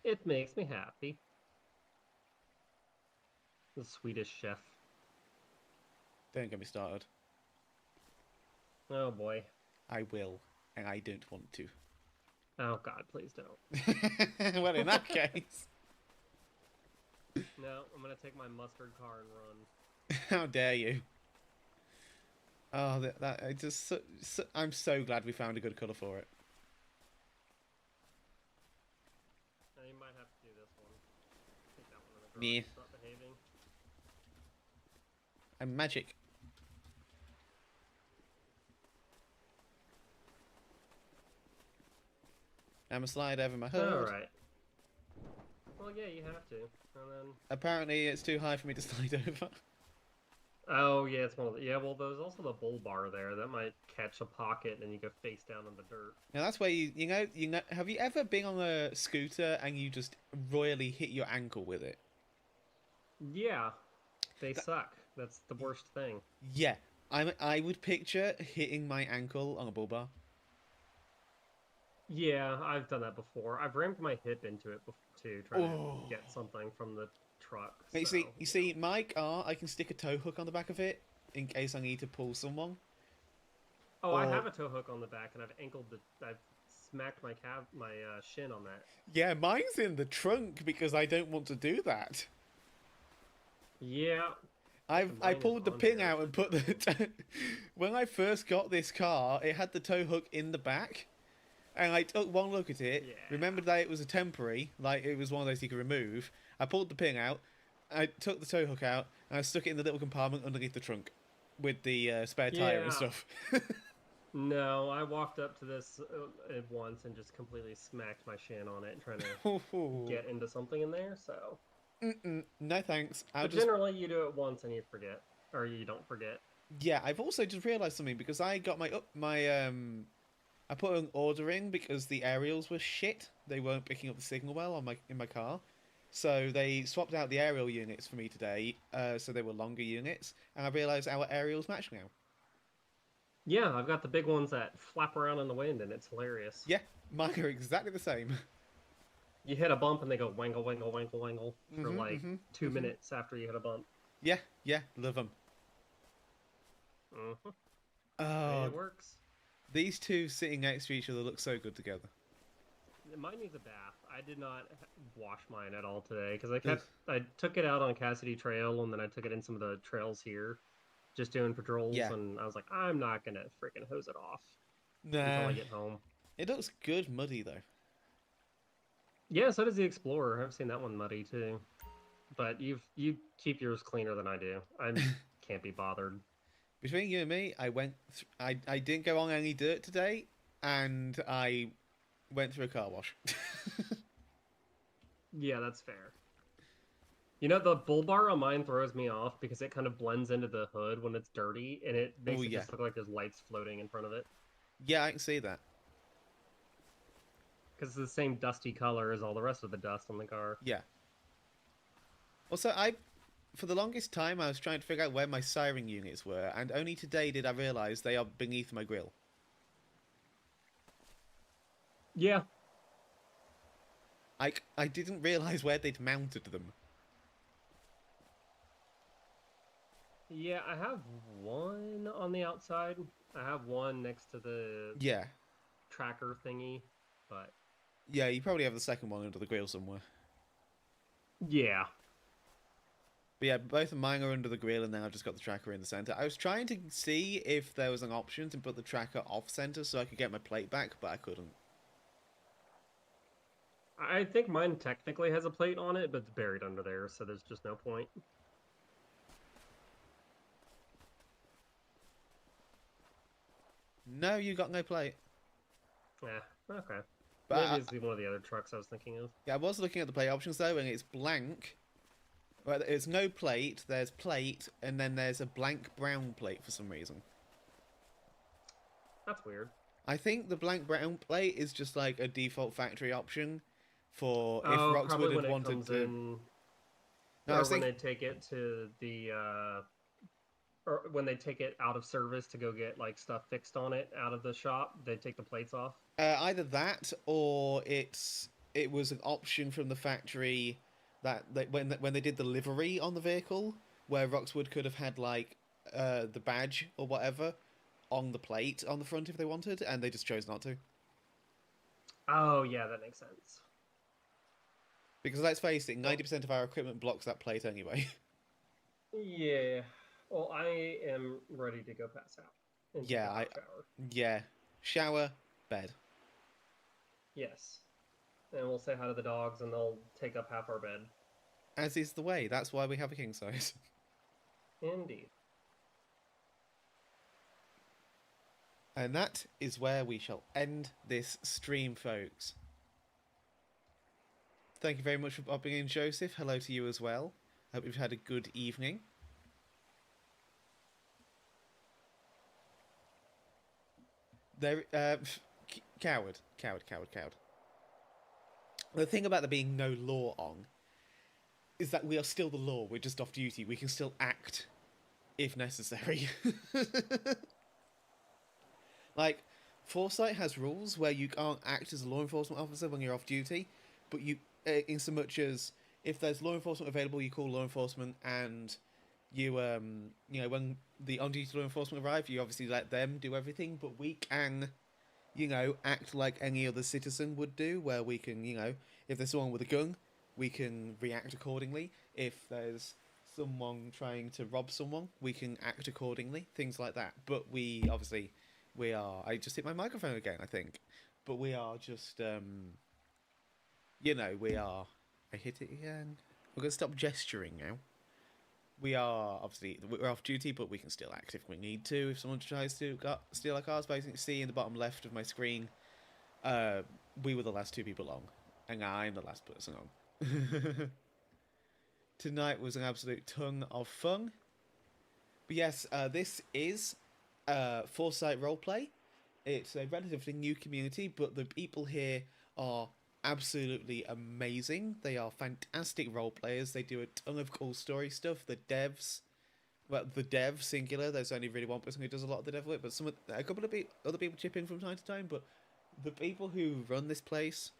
It makes me happy. The Swedish chef. Don't get me started. Oh boy. I will, and I don't want to. Oh god, please don't. Well, in that case... No, I'm gonna take my mustard car and run. How dare you? Oh, I'm so glad we found a good colour for it. Now you might have to do this one. Take that one in the garage. Me. It's not behaving. I'm magic. I'm a slide over my hood. Alright. Well, yeah, you have to. And then... Apparently, it's too high for me to slide over. Oh, yeah, it's one of the... Yeah, well, there's also the bull bar there. That might catch a pocket and you go face down in the dirt. Now that's where you know. Have you ever been on a scooter and you just royally hit your ankle with it? Yeah, they suck. That's the worst thing. Yeah, I would picture hitting my ankle on a bull bar. Yeah, I've done that before. I've rammed my hip into it before too, trying to get something from the truck. You see, my car, I can stick a tow hook on the back of it in case I need to pull someone. Oh, I have a tow hook on the back, and I've smacked my shin on that. Yeah, mine's in the trunk because I don't want to do that. Yeah. I pulled the pin out and put the... When I first got this car, it had the tow hook in the back. And I took one look at it, remembered that it was a temporary, like it was one of those you could remove. I pulled the pin out, I took the tow hook out, and I stuck it in the little compartment underneath the trunk with the spare tire and stuff. No, I walked up to this once and just completely smacked my shin on it, trying to get into something in there, so... No thanks. But generally, you do it once and you forget, or you don't forget. Yeah, I've also just realised something, because I got I put an order in because the aerials were shit. They weren't picking up the signal well in my car. So they swapped out the aerial units for me today, so they were longer units, and I realised our aerials match now. Yeah, I've got the big ones that flap around in the wind, and it's hilarious. Yeah, mine are exactly the same. You hit a bump, and they go wangle, wangle, wangle, wangle for like 2 minutes after you hit a bump. Yeah, love them. Oh, it works. These two sitting next to each other look so good together. Mine needs a bath. I did not wash mine at all today because I took it out on Cassidy Trail and then I took it in some of the trails here, just doing patrols. Yeah. And I was like, I'm not gonna freaking hose it off Nah. until I get home. It looks good muddy though. Yeah, so does the Explorer. I've seen that one muddy too. But you keep yours cleaner than I do. I can't be bothered. Between you and me, I didn't go on any dirt today, and I went through a car wash. Yeah, that's fair. You know, the bull bar on mine throws me off because it kind of blends into the hood when it's dirty, and it makes it just look like there's lights floating in front of it. Yeah, I can see that. Because it's the same dusty color as all the rest of the dust on the car. Yeah. Also, for the longest time, I was trying to figure out where my siren units were, and only today did I realise they are beneath my grill. Yeah. I didn't realise where they'd mounted them. Yeah, I have one on the outside. I have one next to the tracker thingy, but... Yeah, you probably have the second one under the grill somewhere. Yeah. But yeah, both of mine are under the grill, and then I've just got the tracker in the centre. I was trying to see if there was an option to put the tracker off-centre so I could get my plate back, but I couldn't. I think mine technically has a plate on it, but it's buried under there, so there's just no point. No, you got no plate. Yeah, okay. But maybe it's one of the other trucks I was thinking of. Yeah, I was looking at the plate options though, and it's blank. Well, it's no plate, there's plate, and then there's a blank brown plate for some reason. That's weird. I think the blank brown plate is just like a default factory option for if Roxwood had wanted to... No, or when they take it to the... or when they take it out of service to go get like stuff fixed on it out of the shop, they take the plates off. Either that, or it was an option from the factory that when they did the livery on the vehicle, where Roxwood could have had like the badge or whatever on the plate on the front if they wanted, and they just chose not to. Oh yeah, that makes sense. Because let's face it, 90% of our equipment blocks that plate anyway. Yeah. Well, I am ready to go pass out. Yeah, shower, bed. Yes. And we'll say hi to the dogs, and they'll take up half our bed. As is the way. That's why we have a king size. Indeed. And that is where we shall end this stream, folks. Thank you very much for popping in, Joseph. Hello to you as well. Hope you've had a good evening. There, coward. The thing about there being no law on is that we are still the law. We're just off duty. We can still act if necessary. Like, Foresight has rules where you can't act as a law enforcement officer when you're off duty, but you, in so much as if there's law enforcement available, you call law enforcement, and you, you know, when the on-duty law enforcement arrive, you obviously let them do everything, but we can, you know, act like any other citizen would do, where we can, you know, if there's someone with a gun, we can react accordingly. If there's someone trying to rob someone, we can act accordingly, things like that. But we, obviously, we are... I just hit my microphone again, I think. But we are just, you know, we are... I hit it again. We're going to stop gesturing now. We are, obviously, we're off duty, but we can still act if we need to. If someone tries to steal our cars, basically, see in the bottom left of my screen, we were the last 2 people on. And I'm the last person on. Tonight was an absolute ton of fun. But yes, this is Foresight Roleplay. It's a relatively new community, but the people here are absolutely amazing. They are fantastic role players. They do a ton of cool story stuff. The devs, well, the dev singular. There's only really one person who does a lot of the dev work, but a couple of other people chip in from time to time. But the people who run this place,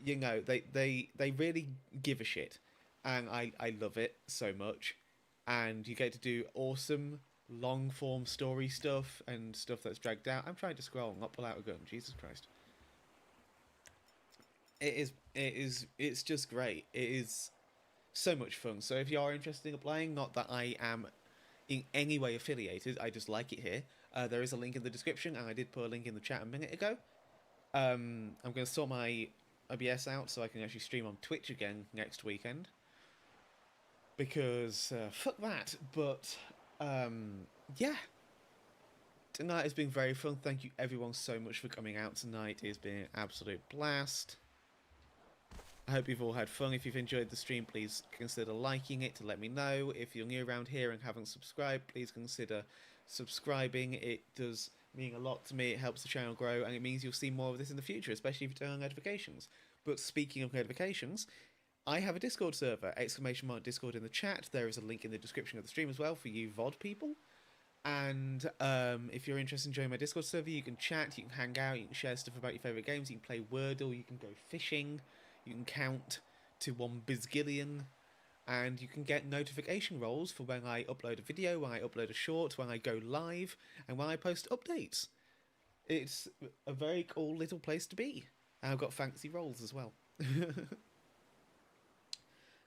you know, they really give a shit, and I love it so much. And you get to do awesome long form story stuff and stuff that's dragged out. I'm trying to scroll, not pull out a gun. Jesus Christ. It's just great. It is so much fun. So if you are interested in applying, not that I am in any way affiliated, I just like it here. There is a link in the description, and I did put a link in the chat a minute ago. I'm going to sort my OBS out so I can actually stream on Twitch again next weekend. Because, fuck that. But, yeah. Tonight has been very fun. Thank you everyone so much for coming out tonight. It's been an absolute blast. I hope you've all had fun. If you've enjoyed the stream, please consider liking it to let me know. If you're new around here and haven't subscribed, please consider subscribing. It does mean a lot to me. It helps the channel grow, and it means you'll see more of this in the future, especially if you turn on notifications. But speaking of notifications, I have a Discord server, !Discord in the chat. There is a link in the description of the stream as well for you VOD people. And if you're interested in joining my Discord server, you can chat, you can hang out, you can share stuff about your favourite games, you can play Wordle, you can go fishing, you can count to 1 bazillion, and you can get notification rolls for when I upload a video, when I upload a short, when I go live, and when I post updates. It's a very cool little place to be. And I've got fancy rolls as well.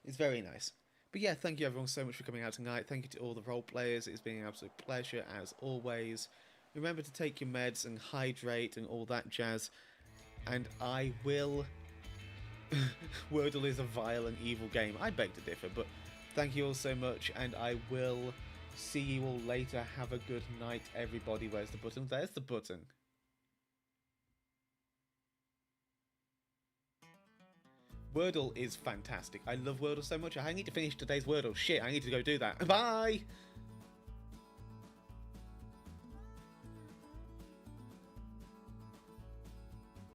It's very nice. But yeah, thank you everyone so much for coming out tonight. Thank you to all the role players. It's been an absolute pleasure as always. Remember to take your meds and hydrate and all that jazz. And I will... Wordle is a vile and evil game. I beg to differ, but thank you all so much, and I will see you all later. Have a good night, everybody. Where's the button? There's the button. Wordle is fantastic. I love Wordle so much. I need to finish today's Wordle. Shit, I need to go do that. Bye!